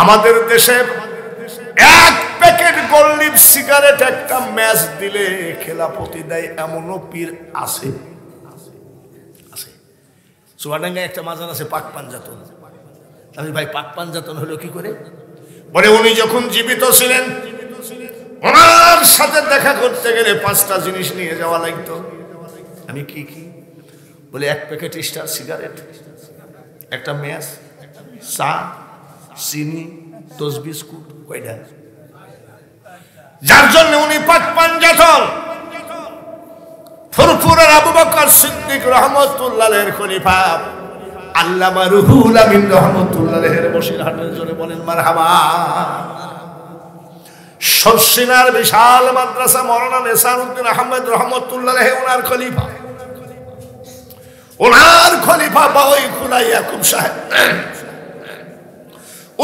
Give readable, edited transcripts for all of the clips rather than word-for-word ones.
আমাদের দেশে এক প্যাকেট গোল্ড সিগারেট একটা ম্যাচ দিলে খেলাপতি দেয় এমনও পীর আছে। চুয়াডাঙ্গায় একটা মাজার আছে পাক পাঞ্জাতন। আমি ভাই পাক পাঞ্জাতন হলো কি করে? বলে উনি যখন জীবিত ছিলেন ওনার সাথে দেখা করতে গেলে 5টা জিনিস নিয়ে যাওয়া লাগতো। আমি কি কি? বলে এক প্যাকেট স্টার সিগারেট, একটা ম্যাচ, চা, চিনি, 10 বিস্কুট, কয়টা? যার জন্য উনি পাক পাঞ্জাতন ফুরফুরার আবু বকর সিদ্দিক রহমতুল্লাহের খলিফা আল্লামা রুহুল আমিন রহমতুল্লাহের বসিরহাটের জোরে বলেন মারহাবা। শর্ষিনার বিশাল মাদ্রাসা মাওলানা নেসারউদ্দিন আহমেদ রহমতুল্লাহ ওনার খলিফা, ওনার খলিফা বাওই খুলাই ইয়াকুব সাহেব,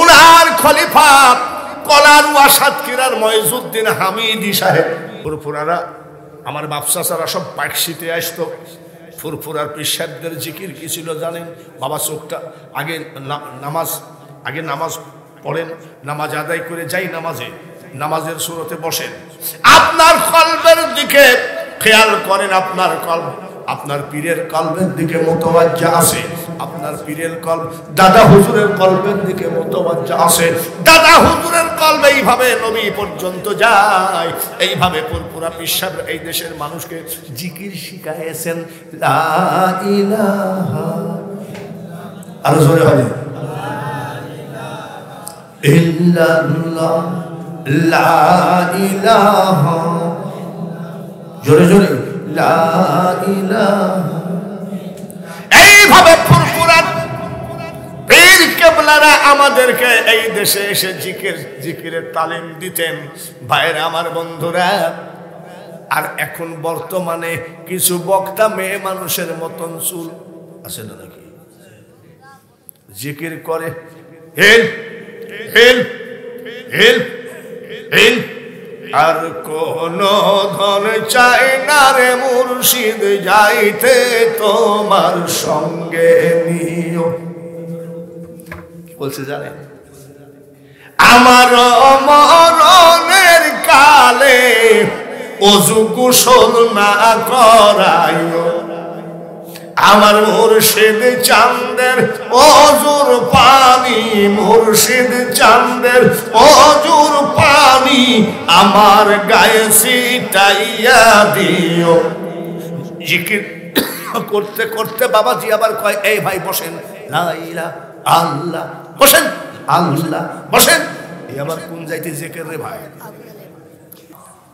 ওনার খলিফা কলারুয়া সাতক্ষীরার ময়জুদ্দিন হামিদি সাহেব। ফুরফুরারা আমার বাপসা সারা সব পাকশিতে আসতো। ফুরফুরার পিসাবদের জিকির কি ছিল জানেন? বাবা চোখটা আগে নামাজ পড়েন, নামাজ আদায় করে যাই নামাজের সুরতে বসেন, আপনার কলবের দিকে খেয়াল করেন, আপনার পীরের কলবের দিকে মুতাওয়াজ্জা আছে, আপনার পীরের কলব দাদা হুজুরের কলবের দিকে মুতাওয়াজ্জা আছে, দাদা হুজুরের কলব এইভাবে নবী পর্যন্ত যায়। এইভাবে ফুরফুরা পিসাব এই দেশের মানুষকে জিকির শিখাইছেন। লা ইলাহা আরো জোরে হবে ইল্লাল্লাহ, লা ইলাহা, জোরে জোরে লা ইলাহা। এইভাবে ফুরফুরার পীর কেবলারা আমাদেরকে এই দেশে এসে জিকিরের তালিম দিতেন। ভাইরা আমার, বন্ধুরা, আর এখন বর্তমানে কিছু বক্তা মেয়ে মানুষের মতন চুল আছে না নাকি, জিকির করে হেল হেল হেল হেল, আর কোন ধন চাই না রে মুর্শিদ যাইতে তোমার সঙ্গে নিও। বলছে জানেন, আমার মরণের কালে ওযু গোসল না করাইও, আমার মুর্শিদ চাঁদের ওজুর পানি, মুর্শিদ চাঁদের ওজুর পানি আমার গায়ে ছিটাইয়া দিও। জিকির করতে করতে বাবাজি আবার কয়, এই ভাই বসেন, লা ইলাহা আল্লাহ, বসেন আল্লাহ, বসেন। এই আবার কোন যাইতে জিকির রে ভাই?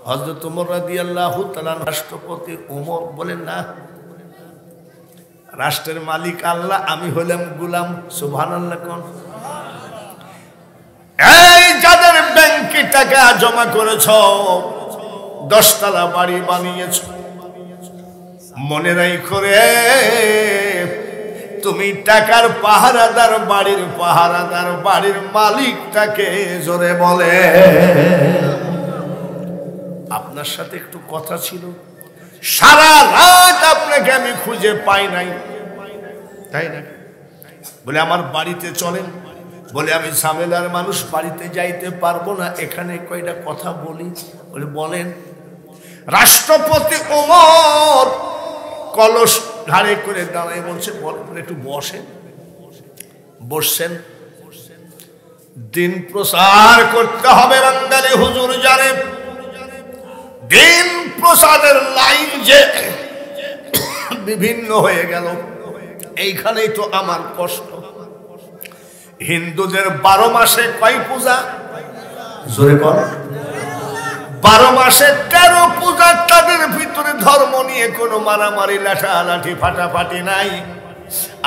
হযরত ওমর রাদিয়াল্লাহু তাআলা রাষ্ট্রপতি ওমর বলেন না, রাষ্ট্রের মালিক আল্লাহ, আমি হলাম গোলাম। সুবহানাল্লাহ কোন? এই যাদের ব্যাংকে টাকা জমা করেছ, 10 তলা বাড়ি বানিয়েছ, মনে রাখো রে, তুমি টাকার পাহারাদার, বাড়ির পাহারাদার, বাড়ির মালিকটাকে জোরে বলে। আপনার সাথে একটু কথা ছিল, সারা রাত আপনাকে আমি খুঁজে পাই নাই, তাই না? বলে আমার বাড়িতে চলেন, বলে আমি ঝামেলার মানুষ, বাড়িতে যাইতে পারবো না, এখানে কয়টা কথা বলি। বলে বলেন। রাষ্ট্রপতি ওমর কলস ঘাড়ে করে দাঁড়ায় বলছে, বলেন একটু বসেন। বসছেন। দিন প্রচার করতে হবে, বাঙালি হুজুর জানে দিন প্রচারের লাইন যে বিভিন্ন হয়ে গেল। এইখানেই তো আমার কষ্ট। হিন্দুদের 12 মাসে কয় পূজা? জোরে কর। 12 মাসে 13 পূজা। তাদের ভিতরে ধর্ম নিয়ে কোনো মারামারি, লাঠালাঠি, ফাটাফাটি নাই।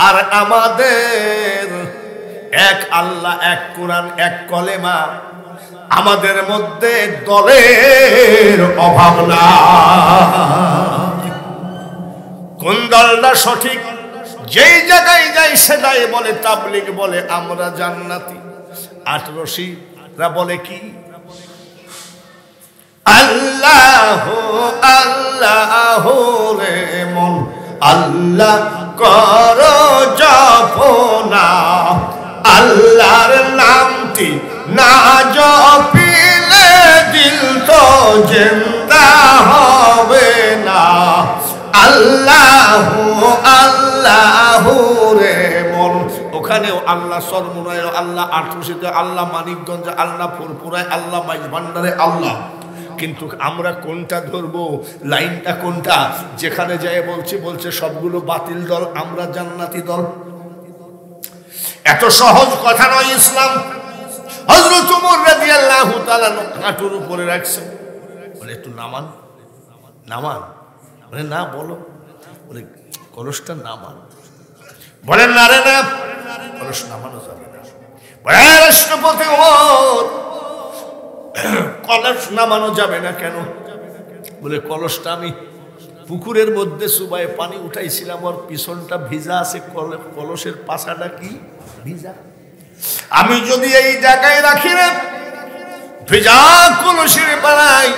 আর আমাদের এক আল্লাহ, এক কোরআন, এক কলেমা। আমাদের মধ্যে দলের অভাব না। কোন দলটা সঠিক? যেই জায়গায় যাই সেটাই বলে তাবলীগ, বলে আমরা জান্নাতি। 18রা বলে কি? আল্লাহ আল্লাহ রে মন আল্লাহ কর জপনা, আল্লাহর নাম নামটি না জপিলে দিল তো জিন্দা হবে না। আল্লাহু আল্লাহু রে মন, ওখানেও আল্লাহ সরমুনায় আল্লাহ, আটরশিতে আল্লাহ, মানিকগঞ্জে আল্লাহ, ফুরফুরায় আল্লাহ, মাইজ ভান্ডারে আল্লাহ। কিন্তু আমরা কোনটা ধরবো, লাইনটা কোনটা? যেখানে যায় বলছে সবগুলো বাতিল দল, আমরা জান্নাতি দল। এত সহজ কথা নয় ইসলাম। হযরত ওমর রাদিয়াল্লাহু তাআলা হাঁটুর উপরে রাখছে, বলে একটু নামান নামান। বলে না, বলো। বলে কলসটা নামান। বলেন না রে না, কলস নামানো যাবে না। বলে রাষ্ট্রপতি ওমর, কলস নামানো যাবে না কেন? বলে কলসটা আমি পুকুরের মধ্যে সুবাই পানি উঠাইছিলাম, ওর পিছনটা ভিজা আছে, কলসের পাশাটা কি ভিজা। আমি যদি এই জায়গায় রাখি না, ভিজা কলসের বানাই,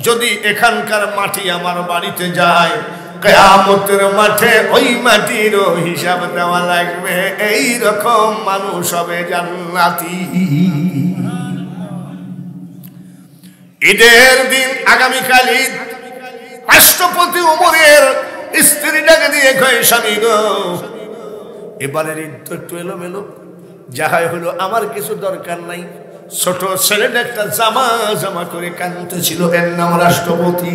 যদি এখানকার মাটি আমার বাড়িতে যায়, কিয়ামতের মাঠে ওই মাটির হিসাব দেওয়া লাগবে। এই রকম মানুষ হবে জান্নাতি। ঈদের দিন, আগামীকাল ঈদ, রাষ্ট্রপতি ওমরের স্ত্রীটাকে দিয়ে কয়, স্বামী গো, এবারের ঈদ তো একটু এলোমেলো, যাহাই হলো আমার কিছু দরকার নাই। ছোট ছেলেটা একটা জামা করে কাঁদতেছিল, এর নাম রাষ্ট্রপতি।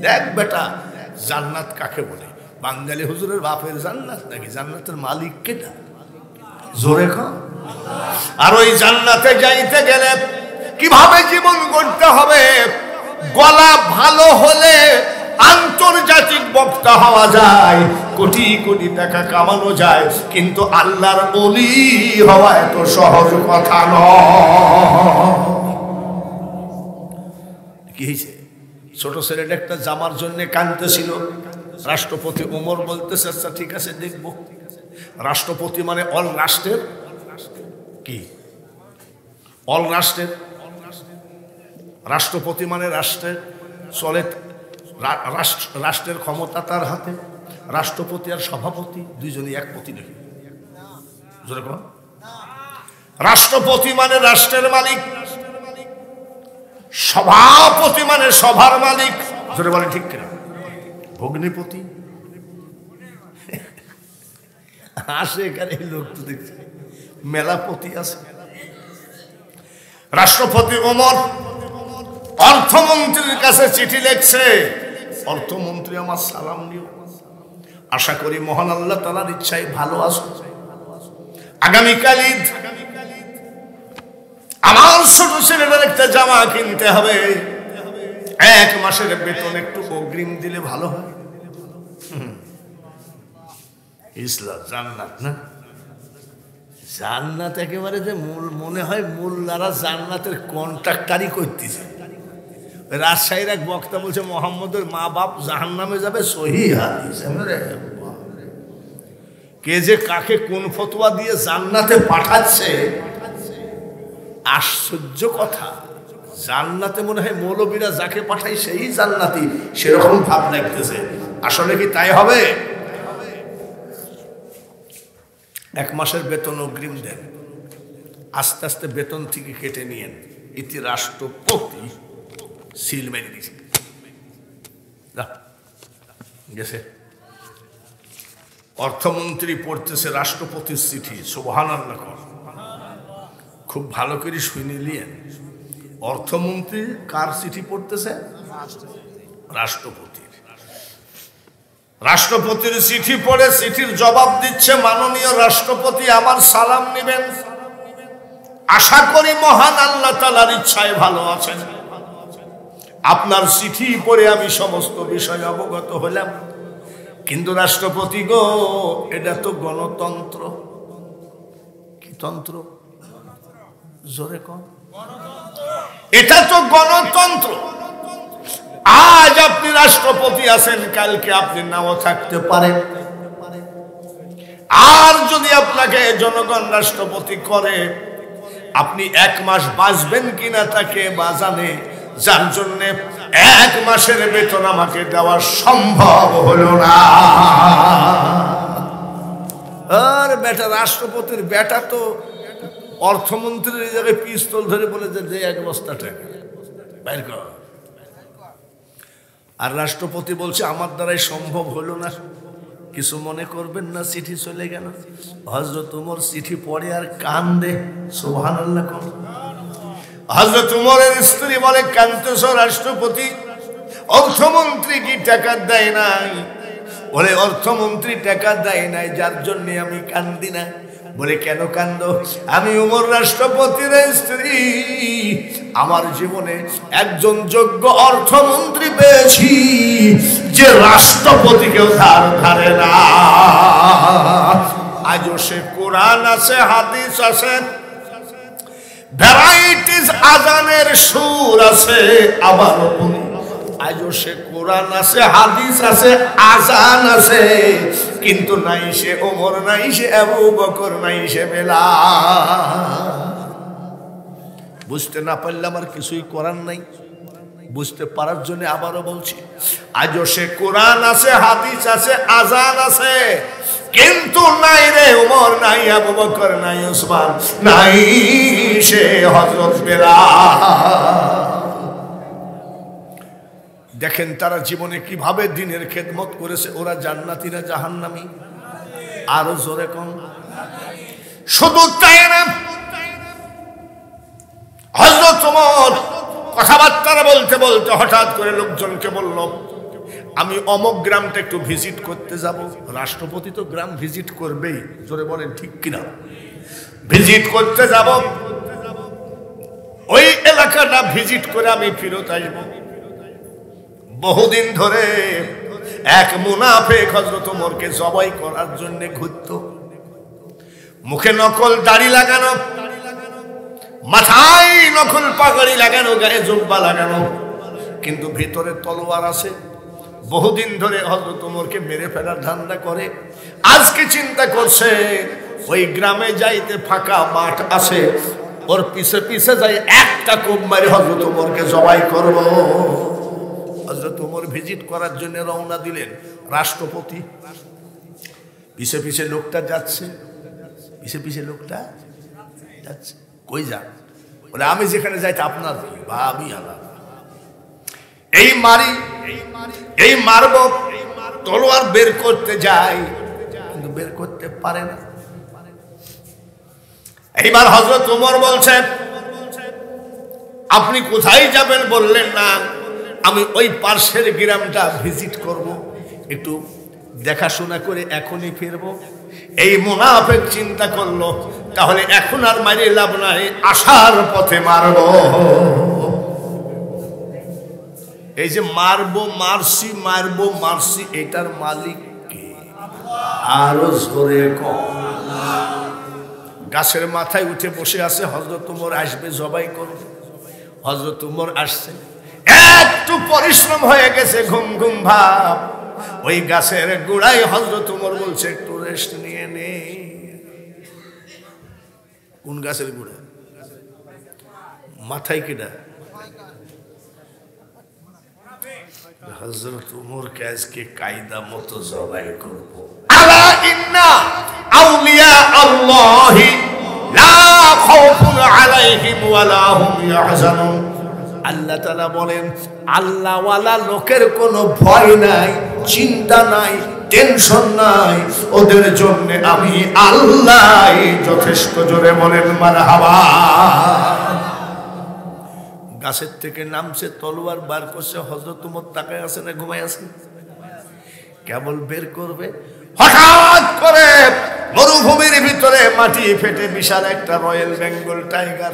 দেখ বেটা, জান্নাত কাকে বলে? বাঙালি হুজুরের বাপের জান্নাত নাকি? জান্নাতের মালিক কেটা? জোরে কর। আর ওই জান্নাতে যাইতে গেলে কিভাবে জীবন গড়তে হবে? গলা ভালো হলে আন্তর্জাতিক বক্তা হওয়া যায়, কোটি কোটি টাকা কামানো যায়, কিন্তু আল্লাহর ওলি হওয়া এত সহজ কথা নয়। কি হয়েছে? ছোট ছেলেটা একটা জামার জন্য কাঁদতেছিল। রাষ্ট্রপতি ওমর বলতেছে, আচ্ছা ঠিক আছে, দেখব। রাষ্ট্রপতি মানে অল রাষ্ট্রের কি? অল রাষ্ট্রের। রাষ্ট্রপতি মানে রাষ্ট্রের চলে, রাষ্ট্রের ক্ষমতা তার হাতে। রাষ্ট্রপতি আর সভাপতি দুইজনই এক পতি নাকি? রাষ্ট্রপতি মানে রাষ্ট্রের মালিক, সভাপতি মানে সভার মালিক। জোরে বলে ঠিক কিনা? ভগ্নিপতি আসে এখানে, লোক তো দেখছে মেলাপতি আছে। রাষ্ট্রপতি ওমর অর্থমন্ত্রীর কাছে চিঠি লিখছে, অর্থমন্ত্রী আমার সালাম নিও, আশা করি মহান আল্লাহ তাআলার ইচ্ছায় ভালো আছো। আগামীকাল ঈদ, আমার ছোট ছেলেটার একটা জামা কিনতে হবে, 1 মাসের বেতন একটু অগ্রিম দিলে ভালো হয়। ইসলাম জান্নাত না? জান্নাত একেবারে যে মূল মনে হয়, মোল্লারা জান্নাতের কন্ট্রাক্টারি করতেছে। রাজশাহীর এক বক্তা বলছে, মোহাম্মদের মা বাপ জাহান্নামে যাবে, সহিহ হাদিস। কে যে কাকে কোন ফতোয়া দিয়ে জান্নাতে পাঠাচ্ছে, আশ্চর্য কথা। জান্নাতে মনে হয় মৌলবীরা যাকে পাঠায় সেই জান্নাতি, সেরকম ভাব লাগতেছে। আসলে কি তাই হবে? 1 মাসের বেতন অগ্রিম দেন, আস্তে আস্তে বেতন থেকে কেটে নিয়েন। ইতি রাষ্ট্রপতি সিল মেরে দিয়েছে, গেছে। অর্থমন্ত্রী পড়তেছে রাষ্ট্রপতির চিঠি, সুবহানাল্লাহ। খুব ভালো করে শুনে নিলেন, অর্থমন্ত্রী কার চিঠি পড়তেছে? রাষ্ট্রপতির। রাষ্ট্রপতির চিঠি পড়ে চিঠির জবাব দিচ্ছে, মাননীয় রাষ্ট্রপতি, আমার সালাম নেবেন, আশা করি মহান আল্লাহ তাআলার ইচ্ছায় ভালো আছেন। আপনার চিঠি পড়ে আমি সমস্ত বিষয় অবগত হলাম, কিন্তু রাষ্ট্রপতি গো, এটা তো গণতন্ত্র। কি তন্ত্র? জোরে কন। এটা তো গণতন্ত্র। আজ আপনি রাষ্ট্রপতি আছেন, কালকে আপনি নাও থাকতে পারেন। আর যদি আপনাকে জনগণ রাষ্ট্রপতি করে, আপনি 1 মাস বাঁচবেন কিনা তাকে বাজানে, যার জন্য 1 মাসের বেতন আমাকে দেওয়া সম্ভব হলো না। আর বেটা, রাষ্ট্রপতির বেটা তো অর্থমন্ত্রীর এই জায়গায় পিস্তল ধরে বলে যে 1 বস্তা টাকা বাইর কর। আর রাষ্ট্রপতি বলছে আমার দ্বারাই সম্ভব হলো না, কিছু মনে করবেন না, চিঠি চলে গেল। হযরত ওমর চিঠি পড়ে আর কান্দে, সুবহানাল্লাহ। হযরত ওমরের স্ত্রী বলে, কান্দতেছ রাষ্ট্রপতি, অর্থমন্ত্রী কি টাকা দেয় নাই? বলে অর্থমন্ত্রী টাকা দেয় নাই, যার জন্য আমি কান্দি না। বলে কেন কান্দ? আমি ওমর রাষ্ট্রপতির স্ত্রী, আমার জীবনে একজন যোগ্য অর্থমন্ত্রী পেয়েছি যে রাষ্ট্রপতিকেও ধারে না। আজও সে কোরআন আছে, হাদিস আছে, ভ্যারাইটিস আজানের সুর আছে, আবার আজও সে কোরআন আছে, হাদিস আছে, আজান আছে, কিন্তু নাই সে ওমর, নাই সে আবু বকর, নাই সে বেলাল। বুঝতে না পারলে আমার কিছুই করার নাই, বুঝতে পারার জন্য আবারও বলছি, আজও সে কোরআন আছে, হাদিস আছে, আজান আছে, কিন্তু নাই রে ওমর, নাই আবু বকর, নাই ওসমান, নাই সে হযরত বেলাল। দেখেন তারা জীবনে কিভাবে দিনের খেদমত করেছে। ওরা জান্নাতি না জাহান্নামী? আরো জোরে কোন? শুধু তাই না, হযরত ওমর কথাবার্তা বলতে বলতে হঠাৎ করে লোকজনকে বলল, আমি অমুক গ্রামটা একটু ভিজিট করতে যাব। রাষ্ট্রপতি তো গ্রাম ভিজিট করবেই, জোরে বলেন ঠিক কিনা? ভিজিট করতে যাব, ওই এলাকাটা ভিজিট করে আমি ফিরত আসব। বহুদিন ধরে এক মুনাফিক হযরত ওমরকে জবাই করার জন্য ঘুরত। মুখে নকল দাড়ি লাগানো, মাথায় নকল পাগড়ি লাগানো, গায়ে জুব্বা লাগানো, কিন্তু ভিতরে তলোয়ার আছে। বহুদিন ধরে হযরত ওমরকে মেরে ফেলার ধান্দা করে। আজকে চিন্তা করছে ওই গ্রামে যাইতে, ফাঁকা মাঠ আছে, ওর পিছে পিছে যাই একটা কোপ মারি হযরত ওমরকে জবাই করব। হযরত ওমর ভিজিট করার জন্য রওনা দিলেন। রাষ্ট্রপতি পিছে পিছে লোকটা যাচ্ছে, পিছে পিছে লোকটা যাচ্ছে। কই যান? বলে আমি যেখানে যাইতে আপনার ভাবি আলাদা। এই মারি, এই মারব, তলোয়ার বের করতে যাই, কিন্তু বের করতে পারে না। এইবার হযরত ওমর বলছেন, আপনি কোথায় যাবেন বললেন না? আমি ওই পার্শ্বের গ্রামটা ভিজিট করব, একটু দেখাশোনা করে এখনই ফিরবো। এই মুনাফিক চিন্তা করলো, তাহলে এখন আর মারি লাভ নাই, আসার পথে মারব। এই যে মারবো, মারছি, মারবো, মারছি, এটার মালিক কে? আরো জোরে কম। গাছের মাথায় উঠে বসে আছে, হযরত ওমর আসবে, জবাই করবে। হযরত ওমর আসছে, একটু পরিশ্রম হয়ে গেছে, ঘুম ঘুম ভাব। ওই গাছের গোড়ায় হযরত ওমর বলছে, একটু রেস্ট নিয়ে নে। কোন গাছের গোড়া? মাথায় কিনা? হযরত ওমরকে আজকে কায়দা মতো জবাই করব। আলা ইন্না আউলিয়া আল্লাহি লা খাউফুন আলাইহিম ওয়া লা হুম ইয়াহজানুন। আল্লাহ তাআলা বলেন, আল্লাহওয়ালা লোকের কোনো ভয় নাই, চিন্তা নাই, টেনশন নাই, ওদের জন্য আমি আল্লাহ যথেষ্ট। জোরে বলেন মারহাবা। গাছের থেকে নামছে, তলোয়ার বার করছে। হযরত ওমর তাকায় আছে না ঘুমায় আছে? কেবল বের করবে, হঠাৎ করে মরুভূমির ভিতরে মাটি ফেটে বিশাল একটা রয়্যাল বেঙ্গল টাইগার।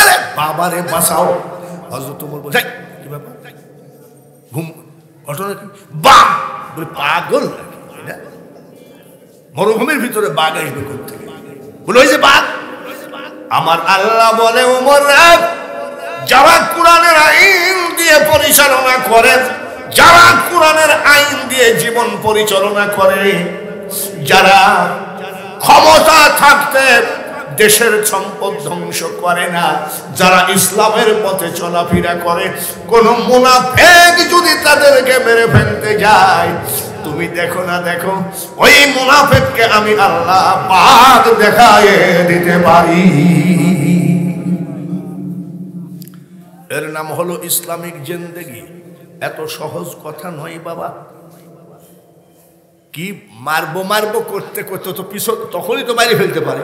আরে বাবারে বাঁচাও! হযরত ওমর বলে, কি ব্যাপার? ঘুম ঘটনা কি? বাঘ! বলে পাগল নাকি? মরুভূমির ভিতরে বাঘ আসবে করতে? বলে ওই যে বাঘ। আমার আল্লাহ বলে, ওমর যারা কোরআনের আইন দিয়ে পরিচালনা করে, যারা কোরআনের আইন দিয়ে জীবন পরিচালনা করে, যারা ক্ষমতা থাকতে দেশের সম্পদ ধ্বংস করে না, যারা ইসলামের পথে চলাফেরা করে, কোন মুনাফিক যদি তাদেরকে মেরে ফেলতে যায়, তুমি দেখো না দেখো ওই মুনাফিককে আমি আল্লাহ পাক দেখায়ে দিতে পারি। এর নাম হলো ইসলামিক জিন্দেগি। এত সহজ কথা নয় বাবা। কি মারবো মারবো করতে করতে তো পিছন তখনই তো মারি ফেলতে পারে,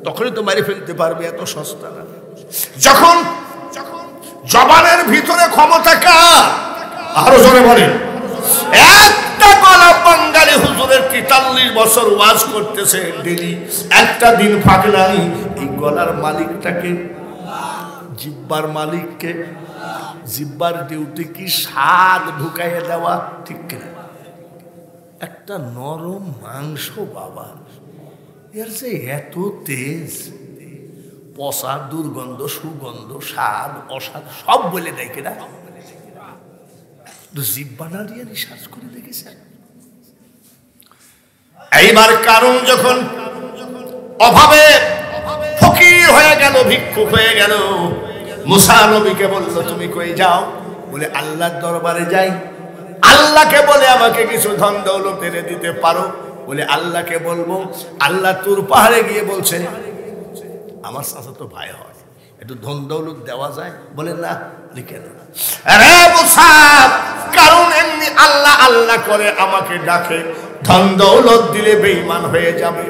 তখনই তো মারি ফেলতে পারবে, এত সস্তা না। যখন জবানের ভিতরে ক্ষমতা কার, আরো জোরে বলেন। একটা গলা বাঙালি হুজুরের 43 বছর ওয়াজ করতেছে ডেলি, একটা দিন ফাঁক নাই। এই গলার মালিকটাকে, জিব্বার মালিককে, জিব্বার ডিউটি কি স্বাদ ঢুকাইয়ে দেওয়া, ঠিক কিনা? একটা নরম মাংস বাবা, এর যে এত তেজ, পচা, দুর্গন্ধ, সুগন্ধ, স্বাদ, অস্বাদ সব বলে দেয় কিনা? জিব্বা না দিয়ে রিসার্চ করে দেখেছেন। এইবার কারণ যখন অভাবে ফকির হয়ে গেল, ভিক্ষুক হয়ে গেল, মুসা নবীকে বলল তুমি কই যাও? বলে আল্লাহর দরবারে যাই। আল্লাহকে বলে আমাকে কিছু ধন দৌলত এনে দিতে পারো? বলে আল্লাহকে বলবো। আল্লাহ তুর পাহাড়ে গিয়ে বলছে আমার চাচা তো ভাই হয়, একটু ধন দৌলত দেওয়া যায়? বলে না। লিখে না। আরে মুসা, কারণ এমনি আল্লাহ আল্লাহ করে আমাকে ডাকে, ধন দৌলত দিলে বেঈমান হয়ে যাবে।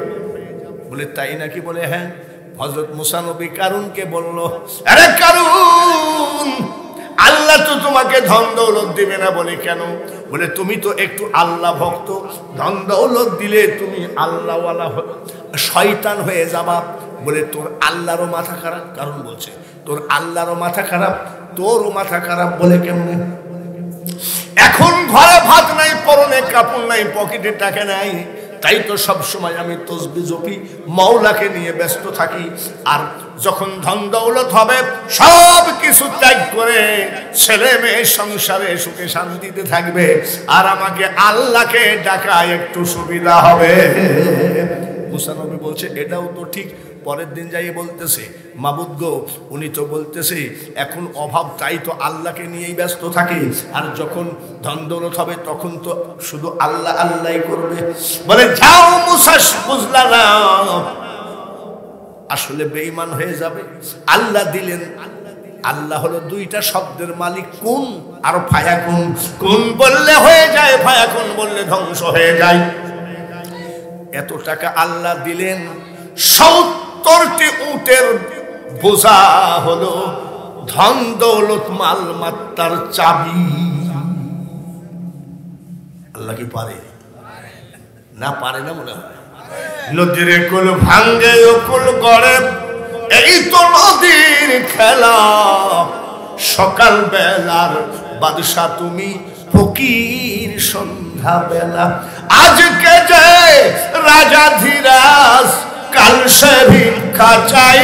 বলে তাই নাকি? বলে হ্যাঁ। হযরত মুসা নবী কারুনকে বলল, আরে কারুন, আল্লাহ তো তোমাকে ধন দৌলত দিবে না। বলে কেন? বলে তুমি তো একটু আল্লাহ ভক্ত, ধন দৌলত দিলে তুমি আল্লাহওয়ালা শয়তান হয়ে যাবা। বলে তোর আল্লাহরও মাথা খারাপ? কারণ বলছে তোর আল্লাহরও মাথা খারাপ, তোরও মাথা খারাপ। বলে কেমনে? এখন ঘরে ভাত নাই, পরনে কাপড় নাই, পকেটে টাকা নাই, তাই তো সব সময় আমি তসবিহ জপি, মাওলাকে নিয়ে ব্যস্ত থাকি। আর যখন ধন দৌলত হবে সব কিছু ত্যাগ করে ছেলে মেয়ে সংসারে সুখে শান্তিতে থাকবে, আর আমাকে আল্লাহকে ডাকা একটু সুবিধা হবে। মুসা নবী বলছে এটাও তো ঠিক। পরের দিন যাই বলতেছে মাবুদ গো, উনি তো বলতেছে এখন অভাব, তাই তো আল্লাহকে নিয়েই ব্যস্ত থাকে, আর যখন ধন দৌলত হবে তখন তো শুধু আল্লাহ আল্লাহ করবে। বলে যাও মুসা, বুঝলা না, আসলে বেঈমান হয়ে যাবে। আল্লাহ দিলেন, আল্লাহ হলো দুইটা শব্দের মালিক, কোন আর ফায়াকুন। কোন বললে হয়ে যায়, ফায়াকুন বললে ধ্বংস হয়ে যায়। এত টাকা আল্লাহ দিলেন, 70টি উটের বোঝা হলো ধন দৌলত মাল মাত্রার চাবি। আল্লাহ কি পারে? না পারে না মনে হয়। নদীর কুল ভাঙ্গে ও কুল গড়ে, এই তো নদীর খেলা। সকাল বেলার বাদশা তুমি, ফকির সন্ধ্যা বেলা। আজকে যে রাজা ধীরাজ, কাল সে ভিক্ষা চাই,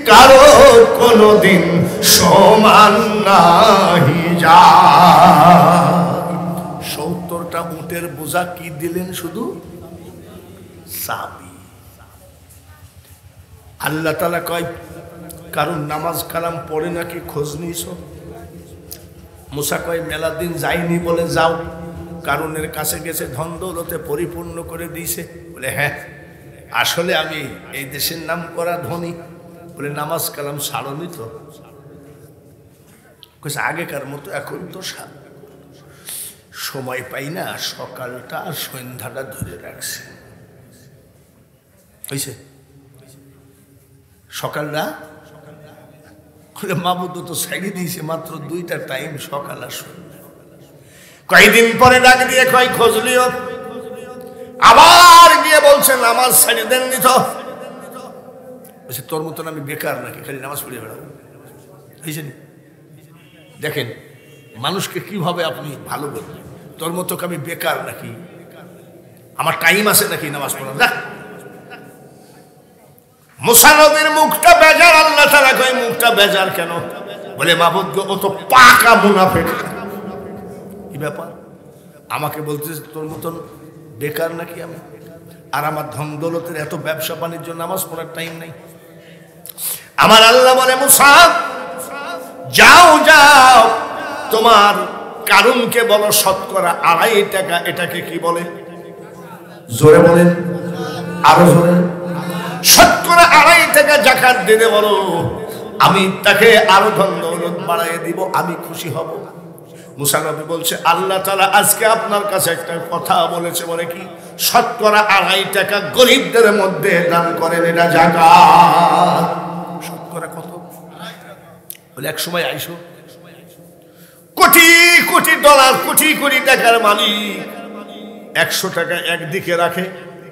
কারো কোনদিন সমান নাহি যায়। 70টা উটের বোঝা কি দিলেন? শুধু চাবি। আল্লাহ তাআলা কয় কারণ নামাজ কালাম পড়ে নাকি খোঁজ নিয়েছ? মুসা কয় মেলা দিন যাইনি। বলে যাও। কারণের কাছে গেছে, ধন দৌলতে পরিপূর্ণ করে দিয়েছে। বলে হ্যাঁ, আসলে আমি এই দেশের নাম করা ধনী। বলে নামাজ কালাম ছাড়নি তো? আগেকার মতো এখন তো সময় পাই না, সকালটা আর সন্ধ্যাটা ধরে রাখছে। হয়েছে সকালটা মাবুদ তো ছাড়িয়ে দিয়েছে, মাত্র 2টা টাইম, সকাল আর সন্ধ্যা। কয়েকদিন পরে ডাক দিয়ে কয় খোঁজলিও। আবার গিয়ে বলছে নামাজ ছাড়িয়ে দেননি তো? বলছে তোর মতন আমি বেকার নাকি, খালি নামাজ পড়ে বেড়াবো? দেখেন মানুষকে কিভাবে আপনি ভালো বলবেন। তোর মতো আমি বেকার নাকি? আমার টাইম আছে নাকি নামাজ পড়ার? দেখ মুসা নবীর মুখটা বেজার। আল্লাহ তাআলা কয় মুখটা বেজার কেন? বলে মাবুদ গো, ও তো পাকা মুনাফিক। কি ব্যাপার? আমাকে বলতেছে তোর মতন বেকার নাকি আমি? আর আমার ধন দৌলতের এত ব্যবসা বাণিজ্য, নামাজ পড়ার টাইম নেই। আমার আল্লাহ বলে মুসা যাও যাও, তোমার কারুনকে বলো শতকরা 2.5 টাকা, এটাকে কি বলে? জোরে বলেন, আরো জোরে। শতকরা 2.5 টাকা যাকাত দিতে বলো, আমি তাকে আরো ধন দৌলত বাড়াইয়ে দিব, আমি খুশি হব। মুসা নবী বলছে আল্লাহ তাআলা আজকে আপনার কাছে একটা কথা বলেছে, বলে কি? শতকরা 2.5 টাকা গরিবদের মধ্যে দান করেন, এটা যাকাত। শতকরা কত? বলে এক সময় আইসো কোটি কোটি ডলার, কোটি কোটি টাকার মালিক 100 টাকা একদিকে রাখে,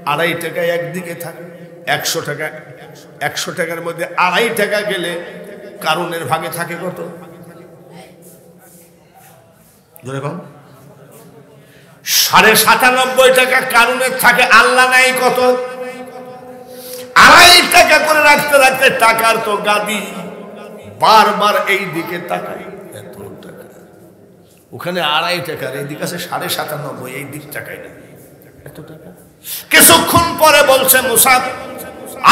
2.5 টাকা একদিকে থাকে। 100 টাকার মধ্যে 2.5 টাকা গেলে কারুনের ভাগে থাকে কত? যেরকম 97.5 টাকা কারুনের থাকে, আল্লাহ নাই কত? 2.5 টাকা করে রাখতে রাখতে টাকার তো গাদি বারবার এই দিকে তাকায়, এত টাকা ওখানে 2.5 টাকার, এই দিকে আছে 97.5, এই দিক টাকায় না, এত টাকা। কিছুক্ষণ পরে বলছে মুসা,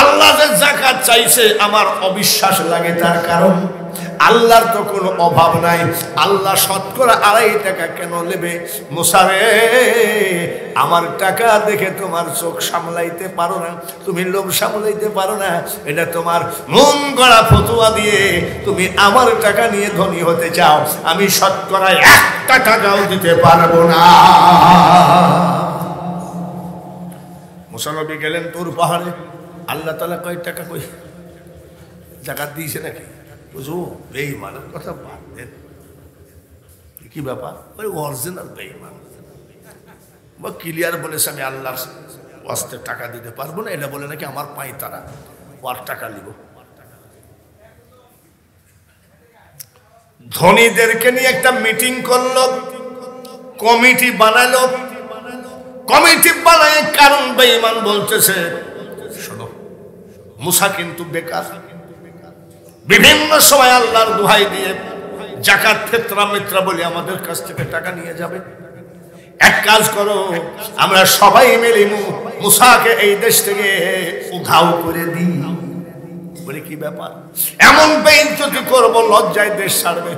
আল্লাহ যে যাকাত চাইছে আমার অবিশ্বাস লাগে, তার কারণ আল্লাহর তো কোনো অভাব নাই, আল্লাহ শতকরা 2.5 টাকা কেন নেবে? মুসা রে, আমার টাকা দেখে তোমার চোখ সামলাইতে পারো না, তুমি লোভ সামলাইতে পারো না, এটা তোমার মন গড়া ফতুয়া দিয়ে তুমি আমার টাকা নিয়ে ধনী হতে চাও, আমি শতকরা 1 টাকাও দিতে পারবো না। মুসা নবী গেলেন তোর পাহাড়ে, আল্লাহ তাআলা কয় টাকা কই যাকাত দিয়েছে নাকি? বুঝো বেঈমানের কথা বাদ দেন, কি ব্যাপার? ওই অরিজিনাল বেঈমান বা ক্লিয়ার বলেছে আমি আল্লাহর ওয়াস্তে টাকা দিতে পারবো না, এটা বলে নাকি আমার পাই তারা ওর টাকা নিব। ধনীদেরকে নিয়ে একটা মিটিং করলো, কমিটি বানালো, কমিটি বানায় কারণ বেঈমান বলতেছে শোনো মুসা কিন্তু বেকার, বিভিন্ন সময় আল্লাহর দোহাই দিয়ে যাকাত ফিতরা মিত্রা বলে আমাদের কাছ থেকে টাকা নিয়ে যাবে, এক কাজ করো আমরা সবাই মিলে মুসাকে এই দেশ থেকে উধাও করে দিই। বলে কি ব্যাপার? এমন বেইজ্জতি করব, লজ্জায় দেশ ছাড়বে।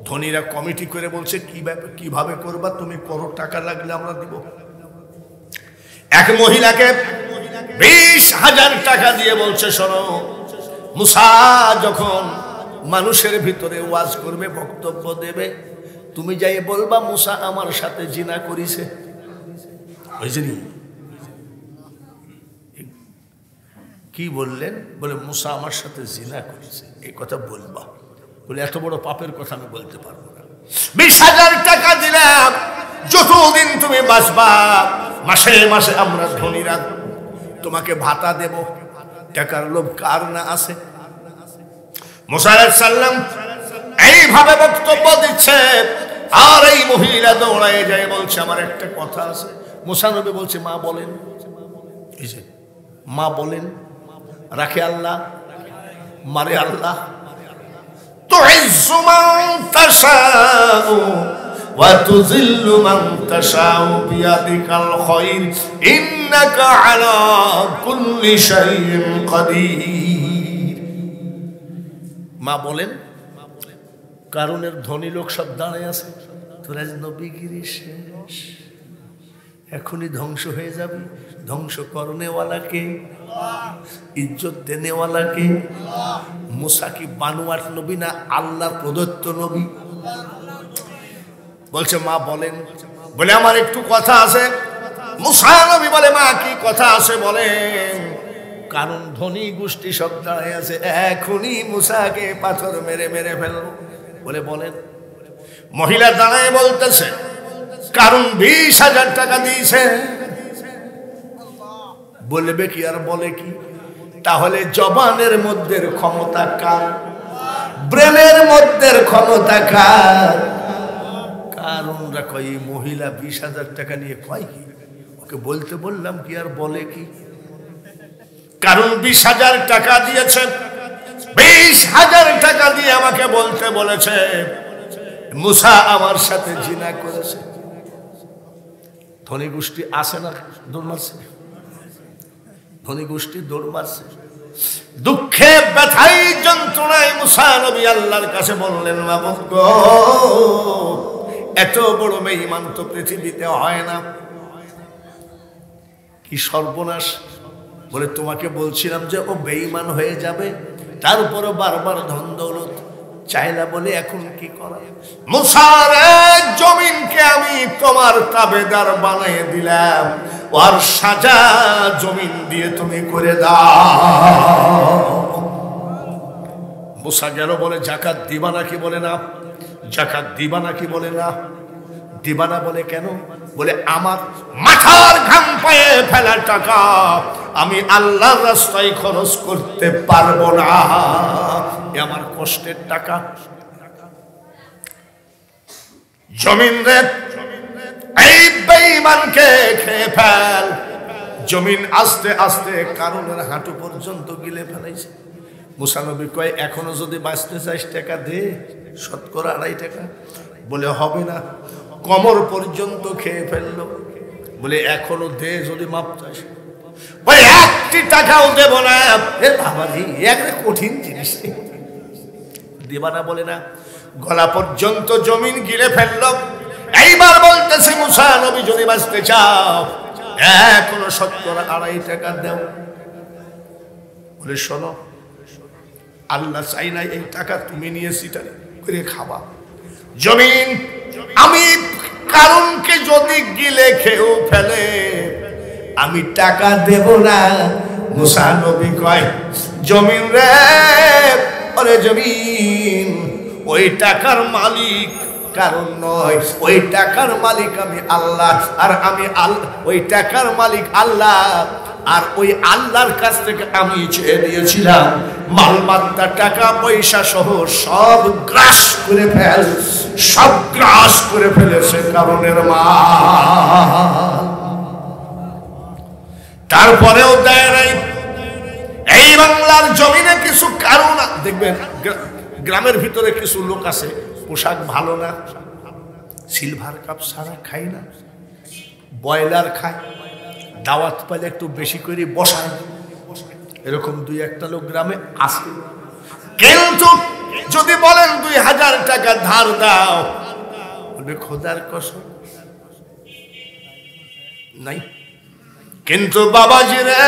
ধনীরা কমিটি করে বলছে কি ব্যাপার, কিভাবে করবা? তুমি করো, টাকা লাগলে আমরা দিব। এক মহিলাকে 20,000 টাকা দিয়ে বলছে শোনো, মুসা যখন মানুষের ভিতরে ওয়াজ করবে, বক্তব্য দেবে, তুমি যাই বলবা মুসা আমার সাথে জিনা করিছে। বুঝলি কি বললেন? বলে মুসা আমার সাথে জিনা করেছে, এই কথা বলবা। বলে এত বড় পাপের কথা আমি বলতে পারবো না। 20,000 টাকা দিলাম, যতদিন তুমি বাঁচবা মাসে মাসে আমরা ধনীরা তোমাকে ভাতা দেব। টাকার লোভ কার না আছে? মুসা আলাইহিস সালাম এইভাবে বক্তব্য দিচ্ছে, আর এই মহিলা দৌড়ায় যায় বলছে আমার একটা কথা আছে। মুসা নবী বলছে মা বলেন। এই যে মা বলেন, রাখে আল্লাহ, মারে আল্লাহ। তুইজ্জু মান তাশাউ ওয়া তুযিল্লু মান তাশাউ বিয়াদিকাল খায়র ইন্নাকা আলা কুল্লি শাইইন কাদির। মা বলেন, কারণের ধনী লোক সব দাঁড়ায় আছে, তোরা নবীগিরি শেষ, এখনই ধ্বংস হয়ে যাবে। ধ্বংস করনেওয়ালাকে, ইজ্জত দেনেওয়ালাকে। মুসা কি বানোয়াট নবী না আল্লাহ প্রদত্ত নবী? বলছে মা বলেন। বলে আমার একটু কথা আছে। মুসা নবী বলে মা কি কথা আছে বলেন। কারণ ধনী গোষ্ঠী সব দাঁড়ায় আছে, এখনই মুসাকে পাথর মেরে মেরে ফেলবো। বলে বলেন। মহিলা দাঁড়ায় বলতেছে কারণ 20,000 টাকা দিয়েছে। বলবে কি আর বলে কি? তাহলে জবানের মধ্যে ক্ষমতা কার? ব্রেনের মধ্যে ক্ষমতা কার? কারণ রাখো এই মহিলা 20,000 টাকা নিয়ে কয় কি? ওকে বলতে বললাম কি আর বলে কি? কারণ 20,000 টাকা দিয়েছে, 20,000 টাকা দিয়ে আমাকে বলতে বলেছে মুসা আমার সাথে জিনা করেছে। ধনী গোষ্ঠী আসে না, দৌড় মারছে। ধনী গোষ্ঠী দৌড় মারছে। দুঃখে ব্যথায় যন্ত্রণায় মুসা নবী আল্লাহর কাছে বললেন, মাবুদ গো, এত বড় বেঈমান তো পৃথিবীতে হয় না, কি সর্বনাশ। বলে তোমাকে বলছিলাম যে ও বেঈমান হয়ে যাবে, তার উপরে বারবার ধন দৌলত চাইলা, বলে এখন কি করা? মুসা রে, জমিনকে আমি তোমার তাবেদার বানিয়ে দিলাম, ওর সাজা জমিন দিয়ে তুমি করে দাও। মুসা গেল, বলে জাকাত দিবা নাকি? বলে না। জাকাত দিবা নাকি? বলে না। দিবা না বলে কেন? বলে আমার মাথার ঘাম পায়ে ফেলা টাকা আমি আল্লাহর রাস্তায় খরচ করতে পারবো না, আমার কষ্টের টাকা। জমিন রে, এই বেঈমানকে খেয়ে ফেল। জমিন আস্তে আস্তে কারণের হাঁটু পর্যন্ত গিলে ফেলাইছে। মুসা নবী কয়, এখনো যদি বাঁচতে চাইস টাকা দে, শতকরা 2.5 টাকা। বলে হবে না, কোমর পর্যন্ত খেয়ে ফেললো। বলে এখনো দে যদি মাপ চাস। বলে 1টি টাকাও দেব না। বাবাজি, একটা কঠিন জিনিস, দিবা না? বলে না। গলা পর্যন্ত জমিন গিলে ফেললো। এইবার বলতেছে, মুসা নবী যদি বাঁচতে চাও এখনো শতকরা 2.5 টাকা দাও। বলে শোনো, আল্লাহ চাই না এই টাকা তুমি নিয়ে সিটারি করে খাবা। জমিন আমি কারণকে যদি গিলে খেয়েও ফেলে আমি টাকা দেব না। মুসা নবী কয়, জমিন রে, ওরে জমিন, ওই টাকার মালিক কারণ নয়, ওই টাকার মালিক আমি আল্লাহ, আর আমি ওই টাকার মালিক আল্লাহ, আর ওই আল্লাহর কাছ থেকে আমি চেয়ে দিয়েছিলাম মালমাত্তা টাকা পয়সা সহ সব গ্রাস করে ফেল, সব গ্রাস করে ফেলেছে কারণের মাল। তারপরেও দেয় নাই। এই বাংলার জমিনে কিছু কারণ দেখবেন, গ্রামের ভিতরে কিছু লোক আছে পোশাক ভালো না, সিলভার কাপ ছাড়া খায় না, ব্রয়লার খায়, দাওয়াত পাইলে একটু বেশি করে বসায়, এরকম 2-1টা লোক গ্রামে আছে। কিন্তু যদি বলেন 2000 টাকা ধার দাও, বলবে খোদার কসম নাই। কিন্তু বাবাজি রে,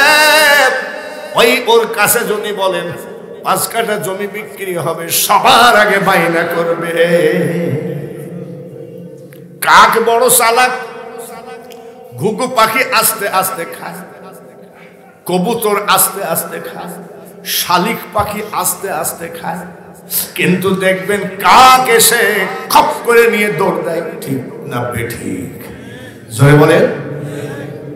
ওই ওর কাছে যদি বলেন 5 কাঠা জমি বিক্রি হবে, সবার আগে বাইনা করবে। কাক বড় চালাক, ঘুঘু পাখি আস্তে আস্তে খায়, কবুতর আস্তে আস্তে খায়, শালিক পাখি আস্তে আস্তে খায়, কিন্তু দেখবেন কাক এসে খপ করে নিয়ে দৌড় দেয়। ঠিক না বেঠিক? জয় বলেন।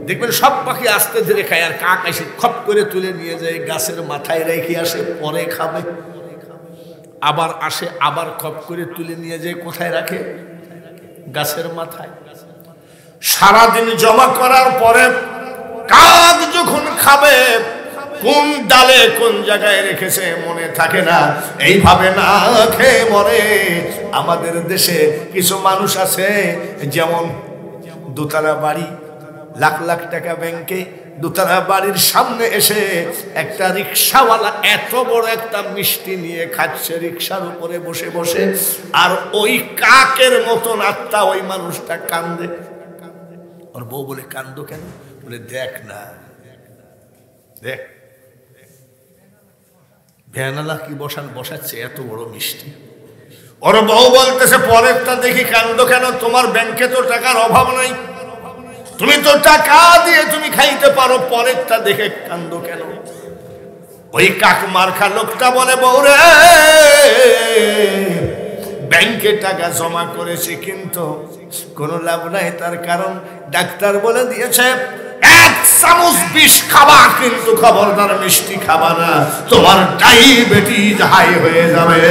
দেখবেন সব পাখি আস্তে ধীরে খায়, আর কাক এসে খপ করে তুলে নিয়ে যায়, গাছের মাথায় রেখে আসে, পরে খাবে। আবার আসে, আবার খপ করে তুলে নিয়ে যায়, কোথায় রাখে? গাছের মাথায়। সারাদিন জমা করার পরে কাক যখন খাবে, কোন ডালে কোন জায়গায় রেখেছে মনে থাকে না, এইভাবে না খেয়ে মরে। আমাদের দেশে কিছু মানুষ আছে, যেমন 2তলা বাড়ি, লাখ লাখ টাকা ব্যাংকে, 2তলা বাড়ির সামনে এসে একটা রিক্সাওয়ালা এত বড় একটা মিষ্টি নিয়ে খাচ্ছে রিক্সার উপরে বসে বসে, আর ওই কাকের মতন আত্মা ওই মানুষটা কান্দে। ওর বউ বলে, কান্দো কেন? বলে দেখ না, দেখ ভ্যানালা কি বসাচ্ছে এত বড় মিষ্টি। ওর বউ বলতেছে, পরেরটা দেখি কান্দো কেন? তোমার ব্যাংকে তো টাকার অভাব নাই, তুমি তো টাকা দিয়ে তুমি খাইতে পারো, পরেরটা দেখে কান্দো কেন? ওই কাক মার্কা লোকটা বলে, বউরে ব্যাংকে টাকা জমা করেছে কিন্তু কোনো লাভ নাই, তার কারণ ডাক্তার বলে দিয়েছে 1 চামচ বিষ খাবা, কিন্তু খবরদার মিষ্টি খাবা না, তোমার ডায়াবেটিস হাই হয়ে যাবে।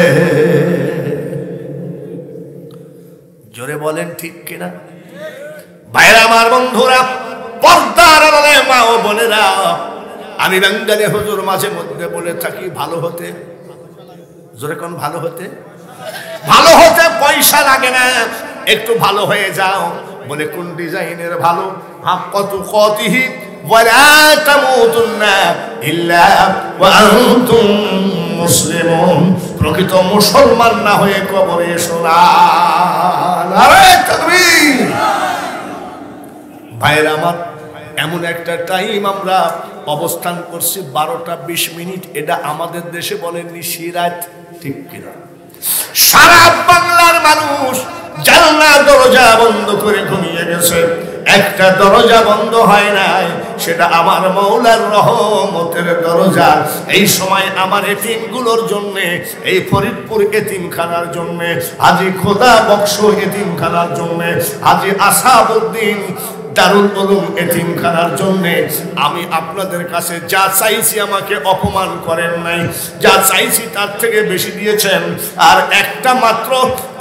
জোরে বলেন ঠিক কিনা? ভাইরা আমার, বন্ধুরা, পর্দার আড়ালে মা ও বোনেরা, আমি বাঙালি হুজুর মাঝে মধ্যে বলে থাকি, ভালো হতে, জোরে কোন ভালো হতে, ভালো হতে পয়সা লাগে না, একটু ভালো হয়ে যাও। বলে কোন ডিজাইনের ভালো? কত কতিহি ওয়ালা তামুতুন্না ইল্লা ওয়া আনতুম মুসলিমুন, প্রকৃত মুসলমান না হয়ে কবরে এসো না। নারে তাকবীর। ভাইরা আমার, এমন একটা টাইম আমরা অবস্থান করছি 12টা 20 মিনিট, এটা আমাদের দেশে বলেননি সিরাত, ঠিক কিনা? সারা বাংলার মানুষ জানলা দরজা বন্ধ করে ঘুমিয়ে গেছে, একটা দরজা বন্ধ হয় নাই, সেটা আমার মৌলার রহমতের দরজা। এই সময় আমার এতিমগুলোর জন্য, এই ফরিদপুর এতিমখানার জন্য, হাজী খোদা বক্স এতিমখানার জন্য, হাজী আসাবউদ্দিন দারুল উলুম এতিমখানার জন্য আমি আপনাদের কাছে যা চাইছি আমাকে অপমান করেন নাই, যা চাইছি তার থেকে বেশি দিয়েছেন। আর একটা মাত্র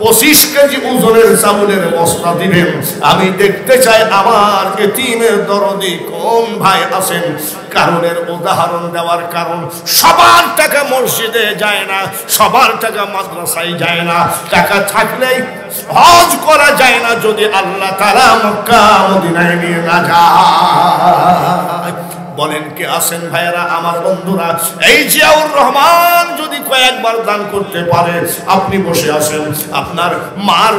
25 কেজি ওজনের চাউলের বস্তা দিবেন। আমি দেখতে চাই আমার এতিমের দরদি কোন ভাই আছেন। কারণের উদাহরণ দেওয়ার কারণ, সবার টাকা মসজিদে যায় না, সবার টাকা মাদ্রাসায় যায় না, টাকা থাকলেই হজ করা যায় না যদি আল্লাহ তাআলা মক্কা মদিনায় নিয়ে না যায়। বলেন কে আছেন ভাইরা আমার বন্ধুরা? এই জিয়াউর রহমান যদি কয়েকবার দান করতে পারে, আপনি বসে আছেন, আপনার মার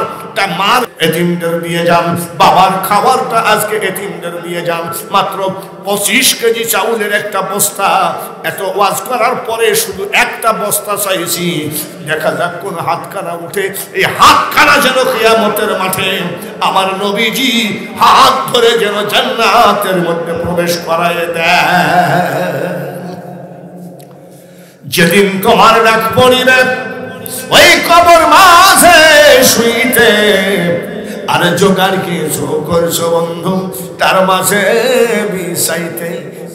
এতিমদের দিয়ে যান, বাবার খাবারটা আজকে এতিমদের দিয়ে যান। মাত্র 25 কেজি চাউলের একটা বস্তা, এত ওয়াজ করার পরে শুধু একটা বস্তা চাইছি, দেখা যাক কোন হাতখানা উঠে। এই হাতখানা যেন কিয়ামতের মাঠে আমার নবীজি হাত ধরে যেন জান্নাতের মধ্যে প্রবেশ করায় দেয়। যেদিন তোমার ডাক পড়িবে ওই কবর মাঝে শুইতে, আর জোগাড় কিছু করছো বন্ধু তার মাঝে বিছাইতে।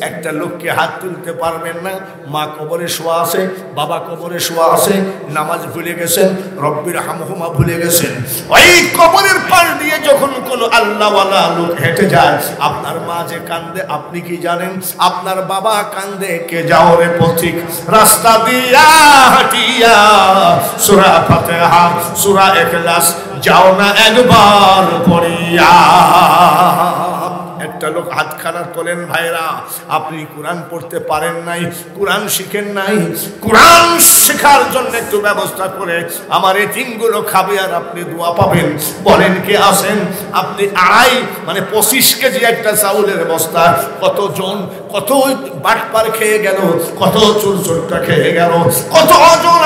একটা লোককে হাত তুলতে পারবেন না, মা কবরে শোয়া আছে, বাবা কবরে শোয়া আছে, নামাজ ভুলে গেছেন, রব্বির হামহুমা ভুলে গেছেন। ওই কবরের পাশ দিয়ে যখন কোন আল্লাহওয়ালা লোক হেঁটে যায়, আপনার মা যে কান্দে আপনি কি জানেন? আপনার বাবা কান্দে, কে যাও রে পথিক রাস্তা দিয়া হাঁটিয়া, সূরা ফাতিহা সূরা ইখলাস যাও না একবার পড়িয়া। একটা লোক হাতখানা তোলেন। ভাইরা, আপনি কোরআন পড়তে পারেন নাই, কোরআন শিখেন নাই, কোরআন শেখার জন্য একটু ব্যবস্থা করে আমার এতিমগুলো খাবে আর আপনি দোয়া পাবেন। বলেন কে আছেন? আপনি 25 কেজি একটা চাউলের বস্তা, কতজন কত বাটপার খেয়ে গেল, কত চুরচুরটা খেয়ে গেল, কতজন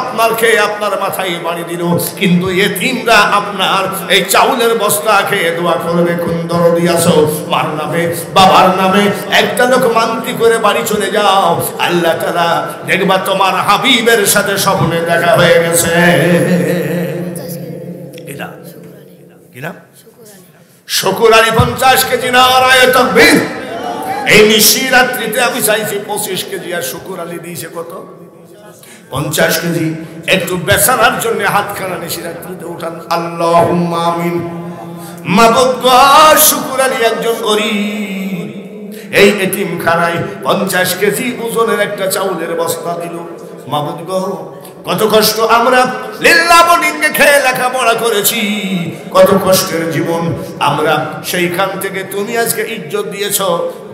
আপনার খেয়ে আপনার মাথায় বাড়ি দিল, কিন্তু এতিমরা আপনার এই চাউলের বস্তা খেয়ে দোয়া করবে। কোন দরদি আছো? মার নামে বাবার নামে একটা লোক মানতি করে বাড়ি চলে যাও, আল্লাহ তাআলা দেখবা তোমার হাবিবের সাথে স্বপ্নে দেখা হয়ে গেছে। এটা কি নাম? শুকুর আলী 50 কেজি। নারায়ে তাকবীর। এই নিশিরাত্রিতে আমি চাইছি 25 কেজি, আর শুকুর আলী দিয়েছে কত? 50 কেজি। একটু বেচারার জন্য হাতখানা নিশিরাত্রিতে উঠান। আল্লাহুম্মা আমিন। মাবুদ গো, শুকুর আলী একজন গরীব, এই এতিমখানায় 50 কেজি ওজনের একটা চাউলের বস্তা দিল। মাবুদ গো, কত কষ্ট আমরা লিল্লাহ বোর্ডিংয়ে খেয়ে লেখাপড়া করেছি, কত কষ্টের জীবন আমরা, সেইখান থেকে তুমি আজকে ইজ্জত দিয়েছ,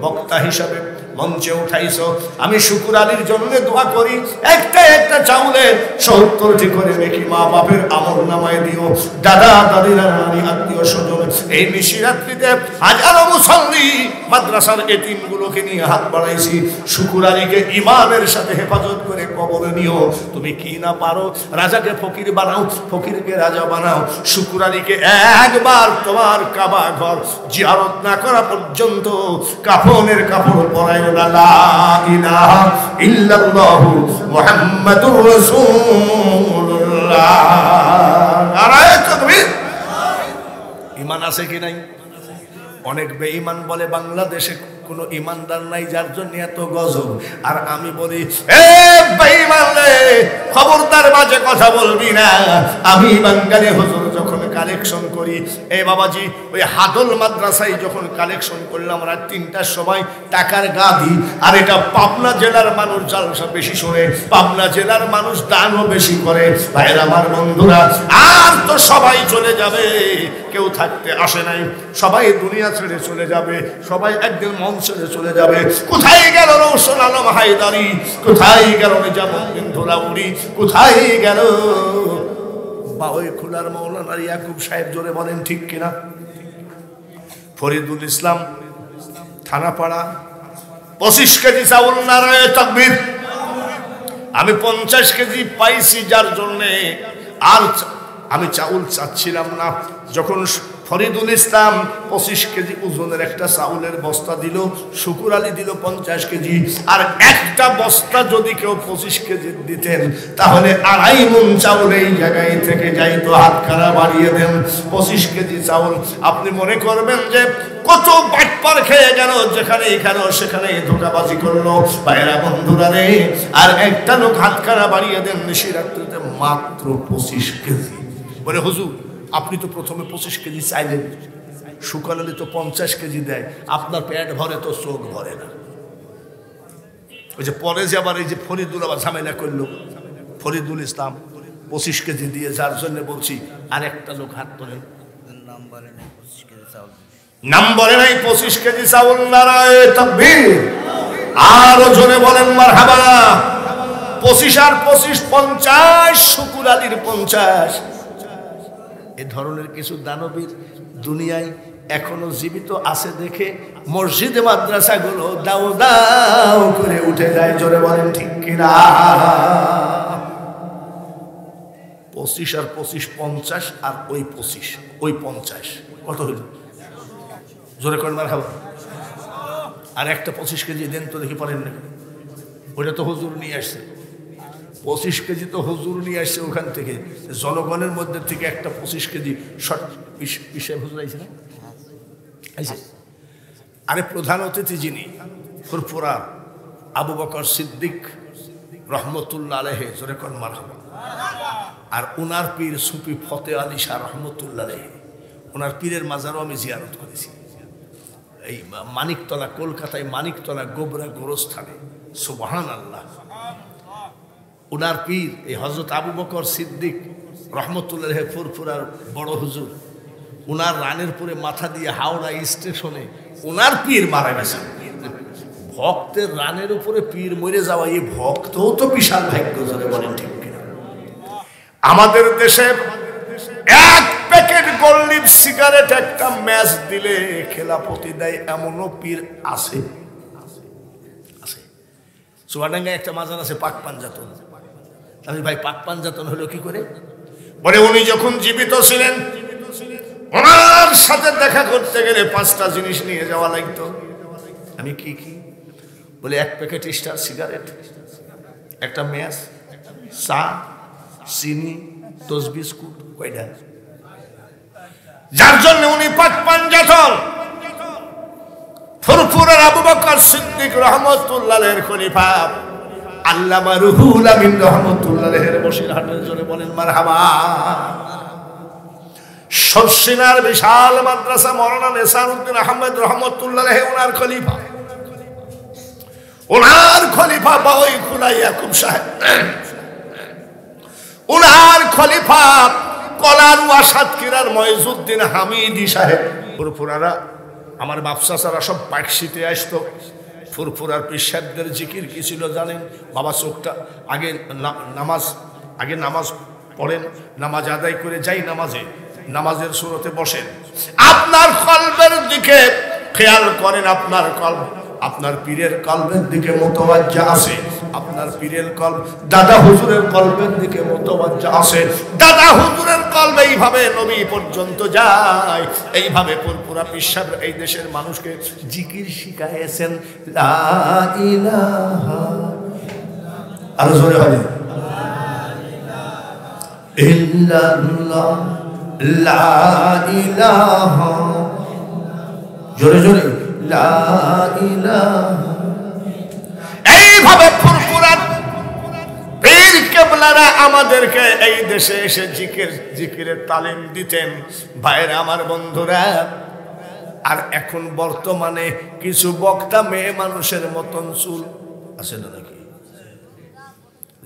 বক্তা হিসাবে মঞ্চে উঠাইছো। আমি শুকুর আলীর জন্য দোয়া করি, একটা চাউলে 70টি করে নেকি মা বাপের আমল নামায় দিও, দাদা দাদিরা নানি আত্মীয় স্বজন। এই নিশিরাত্রিতে হাজারো মুসল্লি মাদ্রাসার এতিমগুলোকে নিয়ে হাত বাড়াইছি। শুকুর আলীকে ইমানের সাথে হেফাজত করে কবরে নিও। তুমি কি না পারো, রাজাকে ফকির বানাও, ফকিরকে রাজা বানাও। শুকুর আলীকে একবার তোমার কাবা ঘর জিয়ারত না করা পর্যন্ত কাফনের কাপড় পরায় না। লা ইলাহা ইল্লাল্লাহু মুহাম্মাদুর রাসূলুল্লাহ। নারায়ে তাকবীর। ঈমান আছে কি নাই? অনেক বেঈমান বলে বাংলাদেশে কোনো ইমানদার নাই, যার জন্য এত গজব। আর আমি বলি, এ বেঈমান রে, খবরদার বাজে কথা বলবি না। আমি বাঙালি হুজুর যখন কালেকশন করি। এই বাবাজি ওই হাদল মাদ্রাসায় যখন কালেকশন করলাম রাত ৩টার সময় টাকার গাদি, আর এটা পাবনা জেলার মানুষ জালসা বেশি শোনে, পাবনা জেলার মানুষ দানও বেশি করে। ভাইরা আমার বন্ধুরা, আর তো সবাই চলে যাবে, কেউ থাকতে আসে নাই, সবাই দুনিয়া ছেড়ে চলে যাবে, সবাই একদিন মন ছেড়ে চলে যাবে। কোথায় গেল রওশন আলম হায়দারি, কোথায় গেল নিজামুদ্দিন ধুলাউড়ি, কোথায় গেল বাউই খোলার মৌলানা ইয়াকুব সাহেব? জোরে বলেন ঠিক কিনা? ফরিদুল ইসলাম থানাপাড়া 25 কেজি চাউল, নারায়ে তাকবীর। আমি 50 কেজি পাইছি, যার জন্যে আর আমি চাউল চাচ্ছিলাম না। যখন ফরিদুল ইসলাম 25 কেজি ওজনের একটা চাউলের বস্তা দিল, শুকুর আলী দিল 50 কেজি, আর একটা বস্তা যদি কেউ 25 কেজি দিতেন তাহলে 2.5 মণ চাউল এই জায়গায় থেকে যাইতো। হাত খাড়া বাড়িয়ে দেন। 25 কেজি চাউল। আপনি মনে করবেন যে কত বাটপার খেয়ে গেল, যেখানে এখানে সেখানে ধোঁকাবাজি করলো। ভাইরা বন্ধুরা রে, আর একটা লোক হাত খাড়া বাড়িয়ে দেন নিশিরাত্রিতে মাত্র 25 কেজি। বলে হুজুর আপনি তো প্রথমে 25 কেজি চাইলেন, শুকাল আলী তো 50 কেজি দেয়, আপনার পেট ভরে তো চোখ ভরে না। ওই যে পরে যে আবার এই যে ফরিদুল আবার ঝামেলা করলো, ফরিদুল ইসলাম 25 কেজি দিয়ে, যার জন্য বলছি আর একটা লোক হাত তোলেন, নাম বলে নাই 25 কেজি চাউল, নাম বলে নাই 25 কেজি চাউল। নারায়ে তাকবীর। আরো জোরে বলেন মারহাবা। 25 আর 25 50, শুকুর আলীর 50। এ ধরনের কিছু দানবীর দুনিয়ায় এখনো জীবিত আছে দেখে মসজিদে মাদ্রাসাগুলো দাও দাও করে উঠে যায়। জোরে বলেন ঠিক কিনা? 25 আর 25 50, আর ওই 25 ওই 50 কত হইল? জোরে করেন মারহাবা। আর একটা 25 কেজি দেন তো দেখি, পারেন না? ওইটা তো হুজুর নিয়ে আসছে। 25 কেজি তো হুজুর নিয়ে আসছে ওখান থেকে, জনগণের মধ্যে থেকে একটা 25 কেজি শর্ট পিসে হুজুর আইছে না? আইছে। আরে প্রধান অতিথি যিনি, ফুরফুরা আবু বকর সিদ্দিক রহমতুল্লাহ আলাইহি, জোরে কোন মারহাবা। আর ওনার পীর সুফি ফতে আলী শাহ রহমতুল্লাহ আলাইহি, ওনার পীরের মাজারও আমি জিয়ারত করেছি। এই মানিকতলা, কলকাতায় মানিকতলা গোবরা গোরস্থানে। সুবহানাল্লাহ। ওনার পীর এই হযরত আবু বকর সিদ্দিক রহমতুল্লাহ আলাইহি ফুরফুরার বড় হুজুর, ওনার রানের পরে মাথা দিয়ে হাওড়া স্টেশনে ওনার পীর মারা গেছে। ভক্তের রানের উপরে পীর মরে যাওয়া, এই ভক্তও তো বিশাল ভাগ্য। জোরে বলেন ঠিক কিনা? আমাদের দেশে এক প্যাকেট গোল্ডিপ সিগারেট একটা ম্যাচ দিলে খেলাপতি দেয়, এমনও পীর আছে। চুয়াডাঙ্গায় একটা মাজার আছে পাক পাঞ্জাতন। আমি ভাই পাক পাঞ্জাতন হলো কি করে? বলে উনি যখন জীবিত ছিলেন ওনার সাথে দেখা করতে গেলে 5টা জিনিস নিয়ে যাওয়া লাগতো। আমি কি কি? বলে 1 প্যাকেট স্টার সিগারেট, একটা ম্যাচ, চা, চিনি, টোস্ট বিস্কুট, কয়টা? যার জন্য উনি পাক পাঞ্জাতন ফুরফুরার আবু বকর সিদ্দিক রহমতুল্লাহ আলাইহির খলিফা আল্লামা রুহুল আমিন রহমতুল্লাহ আলাইহির বসিরহাটের জোরে বলেন মারহাবা। শর্ষিনার বিশাল মাদ্রাসা মাওলানা নেসারউদ্দিন আহমেদ রহমতুল্লাহ আলাইহি ওনার খলিফা। ওনার খলিফা বাউই খোলা ইয়াকুব সাহেব, ওনার খলিফা কলারুয়া সাতক্ষীরার ময়জুদ্দিন হামিদি সাহেব। ফুরফুরারা আমার বাপসাসারা সব পাকশিতে আসতো। ফুরফুরার পিসাবদের জিকির কি ছিল জানেন? বাবা চোখটা আগে নামাজ পড়েন, নামাজ আদায় করে যাই নামাজের সুরতে বসেন, আপনার কলবের দিকে খেয়াল করেন, আপনার কলব আপনার পীরের কলবের দিকে মুতাওয়াজ্জা আছে, আপনার পীরের কলব দাদা হুজুরের কলবের দিকে মুতাওয়াজ্জা আছে, দাদা হুজুরের কলব এইভাবে নবী পর্যন্ত যায়। এইভাবে পুরপুরা পিসাব এই দেশের মানুষকে জিকির শিখাইছেন। লা ইলাহা, আরো জোরে হবে, ইল্লাল্লাহ, লা ইলাহা, জোরে জোরে, লা ইলাহা। এইভাবে ফুরফুরার পীর কেবলারা আমার আমাদেরকে এই দেশে এসে জিকিরের তালিম দিতেন। ভাইরা আমার, বন্ধুরা, আর এখন বর্তমানে কিছু বক্তা মেয়ে মানুষের মতন চুল আছে না নাকি,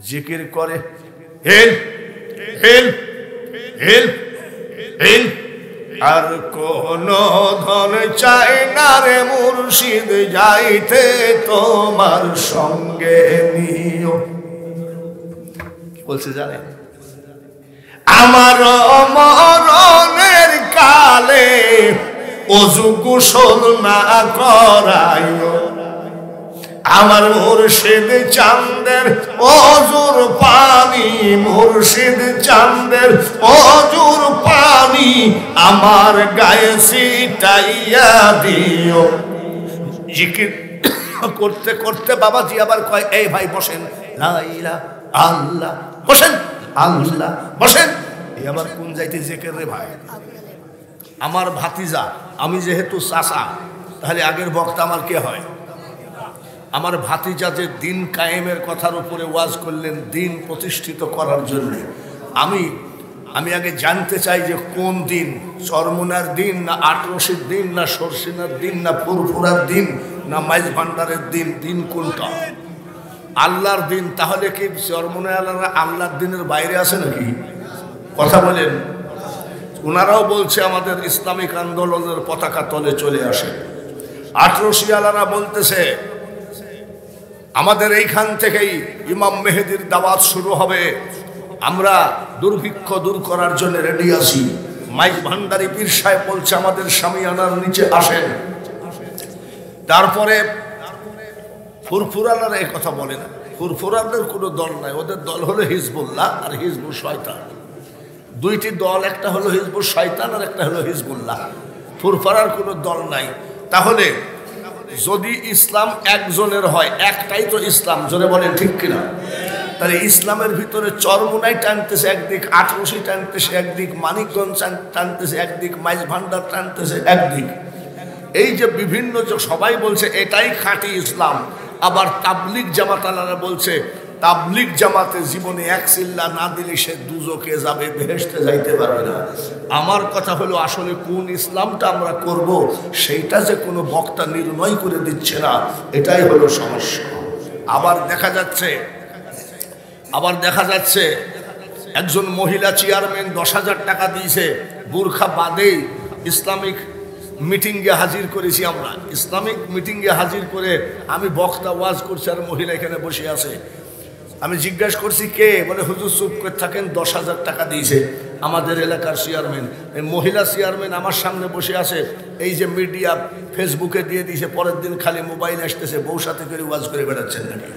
জিকির করে হেল হেল হেল হেল, আর কোন ধন চাই না রে মুর্শিদ যাইতে তোমার সঙ্গে নিও। কি বলছে জানেন? আমার মরণের কালে অজু গোসল না করাইও, আমার মুর্শিদ চাঁদের অজুর পানি, মুর্শিদ চাঁদের অজুর পানি আমার গায়ে ছিটাইয়া দিও। জিকির করতে করতে বাবাজি আবার কয়, এই ভাই বসেন, লা ইলাহা আল্লাহ, বসেন আল্লাহ, বসেন। এই আবার কোন যাইতে জিকির রে ভাই? আমার ভাতিজা, আমি যেহেতু চাচা, তাহলে আগের বক্তা আমার কে হয়? আমার ভাতিজা যে দিন কায়েমের কথার উপরে ওয়াজ করলেন, দিন প্রতিষ্ঠিত করার জন্য। আমি আগে জানতে চাই যে কোন দিন, চরমুনার দিন না আটরশির দিন না সরসিনার দিন না ফুরফুরার দিন না মাইজ ভান্ডারের দিন, দিন কোনটা? আল্লাহর দিন। তাহলে কি চরমুনায় আল্লাহর দিনের বাইরে আছে নাকি? কথা বলেন। ওনারাও বলছে আমাদের ইসলামিক আন্দোলনের পতাকা তলে চলে আসে। আটরশি আলারা বলতেছে আমাদের এইখান থেকেই ইমাম মেহেদির দাওয়াত শুরু হবে, আমরা দুর্ভিক্ষ দূর করার জন্য রেডি আছি। মাইজ ভান্ডারী পীর সাহেব বলছে আমাদের শামিয়ানার নিচে আসেন। তারপরে ফুরফুরালারা এই কথা বলে না, ফুরফুরাদের কোনো দল নাই, ওদের দল হলো হিজবুল্লাহ আর হিজবুল শয়তান। দুইটি দল, একটা হলো হিজবুল শয়তান আর একটা হলো হিজবুল্লাহ। ফুরফুরার কোনো দল নাই। তাহলে যদি ইসলাম একজনের হয়, একটাই তো ইসলাম, জোরে বলেন ঠিক কিনা? তাহলে ইসলামের ভিতরে চরমুনাই টানতেছে একদিক, আটরশি টানতেছে একদিক, মানিকগঞ্জ টানতেছে একদিক, মাইজ ভান্ডার টানতেছে একদিক। এই যে বিভিন্ন সবাই বলছে এটাই খাঁটি ইসলাম। আবার তাবলিগ জামাতালারা বলছে তাবলিগ জামাতে জীবনে এক চিল্লা না দিলে সে দুজকে যাবে, বেহেশতে যাইতে পারবে না। আমার কথা হলো আসলে কোন ইসলামটা আমরা করব সেইটা যে কোনো বক্তা নির্ণয় করে দিচ্ছে না, এটাই হলো সমস্যা। আবার দেখা যাচ্ছে একজন মহিলা চেয়ারম্যান 10,000 টাকা দিয়েছে, বুরখা বাদেই ইসলামিক মিটিংয়ে হাজির করেছি আমরা। ইসলামিক মিটিংয়ে হাজির করে আমি বক্তা ওয়াজ করছি আর মহিলা এখানে বসে আছে। আমি জিজ্ঞাসা করছি কে? বলে হুজুর চুপ করে থাকেন, 10,000 টাকা দিয়েছে আমাদের এলাকার চেয়ারম্যান। এই মহিলা চেয়ারম্যান আমার সামনে বসে আছে। এই যে মিডিয়া ফেসবুকে দিয়ে দিয়েছে, পরের দিন খালি মোবাইল আসতেছে, বউ সাথে করে ওয়াজ করে বেড়াচ্ছেন নাকি?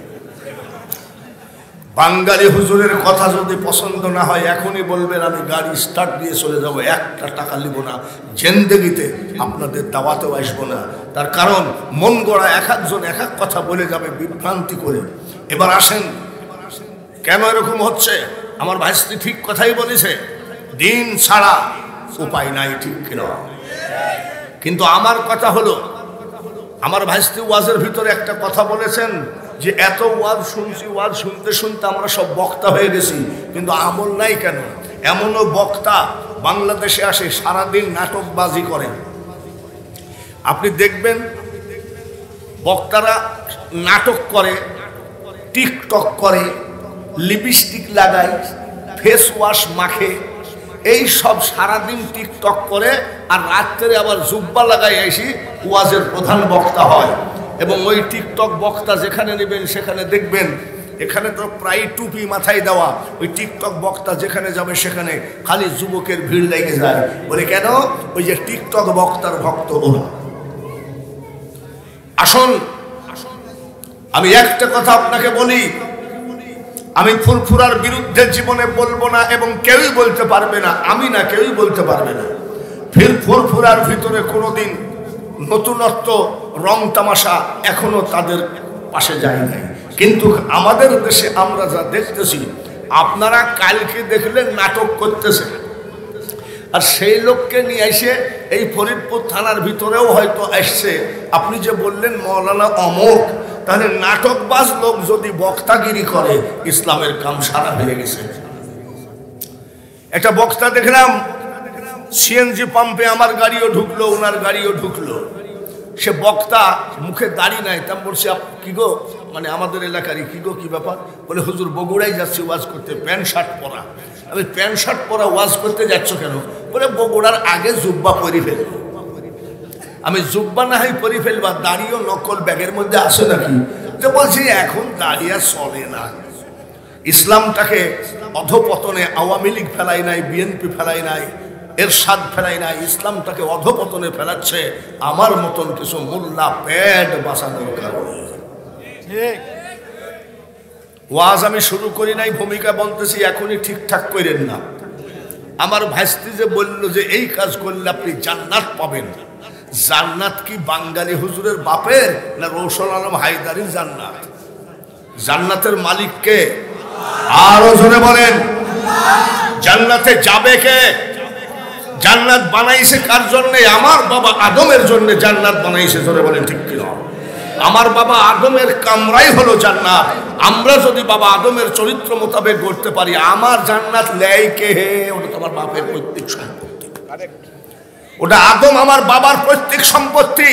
বাঙালি হুজুরের কথা যদি পছন্দ না হয় এখনই বলবেন, আমি গাড়ি স্টার্ট দিয়ে চলে যাব, একটা টাকা নিব না, জিন্দেগিতে আপনাদের দাওয়াতেও আসবো না। তার কারণ মন গড়া এক একজন এক এক কথা বলে যাবে বিভ্রান্তি করে। এবার আসেন, কেন এরকম হচ্ছে? আমার ভাইস্তি ঠিক কথাই বলেছে, দিন ছাড়া উপায় নাই, ঠিক কিনা? কিন্তু আমার কথা হলো, আমার ভাইস্তি ওয়াজের ভিতরে একটা কথা বলেছেন যে এত ওয়াজ শুনছি, ওয়াজ শুনতে শুনতে আমরা সব বক্তা হয়ে গেছি, কিন্তু আমল নাই কেন? এমনও বক্তা বাংলাদেশে আসে সারাদিন নাটকবাজি করে। আপনি দেখবেন বক্তারা নাটক করে, টিকটক করে, লিপস্টিক লাগায়, ফেস ওয়াশ মাখে, এই সব সারাদিন টিকটক করে, আর রাত্রে আবার জুব্বা লাগাই এসে ওয়াজের প্রধান বক্তা হয়। এবং ওই টিকটক বক্তা যেখানে নেবেন সেখানে দেখবেন, এখানে তো প্রায় টুপি মাথায় দেওয়া, ওই টিকটক বক্তা যেখানে যাবে সেখানে খালি যুবকের ভিড় লেগে যায়। বলে কেন? ওই যে টিকটক বক্তার ভক্ত ওরা। আসুন আমি একটা কথা আপনাকে বলি, আমি ফুরফুরার বিরুদ্ধে জীবনে বলবো না এবং কেউই বলতে পারবে না, আমি না, কেউই বলতে পারবে না। ফুরফুরার ভিতরে কোনোদিন নতুনত্ব রং তামাশা এখনো তাদের পাশে যায় নাই। কিন্তু আমাদের দেশে আমরা যা দেখতেছি, আপনারা কালকে দেখলেন নাটক করতেছে, আর সেই লোককে নিয়ে এসে এই ফরিদপুর থানার ভিতরেও হয়তো আসছে। আপনি যে বললেন মৌলানা অমুক, তাহলে নাটকবাজ লোক যদি বক্তাগিরি করে, ইসলামের কাম সারা হয়ে গেছে। একটা বক্তা দেখলাম সিএনজি পাম্পে, আমার গাড়িও ঢুকলো, ওনার গাড়িও ঢুকলো। সে বক্তা মুখে দাড়ি নাই, তা বলছে কি গো, মানে আমাদের এলাকারই, কি গো কি ব্যাপার? বলে হুজুর বগুড়ায় যাচ্ছি ওয়াজ করতে, প্যান্ট শার্ট পরা। আমি প্যান্ট শার্ট পরা ওয়াজ করতে যাচ্ছ কেন? বলে বগুড়ার আগে জুব্বা পরি ফেলবো। আমি জুব্বা না হয় পরি ফেলবা, দাড়িও নকল ব্যাগের মধ্যে আসে নাকি? তো বলছি এখন দাড়ি আর চলে না। ইসলামটাকে অধপতনে আওয়ামী লীগ ফেলাই নাই, বিএনপি ফেলাই নাই, এরশাদ ফেলাই নাই, ইসলামটাকে অধপতনে ফেলাচ্ছে আমার মতন কিছু মোল্লা পেট বাঁচানোর কারণে। ওয়াজ আমি শুরু করি নাই, ভূমিকা বলতেছি, এখনই ঠিকঠাক করেন না। আমার ভাইস্তি যে বলল যে এই কাজ করলে আপনি জান্নাত পাবেন, জান্নাত কি বাঙালি হুজুরের বাপের না রৌশন আলম হায়দারির জান্নাত? জান্নাতের মালিক কে? আরো জোরে বলেন। জান্নাতে যাবে কে? জান্নাত বানাইছে কার জন্য? আমার বাবা আদমের জন্য জান্নাত বানাইছে। জোরে বলেন ঠিক কিনা? আমার বাবা আদমের কামরাই হলো জান্নাত। আমরা যদি বাবা আদমের চরিত্র মোতাবেক গড়তে পারি, আমার জান্নাত লেয় কে? ওটা তোমার বাপের পৈতৃক সম্পত্তি। ওটা আদম আমার বাবার পৈতৃক সম্পত্তি।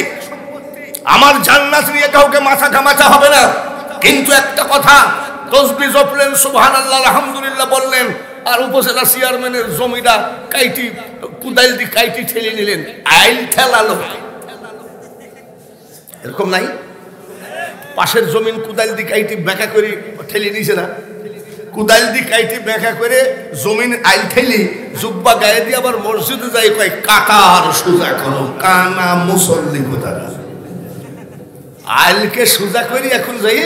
আমার জান্নাত নিয়ে কাউকে মাথা ঘামাতে হবে না। কিন্তু একটা কথা, তসবিহ জপলেন, সুবহানাল্লাহ, আলহামদুলিল্লাহ বললেন, আর উপজেলা চেয়ারম্যানের জমিটা কাইটি কুদাইল দি কাইটি ঠেলে নিলেন, আইল ঠেলালো। এরকম নাই? পাশের জমিন কুদাইল দি কাইটি ব্যাখ্যা করে ঠেলে নিছে না? কুদাইল দি কাইটি ব্যাখ্যা করে জমিন আইল ঠেলি জুব্বা গায়ে দিয়ে আবার মসজিদে যাই কয় কাতার সোজা করো, কানা মুসল্লি কোথায়। আইলকে সোজা করি এখন যাই,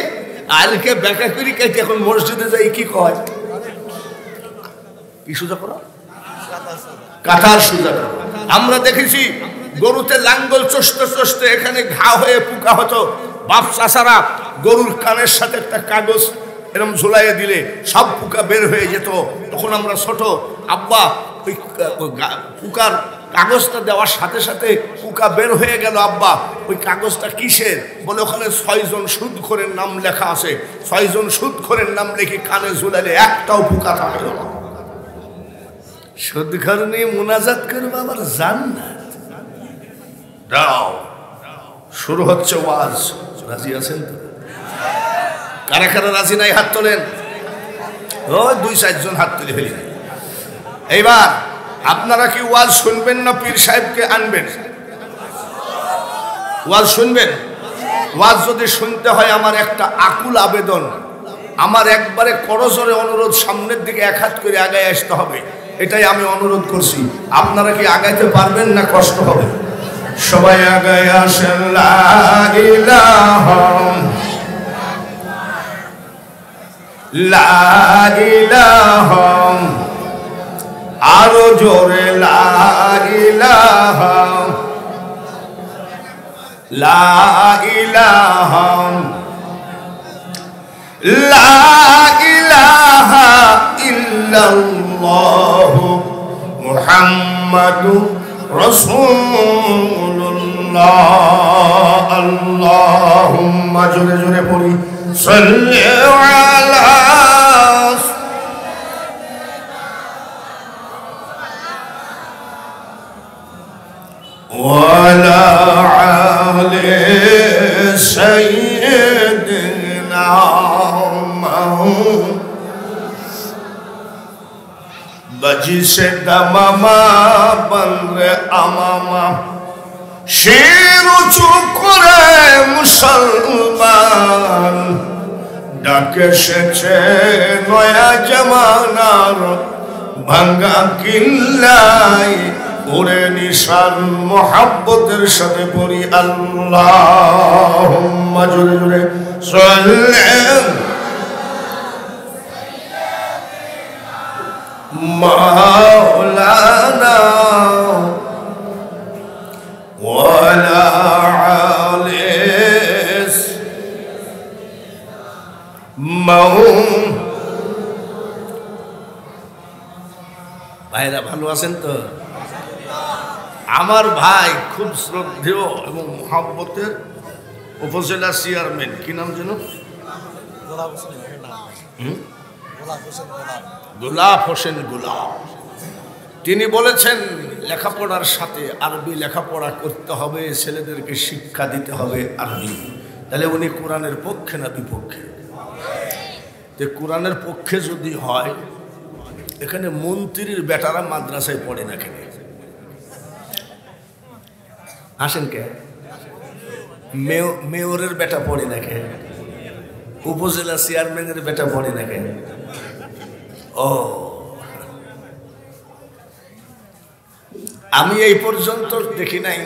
আইলকে ব্যাখ্যা করি কাইটি এখন মসজিদে যাই কি কয়? কি সোজা করো? কাতার সোজা করো। আমরা দেখেছি গরুতে লাঙ্গল চষতে চষতে এখানে ঘা হয়ে পোকা হতো, বাপ চাচারা গরুর কানের সাথে একটা কাগজ এরকম ঝুলাইয়ে দিলে সব পোকা বের হয়ে যেত। তখন আমরা ছোট, আব্বা ওই পোকার কাগজটা দেওয়ার সাথে সাথে পোকা বের হয়ে গেল, আব্বা ওই কাগজটা কিসের? বলে ওখানে 6 জন সুদখোরের নাম লেখা আছে, 6 জন সুদখোরের নাম লিখে কানে ঝুলালে একটাও পোকা থাকলো না। সুদখোর নিয়ে মুনাজাত করবো, আবার জান্নাত দাও। শুরু হচ্ছে ওয়াজ। রাজি আছেন তো? কারা কারা রাজি নাই হাত তোলেন। ও 2-4 জন হাত তুলে ফেলি। এইবার আপনারা কি ওয়াজ শুনবেন না পীর সাহেবকে আনবেন? ওয়াজ শুনবেন? ওয়াজ যদি শুনতে হয়, আমার একটা আকুল আবেদন, আমার একবারে করজোরে অনুরোধ, সামনের দিকে 1 হাত করে আগায় আসতে হবে। এটাই আমি অনুরোধ করছি। আপনারা কি আগাইতে পারবেন না কষ্ট হবে? সবাই আগায় আসেন। লা ইলাহা লা ইলাহা, আরো জোরে লা ইলাহা লা ইলাহা লা ইলাহা ইল্লাল্লাহ মুহাম্মাদুর রাসূলুল্লাহ। আল্লাহুম্মা, জোরে জোরে পড়ি, সাল্লি আলা ওয়ালা আলি সাইয়্যিদিনা মুহাম্মদ। বাজি সে দামামা বন্দে আমামা, শির উঁচু করে মুসলমান, ডাকে এসেছে নয়া জামানার ভাঙ্গা কিল্লাই, ওরে নিশান মোহাব্বতের সাথে পড়ি আল্লাহুম্মা, জোরে জোরে সাল্লি মাওলানা ওয়ালা আলিস ভাইরা ভালো আছেন তো? আমার ভাই খুব শ্রদ্ধেয় এবং মহব্বতের উপজেলা চেয়ারম্যান, কি নাম যেন? গোলাপ হোসেন গোলাপ। তিনি বলেছেন লেখাপড়ার সাথে আরবি লেখাপড়া করতে হবে, ছেলেদেরকে শিক্ষা দিতে হবে আরবি। তাহলে উনি কোরআনের পক্ষে না বিপক্ষে? যে কোরআনের পক্ষে যদি হয়, এখানে মন্ত্রীর বেটারা মাদ্রাসায় পড়ে না কেন? আসেন কে? মেয়রের বেটা পড়ে না কে? উপজেলা চেয়ারম্যানের বেটা পড়ে না কে? ও, আমি এই পর্যন্ত দেখি নাই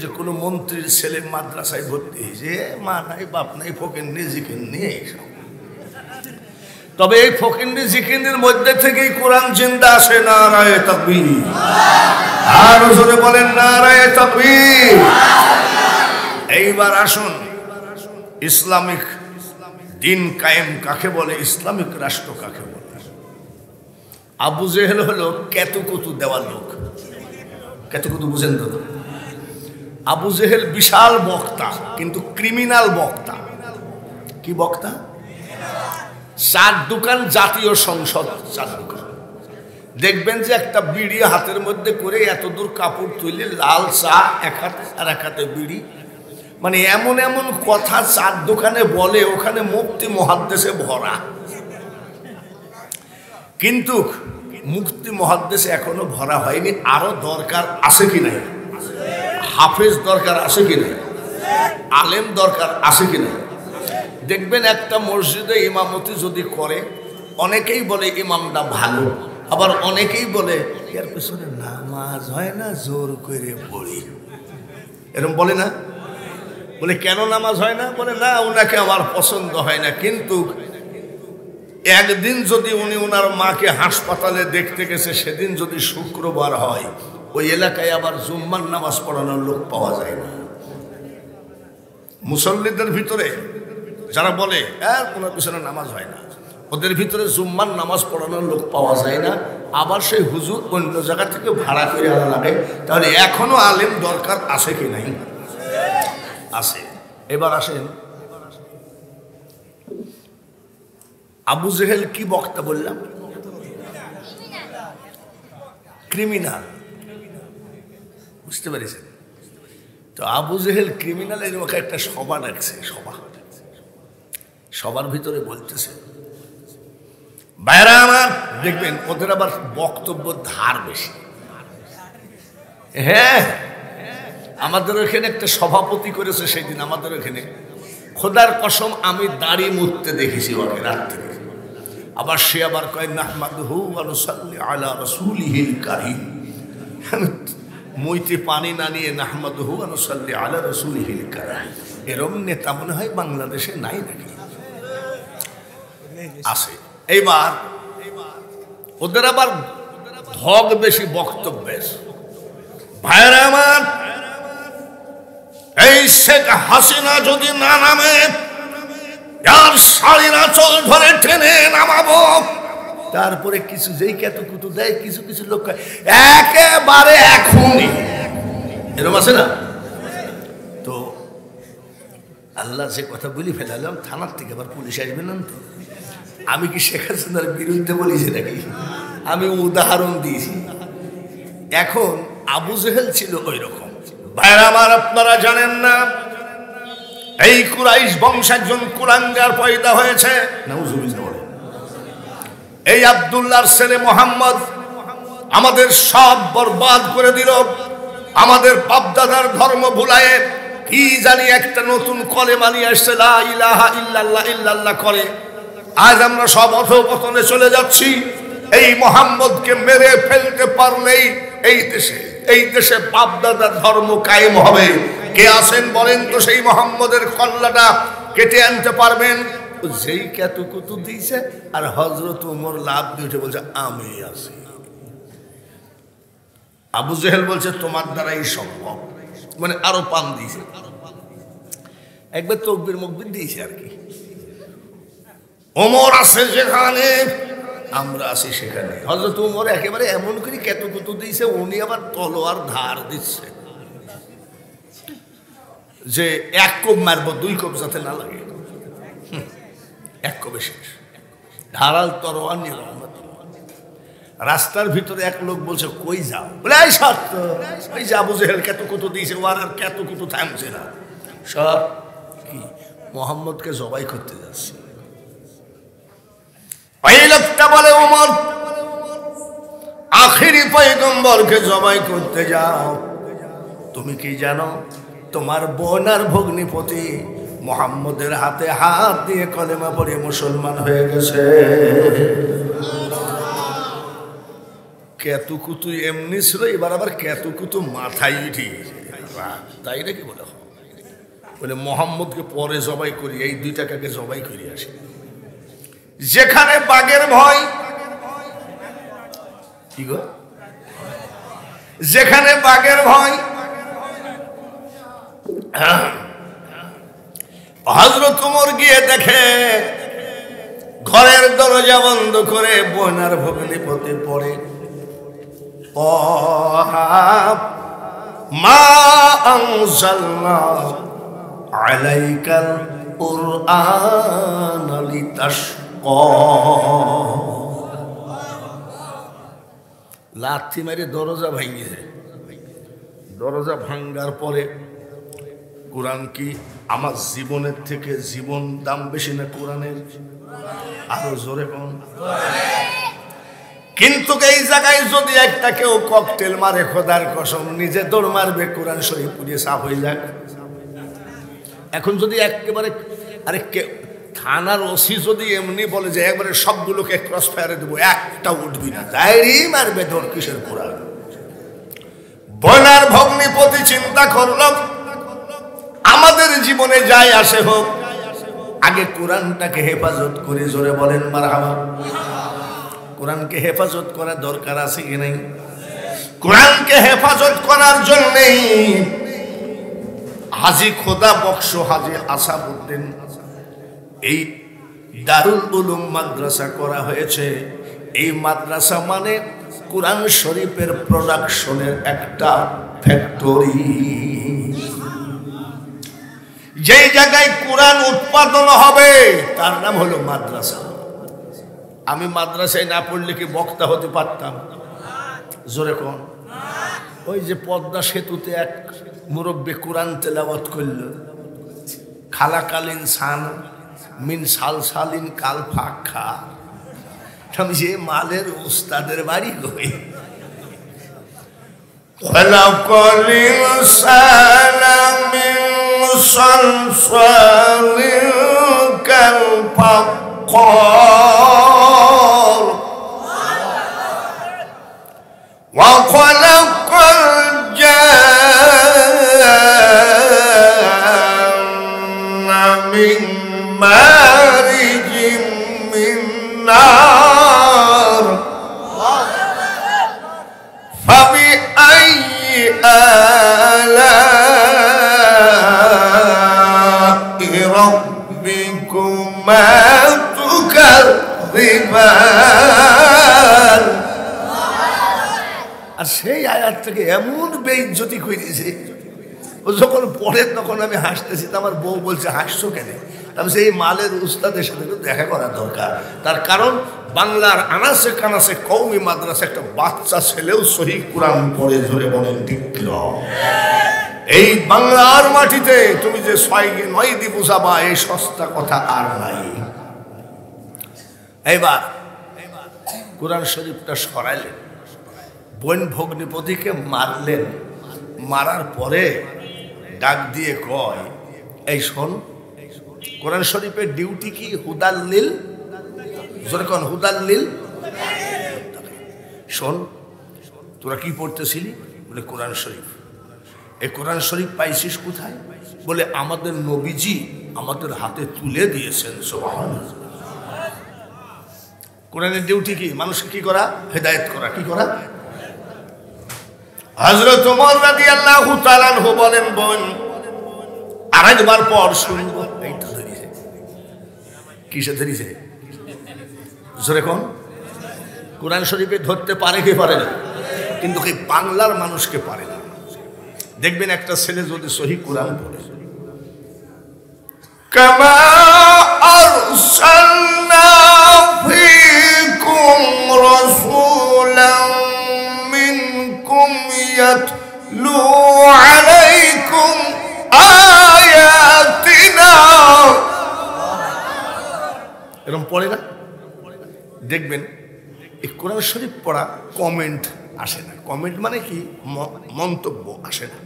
যে কোনো মন্ত্রীর ছেলে মাদ্রাসায় ভর্তি হয়েছে। মা নাই, বাপ নাই, ফকিন্নি জিকিন্নি এইসব। তবে এই ফকিন্নি জিকিন্নির মধ্যে থেকেই কোরআন জিন্দা আসে। নারায়ে তাকবীর! আর জোরে বলেন নারায়ে তাকবীর! এইবার আসুন, ইসলামিক দিন কায়েম কাকে বলে, ইসলামিক রাষ্ট্র কাকে বলে? আবু জেহেল হলো কেতুকুতু দেওয়ার লোক। কেতুকুতু বুঝেন তো? আবু জেহেল বিশাল বক্তা, কিন্তু ক্রিমিনাল বক্তা। কি বক্তা? চার দোকান জাতীয় সংসদ, চার দোকান। দেখবেন যে একটা বিড়ি হাতের মধ্যে করে এত দূর কাপড় তুলে, লাল চা এক হাতে আর এক হাতে বিড়ি, মানে এমন এমন কথা চার দোকানে বলে, ওখানে মুফতি মুহাদ্দিসে ভরা। কিন্তু মুফতি মুহাদ্দিসে এখনো ভরা হয়নি। আরো দরকার আছে কি নাই? হাফেজ দরকার আছে কি নাই? আলেম দরকার আছে কি নাই? দেখবেন একটা মসজিদে ইমামতি যদি করে, অনেকেই বলে ইমামটা ভালো, আবার অনেকেই বলে এর পেছনে নামাজ হয় না, জোর করে পড়ি। এরকম বলে না? বলে কেন নামাজ হয় না? বলে না, ওনাকে আমার পছন্দ হয় না। কিন্তু একদিন যদি উনি ওনার মাকে হাসপাতালে দেখতে গেছে, সেদিন যদি শুক্রবার হয়, ওই এলাকায় আবার জুম্মার নামাজ পড়ানোর লোক পাওয়া যায় না। মুসল্লিদের ভিতরে যারা বলে ওনার পিছনে নামাজ হয় না, ওদের ভিতরে জুম্মার নামাজ পড়ানোর লোক পাওয়া যায় না। আবার সেই হুজুর অন্য জায়গা থেকে ভাড়া করে আনা লাগে। তাহলে এখনো আলেম দরকার আছে কি নাই? আছে। এবার আসেন, আবু জেহেল কি বক্তা বললাম? ক্রিমিনাল। বুঝতে পেরেছেন তো? আবু জেহেল ক্রিমিনাল। এর মুখে একটা সভা ডাকছে, সবার ভিতরে বলতেছে, বাইরা আমার, দেখবেন ওদের আবার বক্তব্য ধার বেশি। হ্যাঁ, আমাদের ওখানে একটা সভাপতি করেছে সেদিন, আমাদের ওখানে খোদার কসম আমি দাড়ি মুছতে দেখেছি ওকে রাত্রে। আবার সে আবার কয় নাহমাদুহু ওয়া নুসাল্লি আলা রাসূলিহিল কারীম। মুইতে পানি না নিয়ে নাহমাদুহু ওয়া নুসাল্লি আলা রাসূলিহিল কারীম। এরম নেতা মনে হয় বাংলাদেশে নাই নাকি? আছে। এইবার ওদের আবার ধগ বেশি, বক্তব্যের। ভাইরা আমার, এই শেখ হাসিনা যদি না নামে, যার শাড়ির আঁচল ধরে টেনে নামাবো। তারপরে কিছু যেই কেতুকুতু দেয়, কিছু কিছু লোক একেবারে এখনই, এরকম আছে না? তো আল্লাহ যে কথা বলি ফেলালাম, থানার থেকে আবার পুলিশ আসবে না তো? আমি কি শেখ হাসিনার বিরুদ্ধে বলেছি নাকি? আমি উদাহরণ দিয়েছি। এখন আবু জেহেল ছিল ওই রকম। ভাইরা আমার, আপনারা জানেন না এই কুরাইশ বংশ একজন কুলাঙ্গার পয়দা হয়েছে। এই আব্দুল্লাহর ছেলে মোহাম্মদ আমাদের সব বরবাদ করে দিল। আমাদের বাপদাদার ধর্ম ভুলায়ে কি জানি একটা নতুন কলেমা নিয়ে আসছে, লা ইলাহা ইল্লাল্লাহ ইল্লাল্লাহ করে। আজ আমরা সব অধঃপতনে চলে যাচ্ছি। এই মোহাম্মদকে মেরে ফেলতে পারলেই এই দেশে বাপদাদার ধর্ম কায়েম হবে। কে আছেন বলেন তো সেই মোহাম্মদের কল্লাটা কেটে আনতে পারবেন? যেই কেতুকুতু দিয়েছে আর হযরত ওমর লাভ দিয়ে উঠে বলছে আমি আছি। আবু জেহেল বলছে তোমার দ্বারাই সম্ভব, মানে আরো পান দিয়েছে। একবার তকবীর মকবীর দিয়েছে আর কি। ওমর আছে যেখানে, আমরা আছি সেখানে। হযরত ওমর একেবারে এমন করে কেতুকুতু দিয়েছে, উনি আবার তলোয়ার ধার দিচ্ছে যে এক কোপ মারবো, দুই কোপ যাতে না লাগে। এক কোপে শেষ। ধারাল তরোয়ার নিয়ে রহমত। রাস্তার ভিতরে এক লোক বলছে কই যাও, বলে এই সত্য ওই যে আবু জেহেল কেত কুতু দিয়েছে, ওর আর কেত কুতু থামছে না, সব কি মোহাম্মদকে জবাই করতে যাচ্ছে। ওই লোকটা বলে ওমর আখেরি পয়গম্বরকে জবাই করতে যাও, তুমি কি জানো তোমার বোন আর ভগ্নিপতি মোহাম্মদের হাতে হাত দিয়ে কলেমা পড়ে মুসলমান হয়ে গেছে। কেতুকুতু এমনি ছিল, এবার আবার কেতুকুতু মাথায় উঠে তাই নাকি বলে, বলে মোহাম্মদকে পরে জবাই করি, এই দুইটাকে জবাই করি আসি। যেখানে বাঘের ভয়, কি গো, যেখানে বাঘের ভয়, হযরত ওমর গিয়ে দেখে ঘরের দরজা বন্ধ করে বোনার ভগ্নিপতি পড়ে মা আনজালনা আলাইকাল কুরআন লিতাশকা, লাথি মেরে দরজা ভাঙিয়ে, দরজা ভাঙ্গার পরে কোরআন কি আমার জীবনের থেকে জীবন দাম বেশি না কোরআনের? আরো জোরে কোন। কিন্তু এই জায়গায় যদি একটা কেউ ককটেল মারে, খোদার কসম নিজে দৌড় মারবে, কোরআন শরীফ পুড়িয়ে সাফ হয়ে যাক। এখন যদি একেবারে আরে থানার ওসি যদি এমনি বলে যে একবারে সবগুলোকে ক্রস ফায়ারে দেবো, একটা উঠবি না, তাইরই মারবে দৌড়, কিসের কোরআন? বোনার ভগ্নিপতি চিন্তা করলাম আমাদের জীবনে যাই আসে হোক, আগে কোরআনটাকে হেফাজত করে, জোরে বলেন মারহাবা। কোরআনকে হেফাজত করার দরকার আছে কি নাই? কোরআনকে হেফাজত করার জন্যই হাজী খোদা বক্স হাজী আসাদউদ্দিন এই দারুল উলুম মাদ্রাসা করা হয়েছে। এই মাদ্রাসা মানে কোরআন শরীফের প্রোডাকশনের একটা ফ্যাক্টরি। যেই জায়গায় কোরআন উৎপাদন হবে তার নাম হলো মাদ্রাসা। আমি মাদ্রাসায় না পড়লে কি বক্তা হতে পারতাম? জোরে কোন। ওই যে পদ্মা সেতুতে এক মুরব্বী কোরআন তেলাওয়াত করল, খালাকালীন সান মিন সালসালিন কাল ফাঁকা, আমি যে মালের উস্তাদের বাড়ি গই। খালাকালীন সালামিন সালসালিন কাল ফাঁকা ওয়া খালাকাল জান্না মিন মারিজিম মিন নার ফাবি আইয়ি আলা'i রাব্বিকুমা তুকাযযিবান। আর সেই আয়াত থেকে এমন বেইজ্জতি করেছে, ও যখন পড়ে তখন আমি হাসতেছি, তো আমার বউ বলছে হাসছো কেন? আমি সেই মালের উস্তাদের সাথে দেখা করা দরকার। তার কারণ বাংলার আনাসে কানাসে কওমি মাদ্রাসা একটা বাচ্চা ছেলেও সহিহ কোরআন পড়ে, ধরে বলেন ঠিক কিনা? এই বাংলার মাটিতে তুমি যে 6 দি বুঝাবা, এই সস্তা কথা আর নাই। এইবার কোরআন শরীফটা সরাইলেন, বোন ভগ্নিপতিকে মারলেন, মারার পরে ডাক দিয়ে কয়, এই শোন, কোরআন শরীফের ডিউটি কি? হুদাল্লিল, যখন হুদাল্লিল, শোন তোরা কি পড়তেছিলি? বলে কোরআন শরীফ। এই কোরআন শরীফ পাইছিস কোথায়? বলে আমাদের নবীজি আমাদের হাতে তুলে দিয়েছেন। সুবহানাল্লাহ। কোরআনের ডিউটি কি? মানুষকে কি করা? হেদায়েত করা। কি করা? হযরত ওমর রাদিয়াল্লাহু তাআলা আনহু বলেন, বোন আরেকবার পর শুনব। এইটা ধরিছে, কিসে ধরিছে? জোরে কোন। কোরআন শরীফে ধরতে পারে কি পারে না? কিন্তু কি বাংলার মানুষকে পারে না। দেখবেন একটা ছেলে যদি সহিহ কোরআন পড়ে, কামা আরসালনা ফীকুম রাসূল এরকম পড়ে না? দেখবেন এই কোরআন শরীফ পড়া কমেন্ট আসে না। কমেন্ট মানে কি? মন্তব্য আসে না।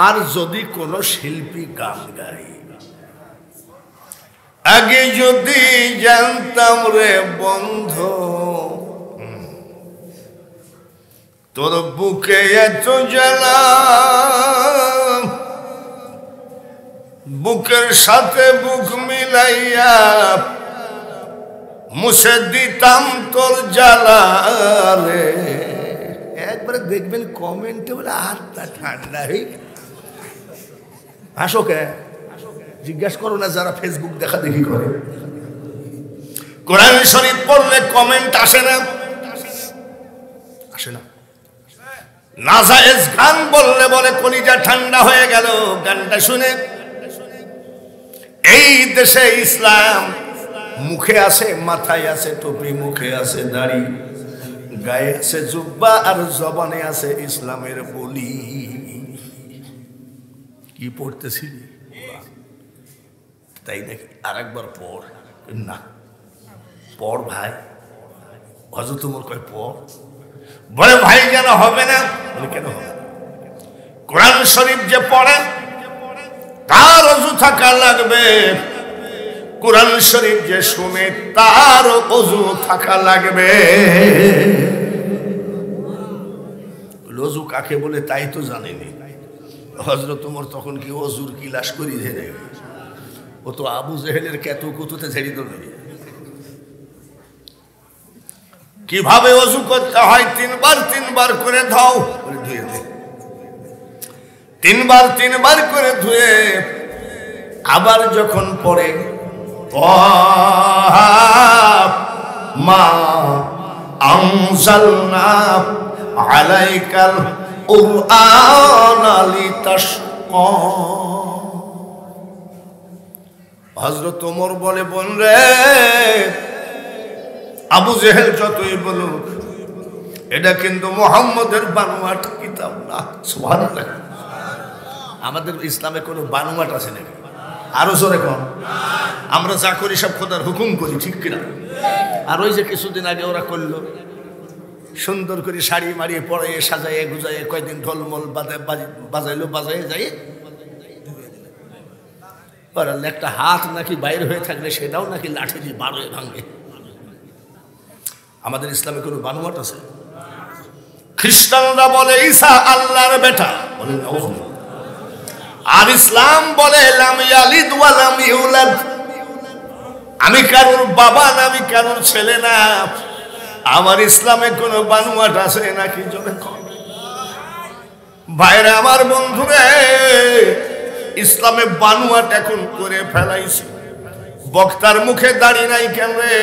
আর যদি কোনো শিল্পী গান গায়, আগে যদি জানতাম রে বন্ধু তোর বুকে এত জ্বালা, বুকের সাথে বুক মিলাইয়া মুছে দিতাম তোর জ্বালা রে। একবারে দেখবেন কমেন্টে বলে হাতটা ঠান্ডা হয়ে হাসো কে? জিজ্ঞেস করো না যারা ফেসবুক দেখা দেখি করে। কোরআন শরীফ পড়লে কমেন্ট আসে না, আসে না। নাজায়েজ গান বললে বলে কলিজা ঠান্ডা হয়ে গেল গানটা শুনে। এই দেশে ইসলাম মুখে আছে, মাথায় আছে টুপি, মুখে আছে দাড়ি, গায়ে আছে জুব্বা, আর জবানে আছে ইসলামের বলি। কি পড়তেছিলি? তাই নাকি? আর একবার পড় না। পড় ভাই। হযরত ওমর কয় পড়। বলে ভাই কেন হবে না? বলে কেন হবে? কোরআন শরীফ যে পড়ে তার ওযু থাকা লাগবে, কোরআন শরীফ যে শুনে তার ওযু থাকা লাগবে। ওযু কাকে বলে তাই তো জানেনি। হযরত ওমর তখন কি ওযুর কিলাস করি ধরে? ও তো আবু জেহেলের কেতু কুতুতে ঝেড়ে দেবে। কিভাবে ওযু করতে হয়? তিনবার করে ধাও করে ধুয়ে দে। তিনবার করে ধুয়ে আবার যখন পড়ে মা আনজালনা আলাইকাল কুরআনা লিতাশকা। হযরত ওমর বলে বোন রে, আবু জেহেল যতই বলুক এটা কিন্তু মুহাম্মদের বানোয়াট কিতাব না। সুবহানাল্লাহ। আমাদের ইসলামে কোনো বানোয়াট আছে নাকি? আরো জোরে কোন? আমরা যা করি সব খোদার হুকুম করি, ঠিক কিনা? আর ওই যে কিছুদিন আগে ওরা করলো, সুন্দর করে শাড়ি মারিয়ে পড়াইয়ে সাজাইয়ে গুজাইয়ে কয়দিন ঢোলমল বাজাইলো, বাজাইয়ে যাই একটা হাত নাকি বাইরে হয়ে থাকলে সেটাও নাকি লাঠি দিয়ে বারোয় ভাঙে। আমাদের ইসলামে কোনো বানোয়াট আছে? খ্রিস্টানরা বলে ঈসা আল্লাহর বেটা, আর ইসলাম বলে লাম ইয়ালিদ ওয়া লাম ইউলাদ, আমি কারোর বাবা না, আমি কারোর ছেলে না। আমার ইসলামে কোনো বানোয়াট আছে নাকি? জোরে ভাইরা আমার, বন্ধুরে, ইসলামে বানোয়াট এখন করে ফেলাইছে। বক্তার মুখে দাড়ি নাই কেন রে?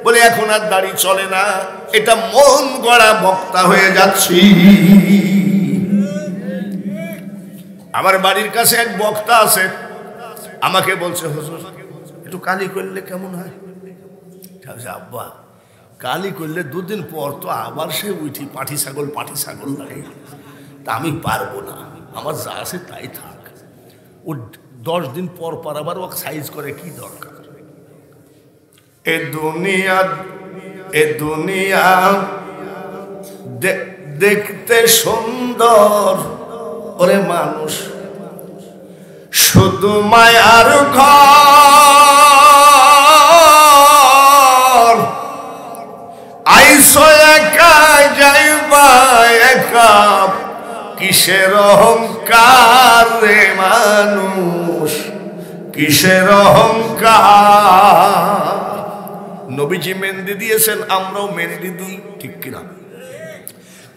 বলে এখন আর দাড়ি চলে না, এটা মন গড়া বক্তা হয়ে যাচ্ছি। আমার বাড়ির কাছে এক বক্তা আছে, আমাকে বলছে হুজুর একটু কালি করলে কেমন হয়? আব্বা কালি করলে দুদিন পর তো আবার সে উঠি পাটি ছাগল লাগে, তা আমি পারবো না, আমার যা আছে তাই থাক। ও 10 দিন পর আবার ও সাইজ করে, কি দরকার? এ দুনিয়া দেখতে সুন্দর, ওরে মানুষ শুধু মায়ার ঘর, আইসো একা যাইবা একা, কিসের অহংকার রে মানুষ, কিসের অহংকার। নবীজি মেহেন্দি দিয়েছেন, আমরাও মেহেন্দি দিই, ঠিক কিনা?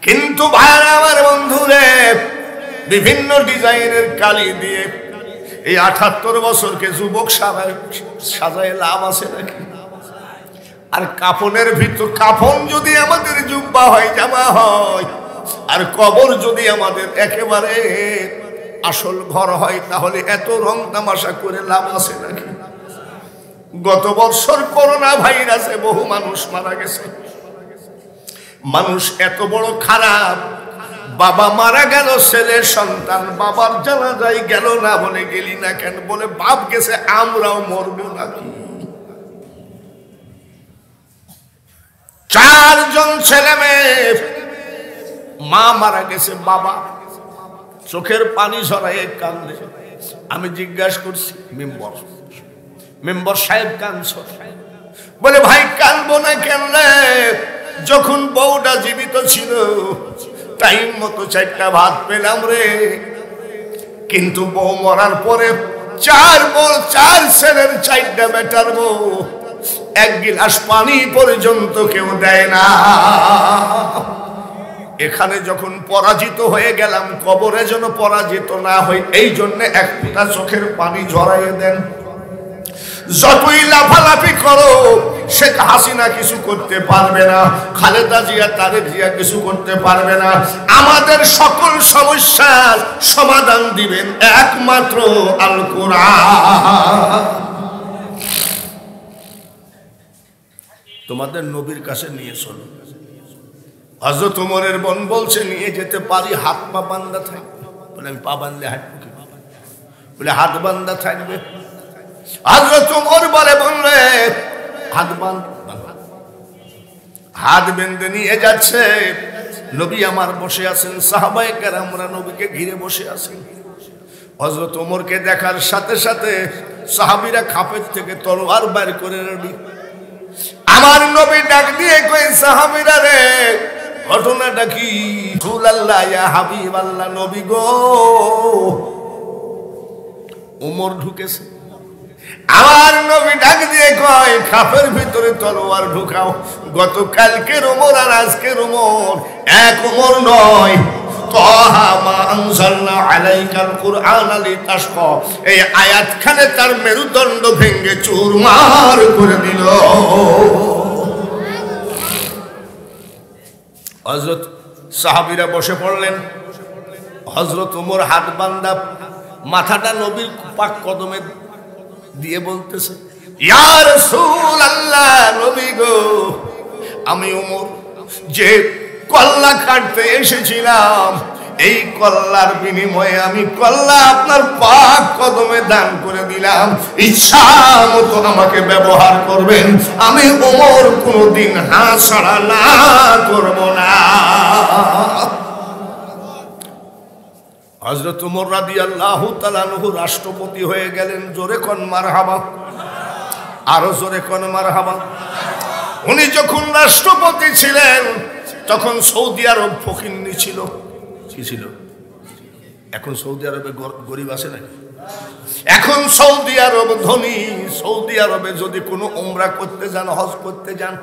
কিন্তু ভাইরা আমার, বন্ধুরে, বিভিন্ন ডিজাইনের কালি দিয়ে এই 78 বছরকে যুবক সাজায় লাভ আছে নাকি? আর কাফনের ভিতর, কাফন যদি আমাদের জুব্বা হয়, জামা হয়, আর কবর যদি আমাদের একেবারে আসল ঘর হয়, তাহলে এত রং তামাশা করে লাভ আছে নাকি? গত বছর করোনা ভাইরাসে বহু মানুষ মারা গেছে। মানুষ এত বড় খারাপ, বাবা মারা গেল, ছেলে সন্তান বাবার জানাজায় গেল না, বলে গেলি না কেন? বলে বাপ গেছে, আমরাও মরবো নাকি? 4 জন ছেলে মেয়ে, মা মারা গেছে, বাবা চোখের পানি ঝরাইয়ে কান্দে। আমি জিজ্ঞাসা করছি, মেম্বার সাহেব কাঁদছ? বলে ভাই কাঁদবো না কেন রে, যখন বউটা জীবিত ছিল টাইম মতো 4টা ভাত পেলাম রে, কিন্তু বউ মরার পরে 4 ছেলের 4টা বেটার বউ 1 গিলাস পানি পর্যন্ত কেউ দেয় না। এখানে যখন পরাজিত হয়ে গেলাম, কবরে যেন পরাজিত না হই, এই জন্য 1 ফোঁটা চোখের পানি ঝরাইয়ে দেন। যতই লাফালাফি করো, শেখ হাসিনা কিছু করতে পারবে না, খালেদা জিয়া তারেক জিয়া কিছু করতে পারবে না। আমাদের সকল সমস্যার সমাধান দিবেন একমাত্র আল কোরআন। তোমাদের নবীর কাছে নিয়ে চলো। হযরত ওমরের বোন বলছে নিয়ে যেতে পারি, হাত পা বান্ধা থাকবে। বলে আমি পা বাঁধলে হাঁটবো কি? বলে হাত বান্ধা থাকবে। হযরত ওমর বলে হাত বেঁধে নিয়ে যাচ্ছে। নবী আমার বসে আছেন, সাহাবায়ে কেরামরা নবীকে ঘিরে বসে আছেন। হযরত ওমরকে দেখার সাথে সাথে সাহাবীরা খাপের থেকে তলোয়ার বের করে রেডি। আমার নবী ডাক দিয়ে কই, সাহাবীরা রে ঘটনাটা কি? রাসূলুল্লাহ ইয়া হাবিবাল্লাহ, নবী গো ওমর ঢুকেছে। আমার নবী ডাক দিয়ে কয়, খাপের ভিতরে তলোয়ার ঢুকাও। গতকালকের ওমর আর আজকের ওমর এক ওমর নয়। তাহা মা আনজালনা আলাইকাল কুরআনা লিতাশকা, এই আয়াতখানে তার মেরুদণ্ড ভেঙে চুরমার করে দিল। হযরত সাহাবীরা বসে পড়লেন। হযরত ওমর হাত বান্ধা, মাথাটা নবীর পাক কদমে দিয়ে বলতেছে, ইয়া রাসূলুল্লাহ, নবী গো আমি ওমর যে কল্লা কাটতে এসেছিলাম, এই কল্লার বিনিময়ে আমি কল্লা আপনার পাক কদমে দান করে দিলাম। ইচ্ছা মতো আমাকে ব্যবহার করবেন, আমি ওমর কোনদিন হাত ছাড়া না করব না। হযরত ওমর রাদিয়াল্লাহু তাআলা আনহু রাষ্ট্রপতি হয়ে গেলেন। জোরে কোন মারহাবা, আরো জোরে কোন মারহাবা। উনি যখন রাষ্ট্রপতি ছিলেন তখন সৌদি আরব ফকিন্নি ছিল। কি ছিল? এখন সৌদি আরবে গরিব আছে নাকি? এখন সৌদি আরব ধনী। সৌদি আরবে যদি কোনো উমরা করতে যান, হজ করতে যান,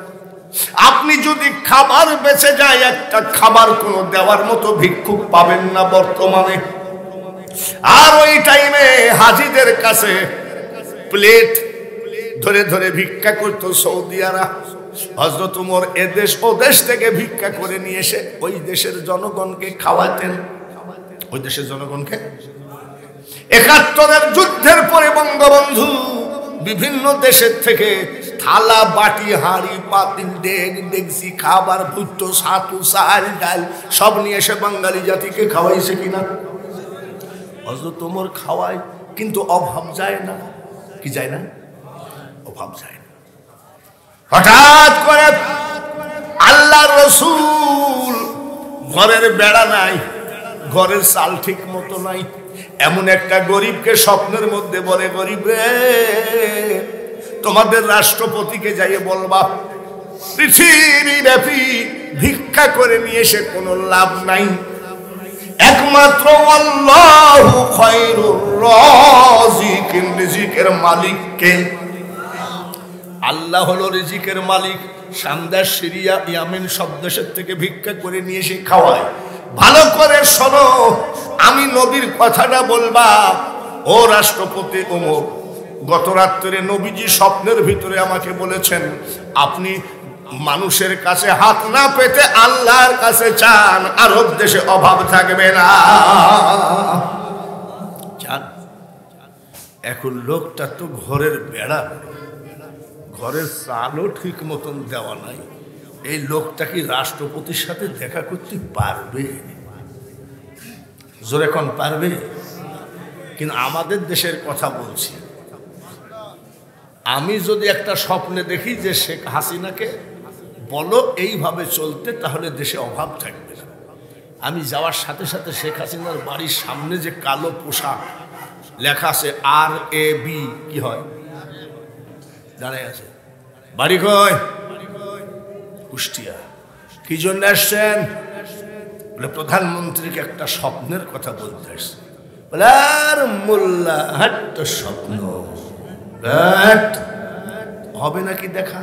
আপনি যদি খাবার বেঁচে যায়, একটা খাবার কোনো দেওয়ার মতো ভিক্ষুক পাবেন না বর্তমানে। আর ওই টাইমে হাজিদের কাছে প্লেট ধরে ধরে ভিক্ষা করতো সৌদিয়ারা। হযরত ওমর এদেশ ও দেশ থেকে ভিক্ষা করে নিয়ে এসে ওই দেশের জনগণকে খাওয়াতেন। ওই দেশের জনগণকে ৭১-এর যুদ্ধের পরে বঙ্গবন্ধু বিভিন্ন দেশের থেকে থালা, বাটি, হাঁড়ি, পাতিল, ডেক, ডেকচি, খাবার, ভুট্টো, ছাতু, চাল, ডাল সব নিয়ে এসে বাঙালি জাতিকে খাওয়াইছে কিনা? হযরত ওমর খাওয়ায়, কিন্তু অভাব যায় না। কি যায় না? অভাব যায় না। হঠাৎ করে আল্লাহর রাসূল, ঘরের বেড়া নাই, ঘরের চাল ঠিক মতো নাই, এমন একটা গরিবকে স্বপ্নের মধ্যে বলে, গরিব রে তোমাদের রাষ্ট্রপতিকে যাইয়ে বলবা পৃথিবীব্যাপী ভিক্ষা করে নিয়ে এসে কোনো লাভ নাই, একমাত্র আল্লাহু খায়রুর রাযিকিন, রিজিকের মালিককে। আল্লাহ হলো রিজিকের মালিক। শামদার, সিরিয়া, ইয়ামেন সব দেশের থেকে ভিক্ষা করে নিয়ে এসে খাওয়ায়। ভালো করে শোনো, আমি নবীর কথাটা বলবা। ও রাষ্ট্রপতি ওমর, গত রাত্রে নবীজি স্বপ্নের ভিতরে আমাকে বলেছেন, আপনি মানুষের কাছে হাত না পেতে আল্লাহর কাছে চান, আরব দেশে অভাব থাকবে না। চান। এখন লোকটা তো ঘরের বেড়া, ঘরের চালও ঠিক মতন দেওয়া নাই। এই লোকটা কি রাষ্ট্রপতির সাথে দেখা করতে পারবে? জোরে কোন পারবে? কিন্তু আমাদের দেশের কথা বলছি, আমি যদি একটা স্বপ্নে দেখি যে শেখ হাসিনাকে বলো এইভাবে চলতে, তাহলে দেশে অভাব থাকবে না। আমি যাওয়ার সাথে সাথে শেখ হাসিনার বাড়ির সামনে যে কালো পোশাক লেখা আছে RAB, কি হয় দাঁড়ায় আছে, বাড়ি কয়? কুষ্টিয়া। কি জন্য আসছেন? বলে প্রধানমন্ত্রীকে একটা স্বপ্নের কথা বলতে আসছে। বলে আর মোল্লা হাট স্বপ্ন হবে নাকি দেখা।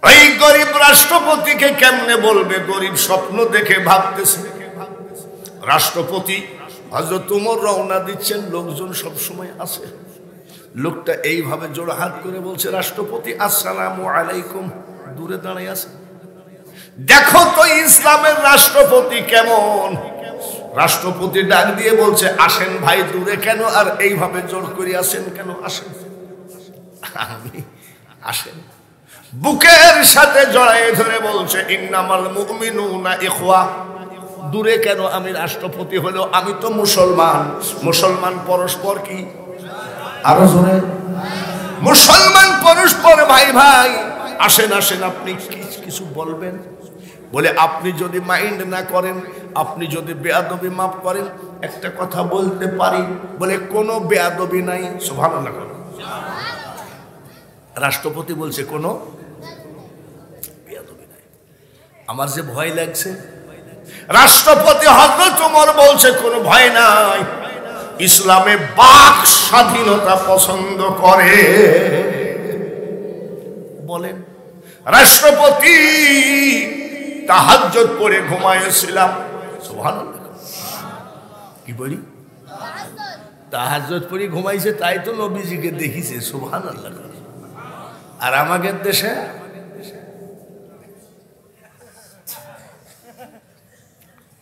ওই গরিব রাষ্ট্রপতিকে কেমনে বলবে? গরিব স্বপ্ন দেখে ভাবতেছে। রাষ্ট্রপতি হযরত ওমর রওনা দিচ্ছেন, লোকজন সব সময় আছে। লোকটা এইভাবে জোড়া হাত করে বলছে, রাষ্ট্রপতি আসসালামু আলাইকুম। দূরে দাঁড়িয়ে আছে। দেখো তো ইসলামের রাষ্ট্রপতি কেমন। রাষ্ট্রপতি ডাক দিয়ে বলছে, আসেন ভাই। দূরে কেন আর এইভাবে জোর করে আসেন কেন? আসেন। আমি আসেন। বুকের সাথে জড়ায়ে ধরে বলছে, ইন্নামাল মুমিনুনা ইখওয়া। দূরে কেন? আমি রাষ্ট্রপতি হলেও আমি তো মুসলমান। মুসলমান পরস্পর কি? আরো জোরে। মুসলমান পরস্পর ভাই ভাই। আসেন আসেন, আপনি কিছু বলবেন? বলে আপনি যদি মাইন্ড না করেন, আপনি যদি বেয়াদবি মাফ করেন, একটা কথা বলতে পারি। বলে কোনো বেয়াদবি নাই। সুবহানাল্লাহ। রাষ্ট্রপতি বলছে কোনো বেয়াদবি নাই। আমার যে ভয় লাগছে। রাষ্ট্রপতি হযরত ওমর বলছে কোনো ভয় নাই, ইসলামে বাক স্বাধীনতা পছন্দ করে। বলেন, রাষ্ট্রপতি তাহাজ্জুদ পড়ে ঘুমাইছিলাম। সুবহানাল্লাহ। কি বলি? তাহাজ্জুদ পড়ে ঘুমাইছে, তাই তো নবীজিকে দেখিছে। সুবহানাল্লাহ। আর আমাদের দেশে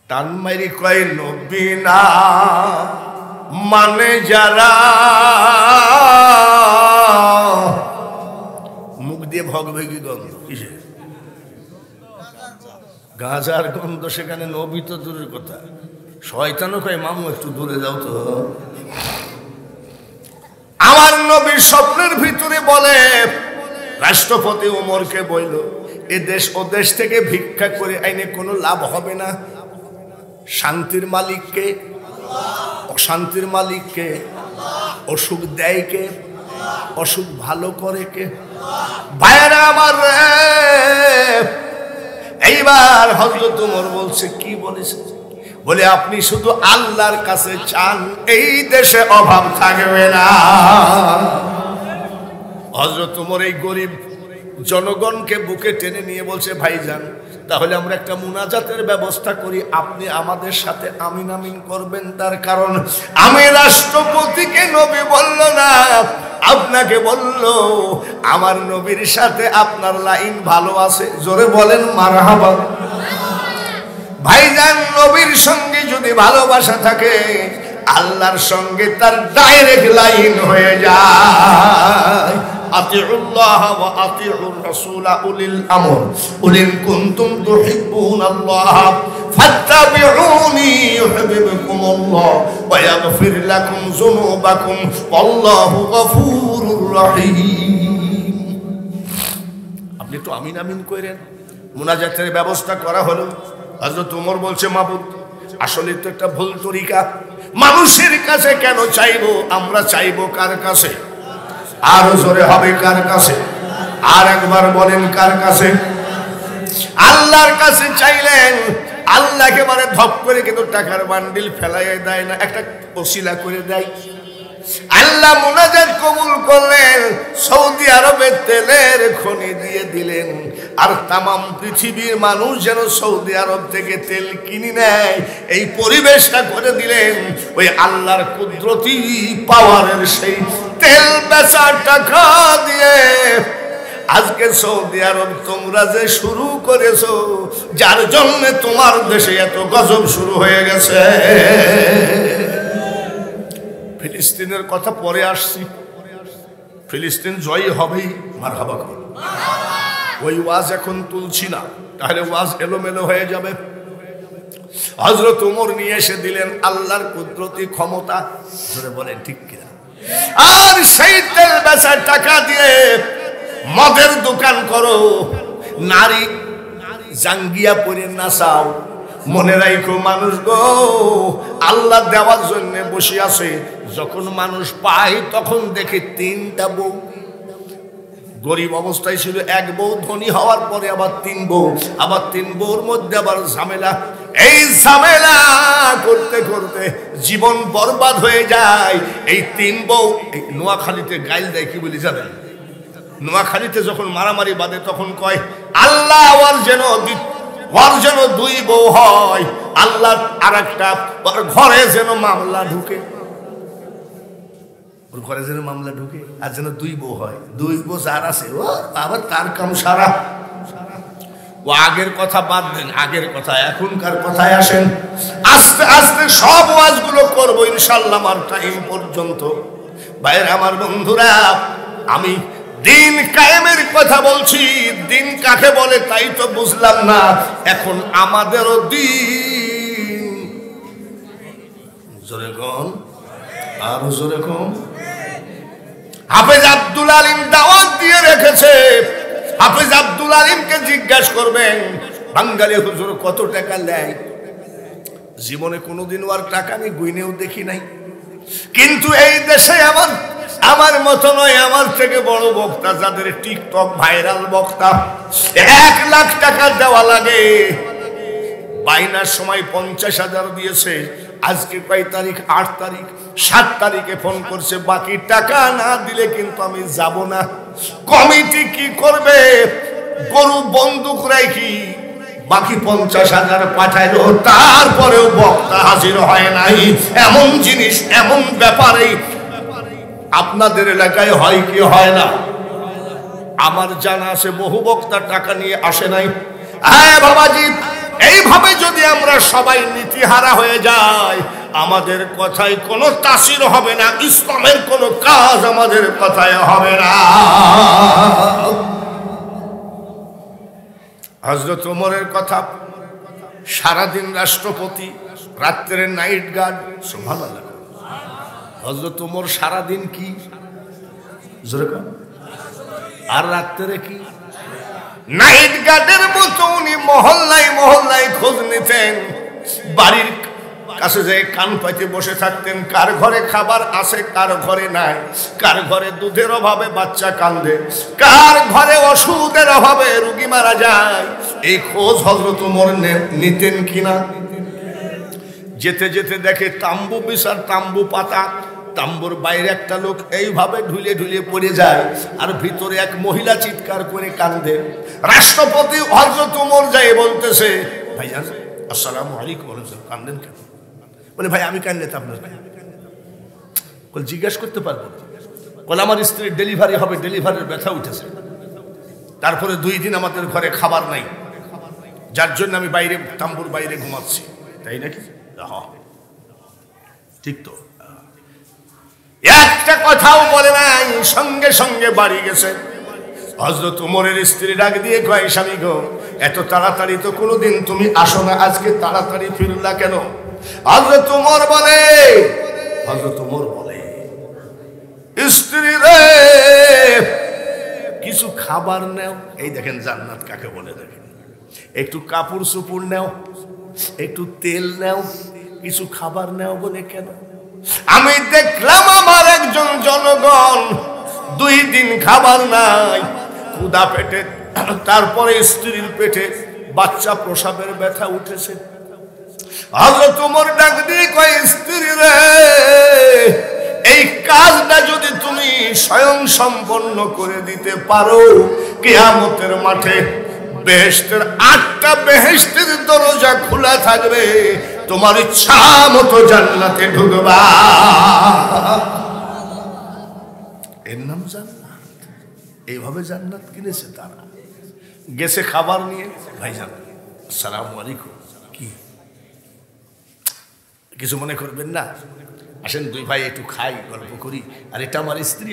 টান মারি কয় নবী না মানে যারা, মুখ দিয়ে ভগভগি গন্ধ। কিসে? গাঁজার গন্ধ। সেখানে নবী তো দূরের কথা, শয়তানও কয় মামু একটু দূরে যাও তো। আমার নবীর স্বপ্নের ভিতরে বলে, রাষ্ট্রপতি ওমরকে বলল, এ দেশ ও দেশ থেকে ভিক্ষা করে আইনে কোনো লাভ হবে না। শান্তির মালিককে, অশান্তির মালিককে, অসুখ দেয় কে, অসুখ ভালো করে কে? ভাইরা আমার, এইবার হযরত ওমর বলছে, কি বলেছে? বলে আপনি শুধু আল্লাহর কাছে চান, এই দেশে অভাব থাকবে না। হযরত ওমর এই গরিব জনগণকে বুকে টেনে নিয়ে বলছে, ভাইজান তাহলে আমরা একটা মুনাজাতের ব্যবস্থা করি, আপনি আমাদের সাথে আমিন আমিন করবেন। তার কারণ আমি রাষ্ট্রপতিকে নবী বলল না, আপনাকে বলল। আমার নবীর সাথে আপনার লাইন ভালো আছে। জোরে বলেন মারহাবা। ভাইজান নবীর সঙ্গে যদি ভালোবাসা থাকে, আল্লাহর সঙ্গে তার ডাইরেক্ট লাইন হয়ে যায়। আতিউল্লাহ ওয়া আতিউর রাসূল উলিল আমর উলিন কুনতুম তুহিব্বুনাল্লাহ ফাত্তাবিউনি ইউহিব্বুকুমুল্লাহ ওয়া ইয়াগফির লাকুম যুনুবাকুম আল্লাহু গফুরুর রহিম। আপনি একটু আমিন আমিন কইরেন। মুনাজাতের ব্যবস্থা করা হলো। হযরত ওমর বলছে, মাবুদ আসলে তো একটা ভুল তরিকা। মানুষের কাছে কেন চাইবো? আমরা চাইবো কার কাছে? আরো জোরে হবে, কার কাছে? আর একবার বলেন, কার কাছে? আল্লাহর কাছে চাইলেন। আল্লাহ একেবারে ধপ করে কিন্তু টাকার বান্ডিল ফেলাইয়া দেয় না, একটা ওসিলা করে দেয়। আল্লাহ মুনাজাত কবুল করলেন। সৌদি আরবে তেলের খনি দিয়ে দিলেন। আর তামাম পৃথিবীর মানুষ যেন সৌদি আরব থেকে তেল কিনে নেয়, এই পরিবেশটা করে দিলেন। ওই আল্লাহর কুদরতি পাওয়ারের সেই তেল বেচার টাকা দিয়ে আজকে সৌদি আরব তোমরা যে শুরু করেছো, যার জন্য তোমার দেশে এত গজব শুরু হয়ে গেছে। ফিলিস্তিনের কথা পরে আসছি। ফিলিস্তিন জয়ী হবেই, মারহাবা। ওই ওয়াজ এখন তুলছি না, তাহলে ওয়াজ এলোমেলো হয়ে যাবে। হযরত ওমর নিয়ে এসে দিলেন আল্লাহর কুদরতি ক্ষমতা। জোরে বলেন ঠিক কিনা? আর সেই তেল বেচার টাকা দিয়ে মদের দোকান করো, নারী জাঙ্গিয়া পরে নাচাও, মনে রাখো মানুষ গো, আল্লাহ দেওয়ার জন্য বসে আছে। যখন মানুষ পায় তখন দেখে 3টা বউ। গরিব অবস্থায় ছিল 1 বউ, ধনী হওয়ার পরে আবার 3 বউ, আবার 3 বউর মধ্যে আবার ঝামেলা। এই ঝামেলা করতে করতে জীবন বরবাদ হয়ে যায়। এই 3 বউ নোয়াখালীতে গাইল দেয়, কি বলি জানেন? নোয়াখালীতে যখন মারামারি বাঁধে তখন কয় আল্লাহ ওর যেন 2 বউ হয়, আল্লাহ আর একটা ঘরে যেন মামলা ঢুকে, ওর ঘরে যেন মামলা ঢুকে, আর যেন 2 বউ হয়। 2 বউ যার আছে ও আবার তার কাম সারা। ও আগের কথা বাদ দেন, আগের কথা, এখনকার কথায় আসেন। আস্তে আস্তে সব ওয়াজগুলো করবো ইনশাল্লাহ আমার টাইম পর্যন্ত। ভাইয়ের আমার বন্ধুরা, আমি দিন কায়েমের কথা বলছি। দিন কাকে বলে তাই তো বুঝলাম না। এখন আমাদেরও দিন, জোরে কোন আর জোরে কোন। হাফেজ আব্দুল আলিম দাওয়াত দিয়ে রেখেছে। হাফেজ আব্দুল আলিমকে জিজ্ঞাসা করবেন বাঙালি হুজুর কত টাকা নেয়। জীবনে কোনোদিন আর টাকা আমি গুইনেও দেখি নাই, কিন্তু এই দেশে আমার মতো নয়, আমার থেকে বড় বক্তা যাদের টিকটক ভাইরাল বক্তা, 1 লাখ টাকা দেওয়া লাগে। বাইনার সময় 50,000 দিয়েছে। আজকে কয় তারিখ? 8 তারিখ। 7 তারিখে ফোন করছে, বাকি টাকা না দিলে কিন্তু আমি যাব না। কমিটি কি করবে? গরু বন্দুক রাখি বাকি 50,000 পাঠাইলো, তারপরেও বক্তা হাজির হয় নাই। এমন জিনিস, এমন ব্যাপারে আপনাদের এলাকায় হয় কি হয় না? আমার জানা আছে বহু বক্তা টাকা নিয়ে আসে নাই। হ্যাঁ বাবাজি, এইভাবে যদি আমরা সবাই নীতিহারা হয়ে যাই, আমাদের কথায় কোনো তাসির হবে না, ইসলামের কোনো কাজ আমাদের কথায় হবে না। হযরত ওমরের কথা, সারাদিন রাষ্ট্রপতি, রাত্রে নাইট গার্ড। সুবহানাল্লাহ। হযরত ওমর সারাদিন কি জোরে কর, আর রাত্রে কি নাইট গার্ডের মতো উনি মহল্লায় মহল্লায় খোঁজ নিতেন। বাড়ির কাছে যে কান পাইতে বসে থাকতেন, কার ঘরে খাবার আছে, কার ঘরে নাই, কার ঘরে দুধের অভাবে বাচ্চা কান্দে, কার ঘরে ওষুধের অভাবে রোগী মারা যায়, এই খোঁজ হযরত ওমর নিতেন কিনা। যেতে যেতে দেখে তাম্বু বিছার, তাম্বু পাতা, তাম্বুর বাইরে একটা লোক এইভাবে ঢুলে ঢুলে পড়ে যায়, আর ভিতরে এক মহিলা চিৎকার করে কান্দে। রাষ্ট্রপতি হযরত ওমর যায় বলতেছে, ভাইজান আসসালামু আলাইকুম। কান্দেন কেন? বলে ভাই আমি কান্দলে তো আপনার বলে জিজ্ঞেস করতে পারবো? বলে আমার স্ত্রীর ডেলিভারি হবে, ডেলিভারির ব্যথা উঠেছে, তারপরে 2 দিন আমাদের ঘরে খাবার নাই, যার জন্য আমি বাইরে তাম্বুর বাইরে ঘুমাচ্ছি। তাই নাকি? ঠিক তো। একটা কথাও বলে নাই, সঙ্গে সঙ্গে বাড়ি গেছে। হযরত ওমরের স্ত্রী ডাক দিয়ে কয়, স্বামী গো, এত তাড়াতাড়ি তো কোনোদিন তুমি আসো না, আজকে তাড়াতাড়ি ফিরলা কেন? হযরত ওমর বলে স্ত্রী রে, কিছু খাবার নেও। এই দেখেন জান্নাত কাকে বলে, দেখেন একটু কাপড় চোপড় নেও, একটু তেল নেও, কিছু খাবার নেও। বলে কেন? আমি দেখলাম আমার একজন জনগণ 2 দিন খাবার নাই, ক্ষুধা পেটে, তারপরে স্ত্রীর পেটে বাচ্চা প্রসবের ব্যথা উঠেছে। হযরত ওমর ডাক দিয়ে কয়, স্ত্রী রে, এই কাজটা যদি তুমি স্বয়ং সম্পন্ন করে দিতে পারো, কিয়ামতের মাঠে বেহেশতের 8টা বেহেশতের দরজা খোলা থাকবে, তোমার ইচ্ছা মতো জান্নাতে ঢুকবা। এর নাম জান্নাত। এইভাবে জান্নাত কিনেছে তারা। গেছে খাবার নিয়ে, ভাইজান আসসালামু আলাইকুম, কি কিছু মনে করবেন না, আসেন 2 ভাই একটু খাই, গল্প করি। আর এটা আমার স্ত্রী,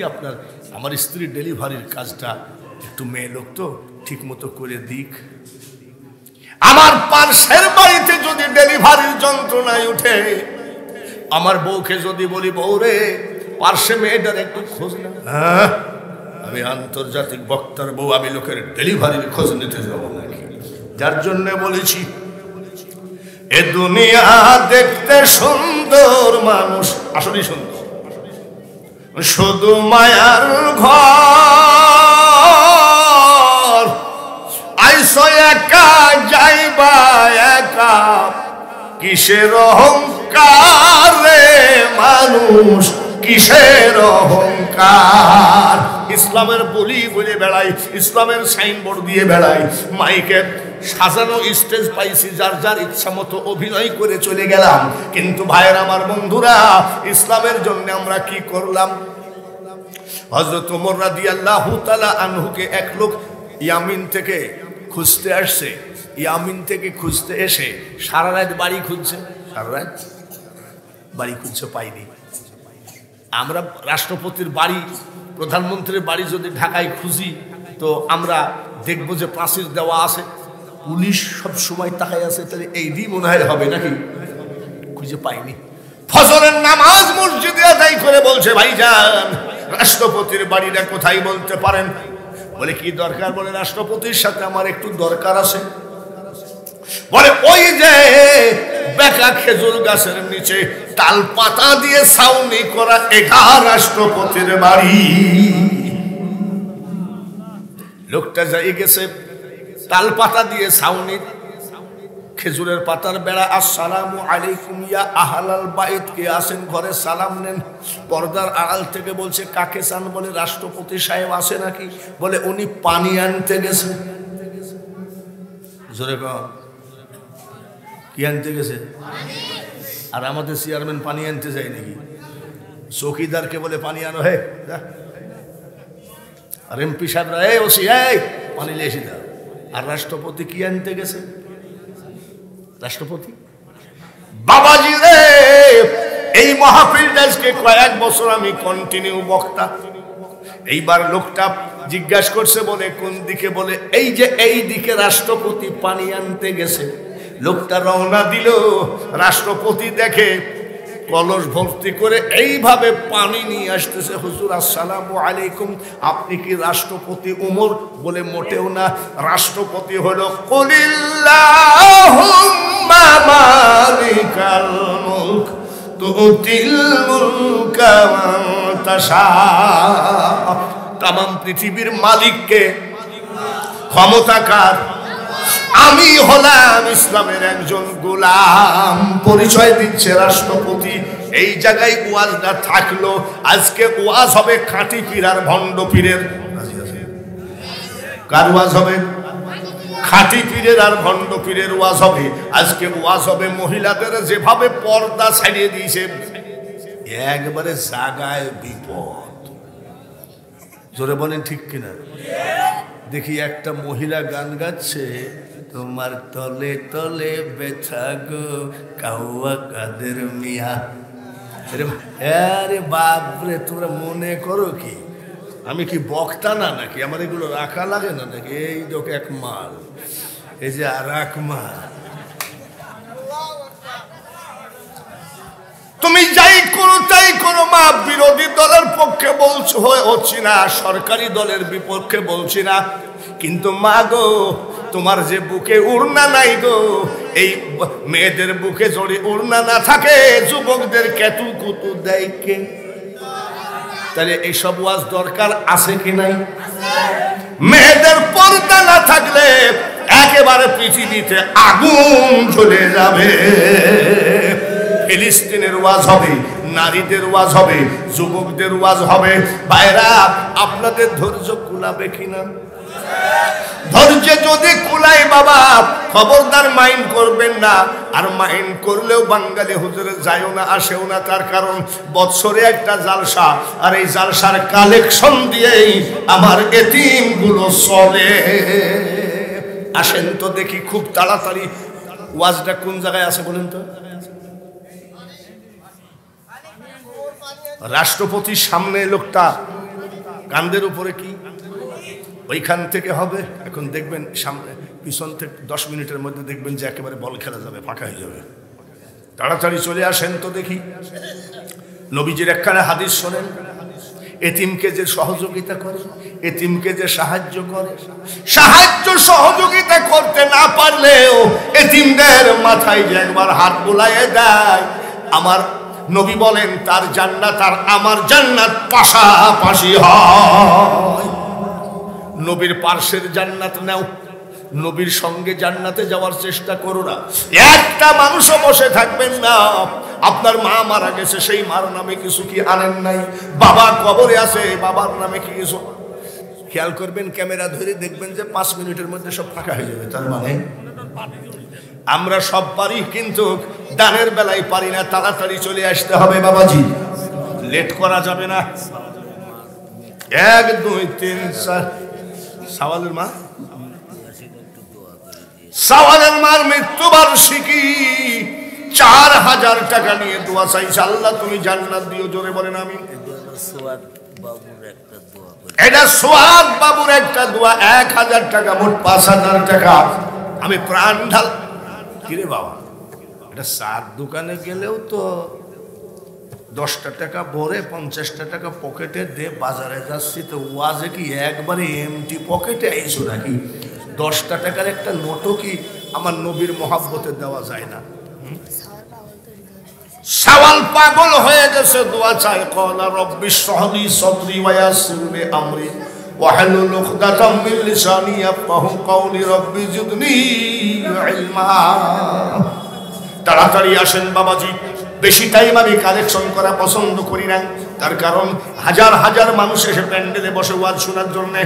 আমার স্ত্রীর ডেলিভারির কাজটা একটু মেয়ে লোক তো ঠিক মতো করে দিক। আমার পার্শ্বের বাড়িতে যদি ডেলিভারির যন্ত্রণায় উঠে, আমার বউকে যদি বলি, বউ রে, পার্শ্বে মেয়েটার একটু খোঁজ না। আমি আমি আন্তর্জাতিক বক্তার বউ, আমি লোকের ডেলিভারির খোঁজ নিতে যাব নাকি? যার জন্য বলেছি এ দুনিয়া দেখতে সুন্দর, মানুষ আসলেই সুন্দর, শুধু মায়ার ঘর, আইসো একা যাইবা একা, কিসের অহংকার রে মানুষ, কিসের অহংকার। ইসলামের বলি বলে বেড়াই, ইসলামের সাইনবোর্ড দিয়ে বেড়াই, মাইকে সাজানো স্টেজ পাইছি, যার যার ইচ্ছা মতো অভিনয় করে চলে গেলাম। কিন্তু ভাইয়ের আমার বন্ধুরা, ইসলামের জন্য আমরা কি করলাম? হযরত ওমর রাদিয়াল্লাহু তাআলা আনহুকে এক লোক ইয়ামিন থেকে খুঁজতে আসছে, ইয়ামিন থেকে খুঁজতে এসে সারা রাত বাড়ি খুঁজছে, সারা রাত বাড়ি খুঁজছে, পাইনি। আমরা রাষ্ট্রপতির বাড়ি, প্রধানমন্ত্রীর বাড়ি যদি ঢাকায় খুঁজি তো আমরা দেখবো যে প্রাচীর দেওয়া আছে, পুলিশ সব সময় তাকায় আছে, তাহলে এই দিন মনে হয় হবে নাকি? খুঁজে পাইনি। ফজরের নামাজ মসজিদে আদায় করে বলছে, ভাইজান রাষ্ট্রপতির বাড়িটা কোথায় বলতে পারেন? বলে কি দরকার? বলে রাষ্ট্রপতির সাথে আমার একটু দরকার আছে। বলে ওই যে বেকা খেজুর গাছের নিচে তাল পাতা দিয়ে ছাউনি করা একা রাষ্ট্রপতির বাড়ি। লোকটা যাই গেছে, তাল পাতা দিয়ে ছাউনি, খেজুরের পাতার বেড়া। আসসালামু আলাইকুম ইয়া আহলাল বাইত, কে আছেন ঘরে? সালাম নেন। পর্দার আড়াল থেকে বলছে, কাকে চান? বলে রাষ্ট্রপতি সাহেব আছে নাকি? বলে উনি পানি আনতে গেছে। জোরে কম, কি আনতে গেছে? আর আমাদের চেয়ারম্যান পানি আনতে যায় নাকি? চৌকিদারকে বলে পানি আনো, হে। আর এমপি সাহেবরা, এই ওসি, এই পানি নিয়ে এসে দাও। আর রাষ্ট্রপতি কি আনতে গেছে? রাষ্ট্রপতি বাবাজি রে, এই মাহফিলটা আজকে কয়েক বছর আমি কন্টিনিউ বক্তা। এইবার লোকটা জিজ্ঞাসা করছে, বলে কোন দিকে? বলে এই যে এই দিকে রাষ্ট্রপতি পানি আনতে গেছে। লোকটা রওনা দিল, রাষ্ট্রপতি দেখে কলস ভর্তি করে এইভাবে পানি নিয়ে আসতেছে। হুজুর আসসালামু আলাইকুম, আপনি কি রাষ্ট্রপতি ওমর? বলে মোটেও না, রাষ্ট্রপতি হলো কুলিল্লাহুম্মা মালিকাল মুলক তুতিল মুলকা মান তাশা। তামাম পৃথিবীর মালিককে, ক্ষমতাকার আমি হলাম ইসলামের একজন গোলাম, পরিচয় দিচ্ছে রাষ্ট্রপতি। এই জায়গায় ওয়াজটা থাকলো। আজকে ওয়াজ হবে খাঁটি পীর আর ভণ্ড পীরের। কার ওয়াজ হবে? খাঁটি পীরের আর ভণ্ড পীরের ওয়াজ হবে। আজকে ওয়াজ হবে মহিলাদের যেভাবে পর্দা ছাড়িয়ে দিয়েছে, একবারে জাগায় বিপদ। জোরে বলেন ঠিক কিনা? দেখি একটা মহিলা গান গাচ্ছে, তোমার তলে তলে বেছা গো কাউয়া কাদের মিয়া। আরে বাপরে, তোমরা মনে করো কি আমি কি বক্তা না নাকি? আমার এগুলো রাখা লাগে না নাকি? এই লোক এক মাল, এই যে আর এক মাল। তুমি যাই করো তাই করো মা, বিরোধী দলের পক্ষে বলছো হচ্ছি না, সরকারি দলের বিপক্ষে বলছি না, কিন্তু মা গো তোমার যে বুকে উড়না নাই গো, এই মেয়েদের বুকে যদি উড়না না থাকে যুবকদের কেতু কুতু দেয় কে? তাহলে এইসব ওয়াজ দরকার আছে কি নাই? মেয়েদের পর্দা না থাকলে একেবারে পৃথিবীতে আগুন জ্বলে যাবে। ফিলিস্তিনের ওয়াজ হবে, নারীদের ওয়াজ হবে, যুবকদের ওয়াজ হবে। ভাইরা, আপনাদের ধৈর্য কুলাবে কিনা? ধৈর্য যদি কুলাই বাবা, খবরদার মাইন্ড করবেন না। আর মাইন্ড করলেও বাঙালি হুজুরে যায়ও না, আসেও না। তার কারণ বৎসরে একটা জালসা, আর এই জালসার কালেকশন দিয়েই আমার এতিমগুলো চলে। আসেন তো দেখি খুব তাড়াতাড়ি ওয়াজটা কোন জায়গায় আছে বলেন তো? রাষ্ট্রপতির সামনে লোকটা কান্দের উপরে কি, ওইখান থেকে হবে। এখন দেখবেন সামনে পিছন থেকে 10 মিনিটের মধ্যে দেখবেন যে একেবারে বল খেলা যাবে, ফাঁকা হয়ে যাবে। তাড়াতাড়ি চলে আসেন তো দেখি। নবীজির একখানে হাদিস শোনেন, এতিমকে যে সহযোগিতা করে, এতিমকে যে সাহায্য করে, সাহায্য সহযোগিতা করতে না পারলেও এতিমদের মাথায় যে একবার হাত বুলাইয়ে দেয়, আমার নবী বলেন তার জান্নাত আর আমার জান্নাত পাশাপাশি হয়। নবীর পার্শ্বের জান্নাত নাও, নবীর সঙ্গে জান্নাতে যাওয়ার চেষ্টা করো না। একটা মানুষও বসে থাকবেন না। আপনার মা মারা গেছে, সেই মার নামে কিছু কি আনেন নাই? বাবা কবরে আছে, বাবার নামে কি কিছু? খেয়াল করবেন, ক্যামেরা ধরে দেখবেন যে 5 মিনিটের মধ্যে সব ফাঁকা হয়ে যাবে। তার মানে আমরা সব পারি, কিন্তু দানের বেলায় পারি না। তাড়াতাড়ি চলে আসতে হবে বাবাজি, লেট করা যাবে না। 1 2 3 4 সাওয়ালের মা, সাওয়ালের মার মৃত্যুবার্ষিকী, 4000 টাকা নিয়ে দোয়া চাইছে, আল্লাহ তুমি জান্নাত দিও। জোরে বলেন আমিন। এটা সোহাগ বাবুর একটা দোয়া, 1000 টাকা, মোট 5000 টাকা। আমি প্রাণ ঢাল। কিরে বাবা, এটা চার দোকানে গেলেও তো 10টা টাকা ভরে 50টা টাকা পকেটে দে, বাজারে যাচ্ছি তো ওয়াজে কি একবারে এমটি পকেটে আইছো নাকি? 10টা টাকার একটা নোটও কি আমার নবীর মহাব্বতে দেওয়া যায় না? সাওয়াল পাগল হয়ে গেছে, দোয়া চায়। ক্বালা রব্বি ইশরাহলি সাদরি ওয়া ইয়াসসির লি আমরি ওয়াহলুল উকদাতাম মিন লিসানি ইয়াফকাহু কওলি রব্বি জিদনি ইলমা। তাড়াতাড়ি আসেন বাবাজি, বেশি টাইম আমি কালেকশন করা পছন্দ করি না। তার কারণ হাজার হাজার মানুষ এসে প্যান্ডেলে বসে ওয়াজ শোনার জন্যে।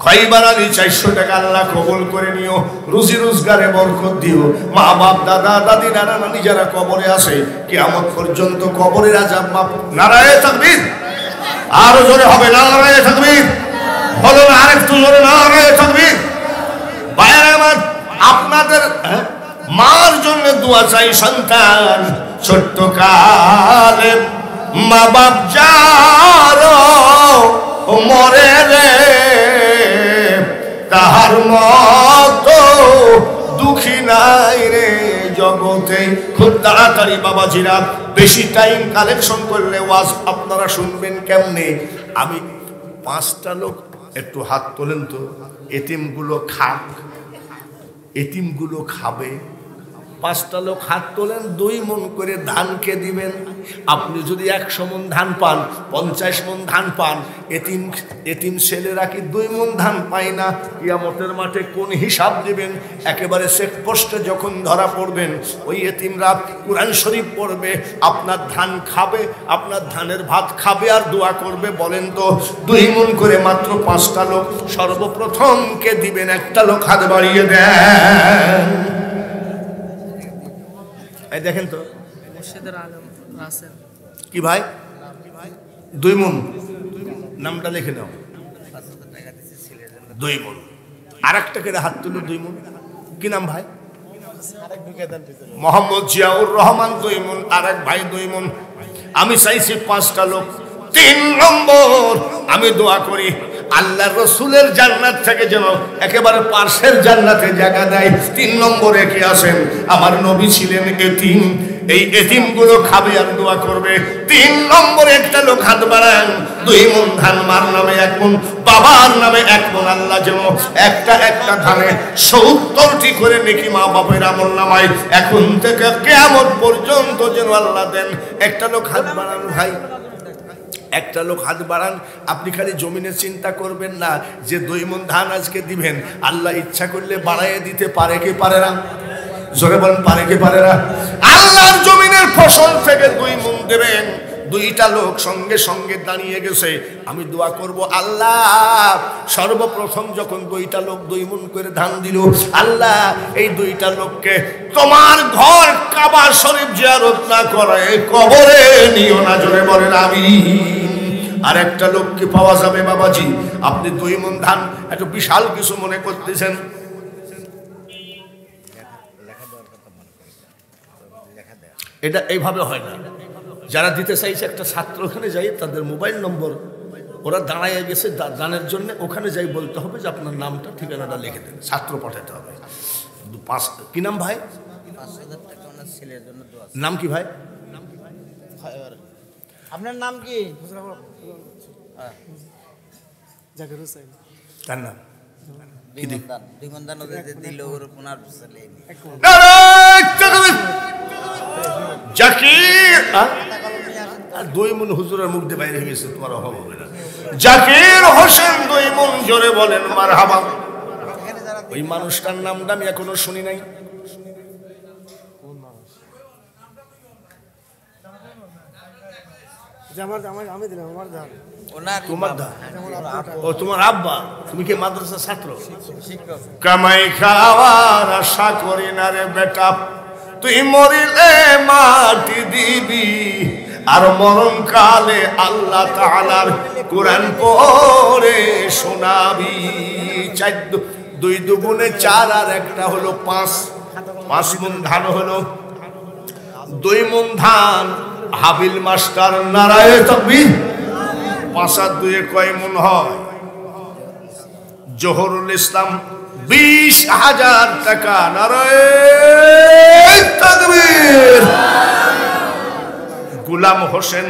খয়বার আলী 400 টাকা আল্লাহ কবুল করে নিও, রুজি রোজগারে বরকত দিও। মা বাপ, দাদা দাদি, নানা নানি যারা কবরে আছে, কিয়ামত পর্যন্ত কবরের আযাব মাফ। নারায়ে তাকবীর, আরো জোরে হবে নারায়ে তাকবীর, বলুন আরেকটু জোরে নারায়ে তাকবীর। ভাইরা আমার, আপনাদের মার জন্য দোয়া চাই। সন্তান ছোট্ট কালে মা বাপ যার মরে রে, তাহার মতো দুঃখী নাই রে জগতে। খুব তাড়াতাড়ি বাবাজিরা, বেশি টাইম কালেকশন করলে ওয়াজ আপনারা শুনবেন কেমনে? আমি 5টা লোক, একটু হাত তোলেন তো। এতিমগুলো খাক, এতিমগুলো খাবে। 5টা লোক হাত তোলেন। 2 মণ করে ধানকে দিবেন। আপনি যদি 100 মণ ধান পান, 50 মণ ধান পান, এতিম ছেলেরা কি 2 মণ ধান পায় না? কিয়ামতের মাঠে কোন হিসাব দিবেন? একেবারে চেকপোস্টে যখন ধরা পড়বেন, ওই এতিমরা কুরআন শরীফ পড়বে, আপনার ধান খাবে, আপনার ধানের ভাত খাবে আর দোয়া করবে। বলেন তো, 2 মণ করে মাত্র 5টা লোক, সর্বপ্রথম কে দিবেন? একটা লোক হাত বাড়িয়ে দেন। এই দেখেন তো, কি ভাই? 2 মণ, নামটা লিখে নাও। 2 মণ। আর একটা করে হাত তুলো। 2 মণ, কি নাম ভাই? মোহাম্মদ জিয়াউর রহমান 2 মণ। আর এক ভাই 2 মণ। আমি চাইছি 5টা লোক। 3 নম্বর আমি দোয়া করি, আল্লাহ রসুলের জান্নাত থেকে যেন একেবারে পার্শ্বের জান্নাতে জায়গা দেয়। 3 নম্বরে কে আছেন? আমার নবী ছিলেন এতিম, এই এতিমগুলো খাবে আর দোয়া করবে। 3 নম্বরে একটা লোক হাত বাড়ান। 2 মণ ধান, মার নামে 1 মণ, বাবার নামে 1 মণ। আল্লাহ যেন একটা ধানে 70টি করে নেকি মা বাপের আমল নামায় এখন থেকে কিয়ামত পর্যন্ত যেন আল্লাহ দেন। একটা লোক হাত বাড়ান ভাই, একটা লোক হাত বাড়ান। আপনি খালি জমিনের চিন্তা করবেন না যে 2 মণ ধান আজকে দিবেন। আল্লাহ ইচ্ছা করলে বাড়াইয়ে দিতে পারে কি পারে না? জোরে বলেন, পারে কি পারে না? আল্লাহর জমিনের ফসল থেকে 2 মণ দেবেন। 2টা লোক সঙ্গে সঙ্গে দাঁড়িয়ে গেছে। আমি দোয়া করব, আল্লাহ সর্বপ্রথম যখন 2টা লোক 2 মণ করে ধান দিল, আল্লাহ এই 2টা লোককে তোমার ঘর কাবা শরীফ জিয়ারত না করে কবরে নিও না। জোরে বলেন আমিন। আর একটা লোককে পাওয়া যাবে বাবাজি। আপনি 2 মণ ধান এত বিশাল কিছু মনে করতেছেন। এটা এইভাবে হয় না। যারা দিতে চাইছে, একটা ছাত্র ওখানে যাই, তাদের মোবাইল নম্বর ওরা দাঁড়াইয়া গেছে দানের জন্য, ওখানে যাই বলতে হবে যে আপনার নামটা ঠিকানাটা লিখে দেন, ছাত্র পাঠাতে হবে। 5 কি নাম ভাই? 5,000 টাকা ওনার ছেলের জন্য দোয়া। নাম কি ভাই? আপনার নাম কি? জাকির হোসেন। তার নাম বিমন্দান নদীতে দিল ওর পুনার ছেলে জাকির আর দুই মন হুজুরের মুখ দিয়ে বাইরে গেছে, তোমার অভাব হবে না। জাকির হোসেন দুই মন, জোরে বলেন মারহাবা। ওই মানুষটার নামটা আমি এখনো শুনি নাই। আমি দিলাম আমার ধান। তোমার দা ও তোমার আব্বা, তুমি কি মাদ্রাসার ছাত্র? কামাই খাওয়ার আশা করি না রে বেটা, তুই মরিলে মাটি দিবি, আর মরণ কালে আল্লাহ তাআলার কোরআন পড়ে শোনাবি। দুই দুগুণে 4 আর একটা হলো 5, 5 মণ ধান হলো 2 মণ ধান। হাবিল মাস্টার নারায়ে তাকবীর। 5 আর 2 কয় মণ হয়? জোহরুল ইসলাম 20,000 টাকা, নারায়ে তাকবীর। গোলাম হোসেন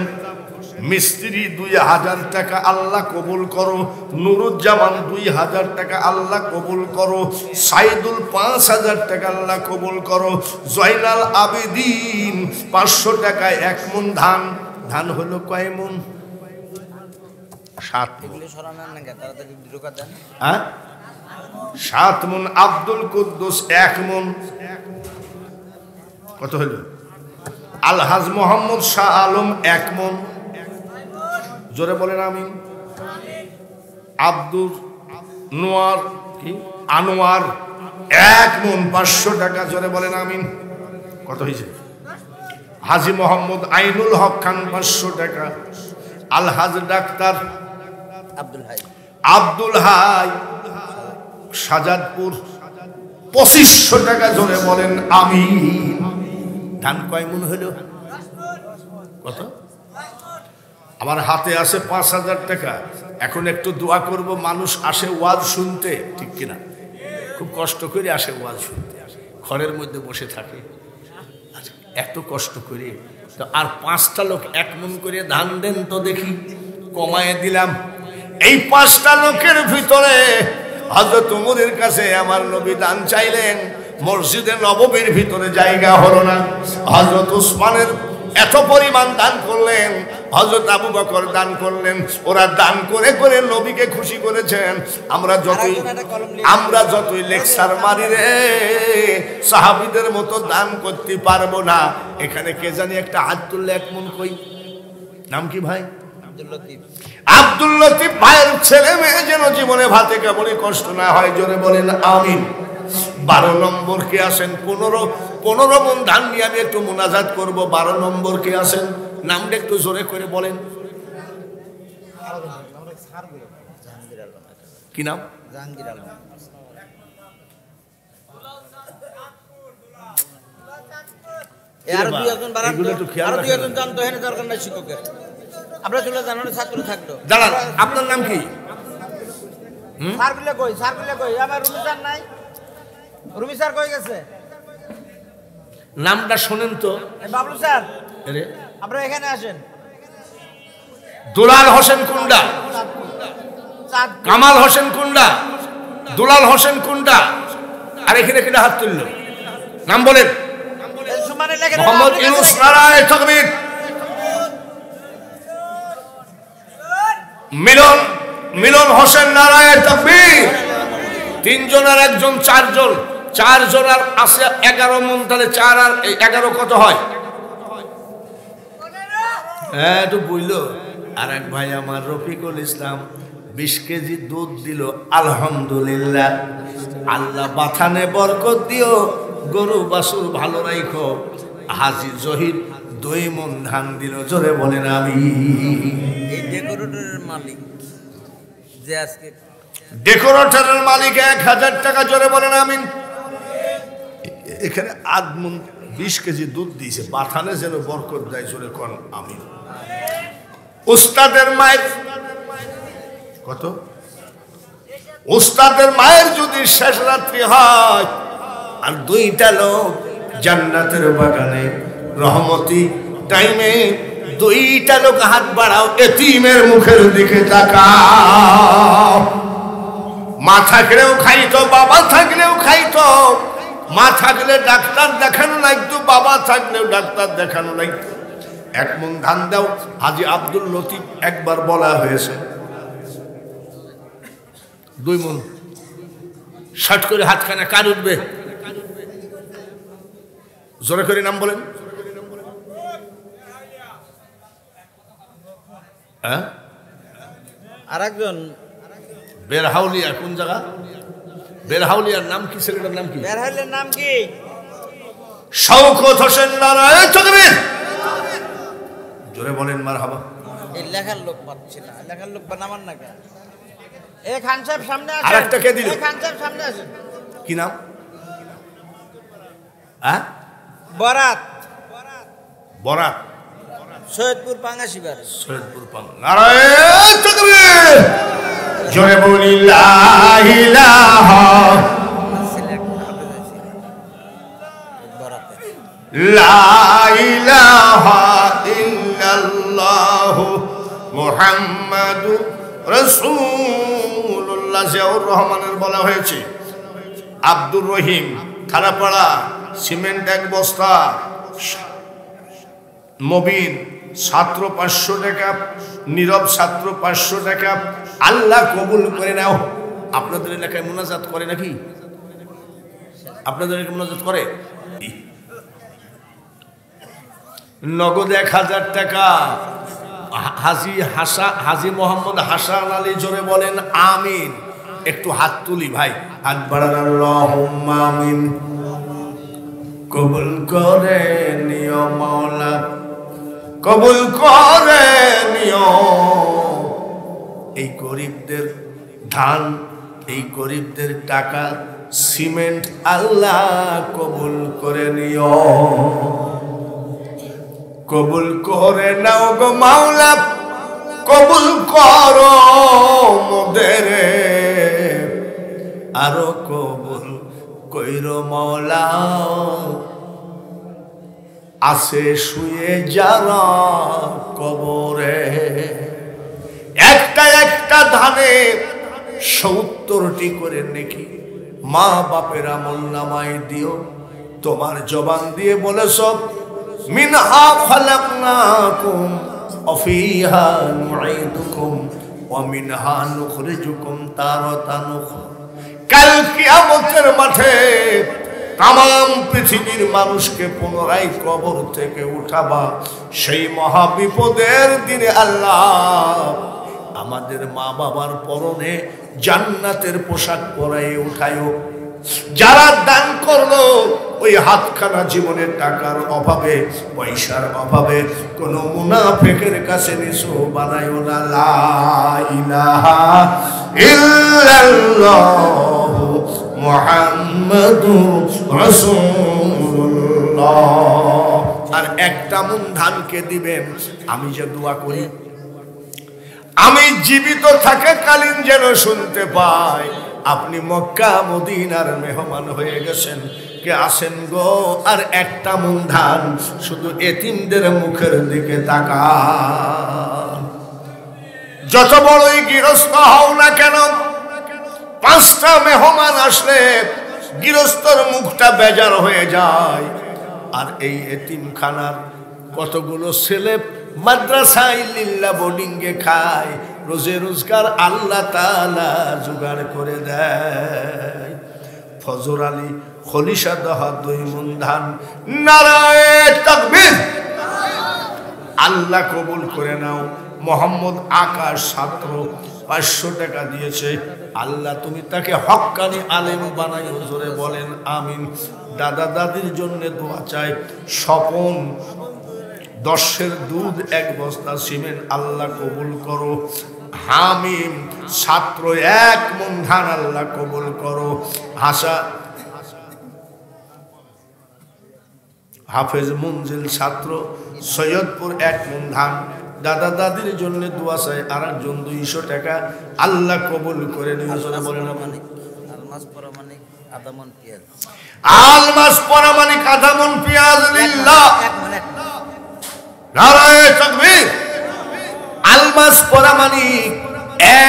মিস্ত্রি 2000 টাকা, আল্লাহ কবুল করো। নুরুজ্জামান 2000 টাকা, আল্লাহ কবুল করো। সাইদুল 5000 টাকা, আল্লাহ কবুল করো। জয়নাল আবেদিন 500 টাকায় 1 মণ ধান। ধান হলো কয় মণ? 7 মণ। 7 মণ। আব্দুল কুদ্দুস 1 মণ। কত হলো? আলহাজ মোহাম্মদ শাহ আলম 1 মণ। জোরে বলেন আমিন। আব্দুল নোয়ার কি আনোয়ার 1 মণ 500 টাকা, জোরে বলেন আমিন। কত হয়েছে? হাজী মোহাম্মদ আইনুল হক খান 500 টাকা। আলহাজ ডাক্তার আব্দুল হাই সাজাদপুর 2500 টাকা, জোরে বলেন আমিন। ধান কয় মণ হলো? কত? আমার হাতে আছে 5000 টাকা। এখন একটু দোয়া করব, মানুষ আসে ওয়াজ শুনতে, ঠিক কিনা? খুব কষ্ট করে আসে ওয়াজ শুনতে, ঘরের মধ্যে বসে থাকে, এত কষ্ট করে। তো আর 5টা লোক 1 মণ করে ধান দেন তো দেখি। কমায় দিলাম। এই 5টা লোকের ভিতরে হযরত ওমরের কাছে আমার নবী দান চাইলেন, মসজিদে নববীর ভিতরে জায়গা হলো না। হযরত উসমানের এত পরিমাণ দান করলেন, হযরত আবু বকর দান করলেন। ওরা দান করে করে নবীকে খুশি করেছেন। আমরা যতই লেকচার মারি রে, সাহাবীদের মতো দান করতে পারবো না। এখানে কে জানি একটা হাত তুললে 1 মণ কই? নাম কি ভাই? আব্দুল লতিফ ভাইয়ের ছেলে মেয়ে যেন জীবনে ভাতে কেমনই কষ্ট না হয়, জোরে বলেন আমিন। 12 নম্বর কে আসেন? 15 মণ ধান নিয়ে আমি একটু মুনাজাত করব। 12 নম্বর কে আসেন? নামটা একটু জোরে করে বলেন। কি নাম? জাহাঙ্গীর আলম। আর 2 জন জানতো হেন দরকার নাই শিক্ষকের। আমরা চলে জানানো ছাত্র থাকতো। দাঁড়ান, আপনার নাম কি? স্যারগুলো কই? স্যারগুলো কই? আমার রুমি স্যার নাই। রুমি স্যার কই গেছে? নামটা শোনেন তো। বাবলু স্যার, আরে আপনারা এখানে আসেন। দুলাল হোসেন কুন্ডা, কামাল হোসেন কুন্ডা, দুলাল হোসেন কুন্ডা। আর এখানে কিনা হাত তুলল? নাম বলেন। মোহাম্মদ ইউনুস, নারায়ে তাকবীর। মিলন হোসেন, নারায়ে তাকবীর। 3 জন আর 1 জন, 4 জন। 4 জন আর আছে 11 মণ। তাহলে 4 আর 11 কত হয়? হ্যাঁ, একটু বইল। আর এক ভাই আমার রফিকুল ইসলাম 20 কেজি দুধ দিল, আলহামদুলিল্লাহ। আল্লাহ বাথানে বরকত দিও, গরু বাছুর ভালো রাখো। হাজী জহির 2 মণ ধান দিল, জোরে বলেন আমি। এই ডেকোরেটরের মালিক যে আজকে ডেকোরেটরের মালিক 1000 টাকা, জোরে বলেন আমিন। এখানে 8 মণ 20 কেজি দুধ দিয়েছে, বাথানে যেন বরকত দেয়, জোরে কোন আমিন। উস্তাদের মায়ের কত? উস্তাদের মায়ের যদি শেষ রাত্রি হয় আর 2টা লোক জান্নাতের বাগানে রহমতি টাইমে দুইটা লোক হাত বাড়াও, এতিমের মুখের দিকে তাকাও। মা থাকলেও খাইতো, বাবা থাকলেও খাইতো। মা থাকলে ডাক্তার দেখানো লাগতো, বাবা থাকলেও ডাক্তার দেখানো লাগতো। 1 মণ ধান দাও। হাজী আব্দুল লতিফ একবার বলা হয়েছে 2 মণ। শর্ট করে হাতখানা কার উঠবে? জোরে করে নাম বলেন। হ্যাঁ, আরেকজন বেরহাউলিয়া। কোন জায়গা? বেরহাউলিয়ার নাম কি? ছেলেটার নাম কি? বেরহাউলিয়ার নাম কি? শওকত হোসেন নারায়ণ তাকবীর। জোরে বলেন মারহাবা। এই লেখার লোক পাচ্ছি না, লেখার লোক বানামান না কেন? এই খান সাহেব সামনে আসেন। আরেকটা কে দিল? এই খান সাহেব সামনে আসেন। কি নাম? হ্যাঁ, বরাত। বরাত। সৈয়দপুর পাঙ্গাশিবার। সৈয়দপুর পাঙ্গা। নারায়ণ তাকবীর। জোরে বলি লা ইলাহা লা ইলাহা ইল্লাল্লাহু মুহাম্মাদুর রাসূলুল্লাহ। জিয়াউর রহমানের বলা হয়েছে আব্দুর রহিম খানাপাড়া, সিমেন্ট 1 বস্তা, মবিন ছাত্র 500 টাকা, নীরব ছাত্র 500 টাকা। আল্লাহ কবুল করে নাও। আপনাদের এলাকায় মুনাজাত করে নাকি? আপনাদের এলাকায় মুনাজাত করে? নগদ 1000 টাকা। হাজী মোহাম্মদ হাসান আলী। জোরে বলেন আমিন। একটু হাত তুলি ভাই, হাত বাড়ান। আল্লাহুম্মা আমিন। কবুল করে নিও মাওলা, কবুল করে নিও। এই গরিবদের ধান, এই গরিবদের টাকা, সিমেন্ট আল্লাহ কবুল করে নিও। কবুল করে নাও গো মাওলা, কবুল করো মোদের, আরো কবুল কইরো মাওলা। আসে শুয়ে যারা কবরে। একটা একটা ধানে 70টি করে নেকি মা বাপের আমল নামায় দিও। তোমার জবান দিয়ে বলেছ মিনহা খালাকনাকুম ওয়া ফিহা নুঈদুকুম ওয়া মিনহা নুখরিজুকুম তারাতান উখরা। কাল কিয়ামতের মাঠে তাম পৃথিবীর মানুষকে পুনরায় কবর থেকে উঠাবা। সেই মহা বিপদের দিনে আল্লাহ আমাদের মা বাবার পরনে জান্নাতের পোশাক পরায়ে উঠায়ো। যারা দান করলো ওই হাতখানা জীবনের টাকার অভাবে, পয়সার অভাবে কোনো মুনাফিকের কাছে নিছো বানায়ো না। লা ইলাহা ইল্লাল্লাহ মুহাম্মাদুর রাসূলুল্লাহ। আর 1 মণ ধানকে দিবেন। আমি যে দোয়া করি, আমি জীবিত থাকে কালীন যেন শুনতে পাই আপনি মক্কা মদিনার মেহমান হয়ে গেছেন। কে আসেন গো? আর 1 মণ ধান। শুধু এতিমদের মুখের দিকে তাকান। যত বড়ই গৃহস্থ হও না কেন, 5টা মেহমান আসলে গৃহস্থর মুখটা বেজার হয়ে যায়। আর এই এতিমখানার কতগুলো ছেলে মাদ্রাসায় লিল্লা বোর্ডিংয়ে খায়, রোজে রোজগার আল্লাহ তাআলা জোগাড় করে দেয়। ফজর আলী খলিশা দহা 2 মণ ধান। নারায়ে তাকবীর। আল্লাহ কবুল করে নাও। মোহাম্মদ আকাশ ছাত্র 500 টাকা দিয়েছে। আল্লাহ তুমি তাকে হক্কানি আলেম বানাইও। জোরে বলেন আমিন। দাদা দাদির জন্য দোয়া চাই। স্বপন 10 দুধ 1 বস্তা, সিমেন্ট আল্লাহ কবুল করো। হামিম ছাত্র 1 মণ ধান আল্লাহ কবুল করো। হাফেজ মুনজিল ছাত্র সৈয়দপুর 1 মণ ধান। দাদা দাদির জন্য দোয়া চাই। আরেকজন 200 টাকা আল্লাহ কবুল করে নিয়ে চলে বলেন। আলমাস পরামানিক আধা মণ পেঁয়াজ। আলমাস পরামানিক আধা মণ পেঁয়াজ লিল্লাহ। নারায়ে তাকবীর। আলমাস পরামানিক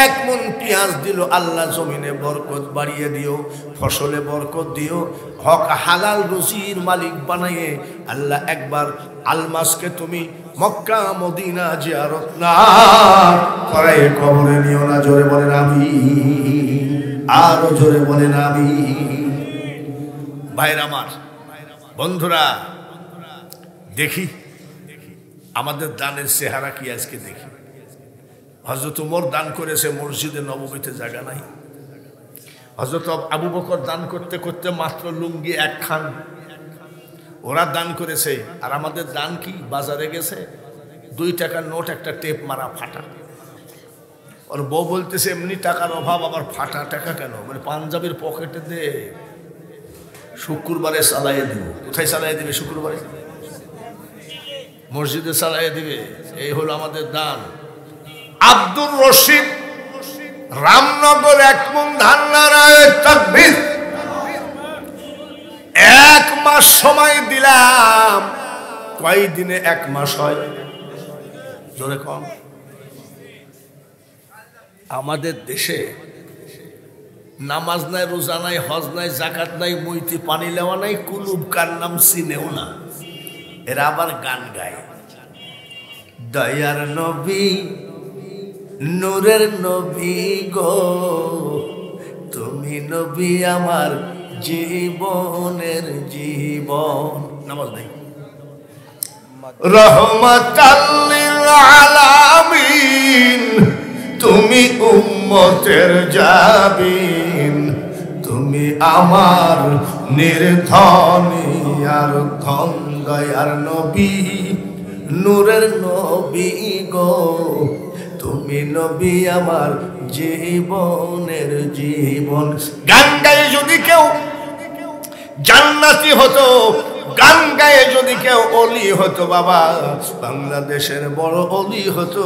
1 মণ পেঁয়াজ দিল, আল্লাহ জমিনে বরকত বাড়িয়ে দিও, ফসলে বরকত দিও, হক হালাল রুজির মালিক বানাইয়ে আল্লাহ একবার আলমাসকে তুমি মক্কা মদিনা জিয়ারত না করায় কবরে নিও না। জোরে বলেন আমিন, আরো জোরে বলেন আমিন। ভাইরা আমার, বন্ধুরা, দেখি আমাদের দানের চেহারা কি আজকে দেখি। হযরত ওমর দান করেছে, মসজিদে নববীতে জায়গা নাই। হযরত আবু বকর দান করতে করতে মাত্র লুঙ্গি 1 খান, ওরা দান করেছে। আর আমাদের দান কি? বাজারে গেছে 2 টাকার নোট, একটা টেপ মারা ফাটা। ওর বউ বলতেছে এমনি টাকার অভাব, আবার ফাটা টাকা কেন? মানে পাঞ্জাবির পকেটে দে, শুক্রবারে চালাইয়ে দিব। কোথায় চালাইয়ে দিবে? শুক্রবারে মসজিদে চালাইয়ে দিবে। এই হলো আমাদের দান। আব্দুর রশিদ, রামনগর 1 মণ ধান। নারায়ে তাকবীর। 1 মাস সময় দিলাম। কয় দিনে 1 মাস হয়? জোরে কম। আমাদের দেশে নামাজ নাই, রোজা নাই, হজ নাই, জাকাত নাই, মুইতি পানি লেওয়া নাই, কুলুব কার নাম চিনেও না। এরা আবার গান গায়, দয়ার নবী নূরের নবী গো, তুমি নবী আমার জীবনের জীবন। নামাজ নাই। রহমাতাল লিল আলামিন, তুমি উম্মতের জাবিন, তুমি আমার নির্ধনী আর ধন। দয়ার নবী নূরের নবী গো, তুমি নবী আমার জীবনের জীবন। গান গায়ে যদি কেউ জান্নাতি হতো, গান গায়ে যদি কেউ অলি হতো, বাবা বাংলাদেশের বড় অলি হতো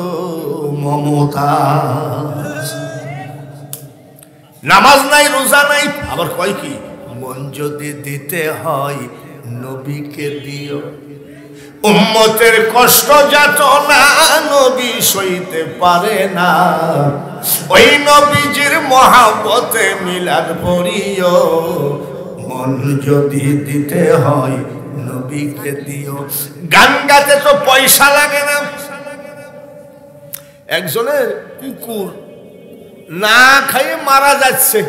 মমতা। নামাজ নাই, রোজা নাই, আবার কয় কি? মন যদি দিতে হয় নবীকে দিও, উম্মতের কষ্ট যাতনা নবী সইতে পারে না, ওই নবীজির মহাব্বতে মিলাদ পড়িও। মন যদি দিতে হয় নবীকে দিও। গান গাতে তো পয়সা লাগে না। একজনের কুকুর না খাইয়ে মারা যাচ্ছে,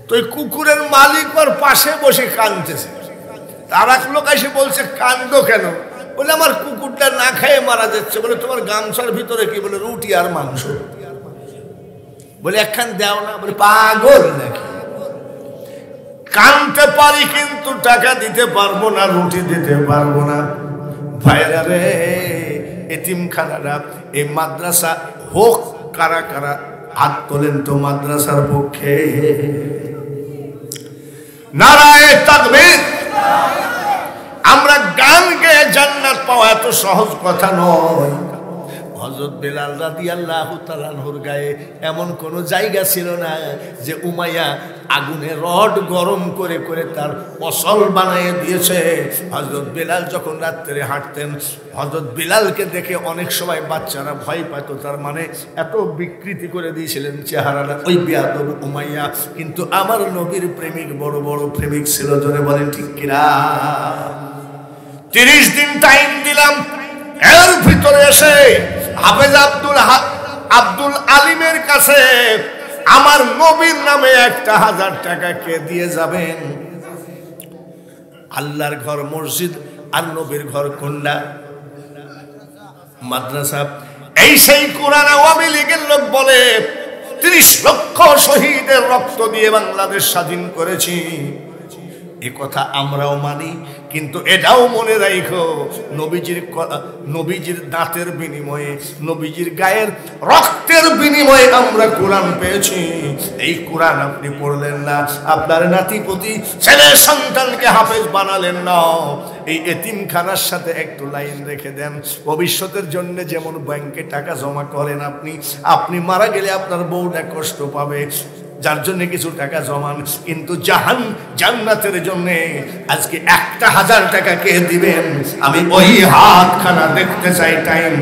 তো ওই কুকুরের মালিক ওর পাশে বসে কাঁদতেছে। আর এক লোক এসে বলছে কান্দো কেন? বলে আমার কুকুরটা না খাইয়ে মারা যাচ্ছে। বলে তোমার গামছার ভিতরে কি? বলে রুটি আর মাংস। বলে একখান দাও না। বলে পাগল নাকি? কানতে পারি কিন্তু টাকা দিতে পারবো না, রুটি দিতে পারবো না। ভাইরা রে, এতিমখানারা, এই মাদ্রাসা হোক, কারা কারা হাত তোলেন তো মাদ্রাসার পক্ষে? নারায়ে তাকবীর। আমরা গান গেয়ে জান্নাত পাওয়া এত সহজ কথা নয়। হযরত বেলাল রাদিয়াল্লাহু তাআলা আনহুর গায়ে এমন কোন জায়গা ছিল না যে উমাইয়া আগুনে রড গরম করে করে তার ফসল বানিয়ে দিয়েছে। হযরত বেলাল যখন রাত্রে হাঁটতেন, হযরত বেলালকে দেখে অনেক সময় বাচ্চারা ভয় পেত। তার মানে এত বিকৃতি করে দিয়েছিলেন চেহারাটা ওই বেয়াদব উমাইয়া। কিন্তু আমার নবীর প্রেমিক বড় বড় প্রেমিক ছিল। জোরে বলেন ঠিক কিনা? 30 দিন টাইম দিলাম, এর ভিতরে এসে হাফেজ আব্দুল আলিমের কাছে আমার নবীর নামে 1000 টাকা কে দিয়ে যাবেন? আল্লাহর ঘর মসজিদ আর নবীর ঘর কোনটা? মাদ্রাসা। এই সেই কোরআন আওয়ামী লীগের লোক বলে 30 লক্ষ শহীদের রক্ত দিয়ে বাংলাদেশ স্বাধীন করেছি। এ কথা আমরাও মানি, কিন্তু এটাও মনে রাখো, নবীজির দাঁতের বিনিময়ে, নবীজির গায়ের রক্তের বিনিময়ে আমরা কোরআন পেয়েছি। এই কোরআন আপনি পড়লেন না, আপনার নাতিপতি ছেলে সন্তানকে হাফেজ বানালেন না। এই এতিমখানার সাথে একটু লাইন রেখে দেন। ভবিষ্যতের জন্য যেমন ব্যাংকে টাকা জমা করেন, আপনি মারা গেলে আপনার বউটা কষ্ট পাবে। যার জন্য কিছু টাকা জমান, কিন্তু জান্নাতের জন্য আজকে 1000 টাকা কে দিবেন? আমি ওই হাতখানা দেখতে চাই। টাইম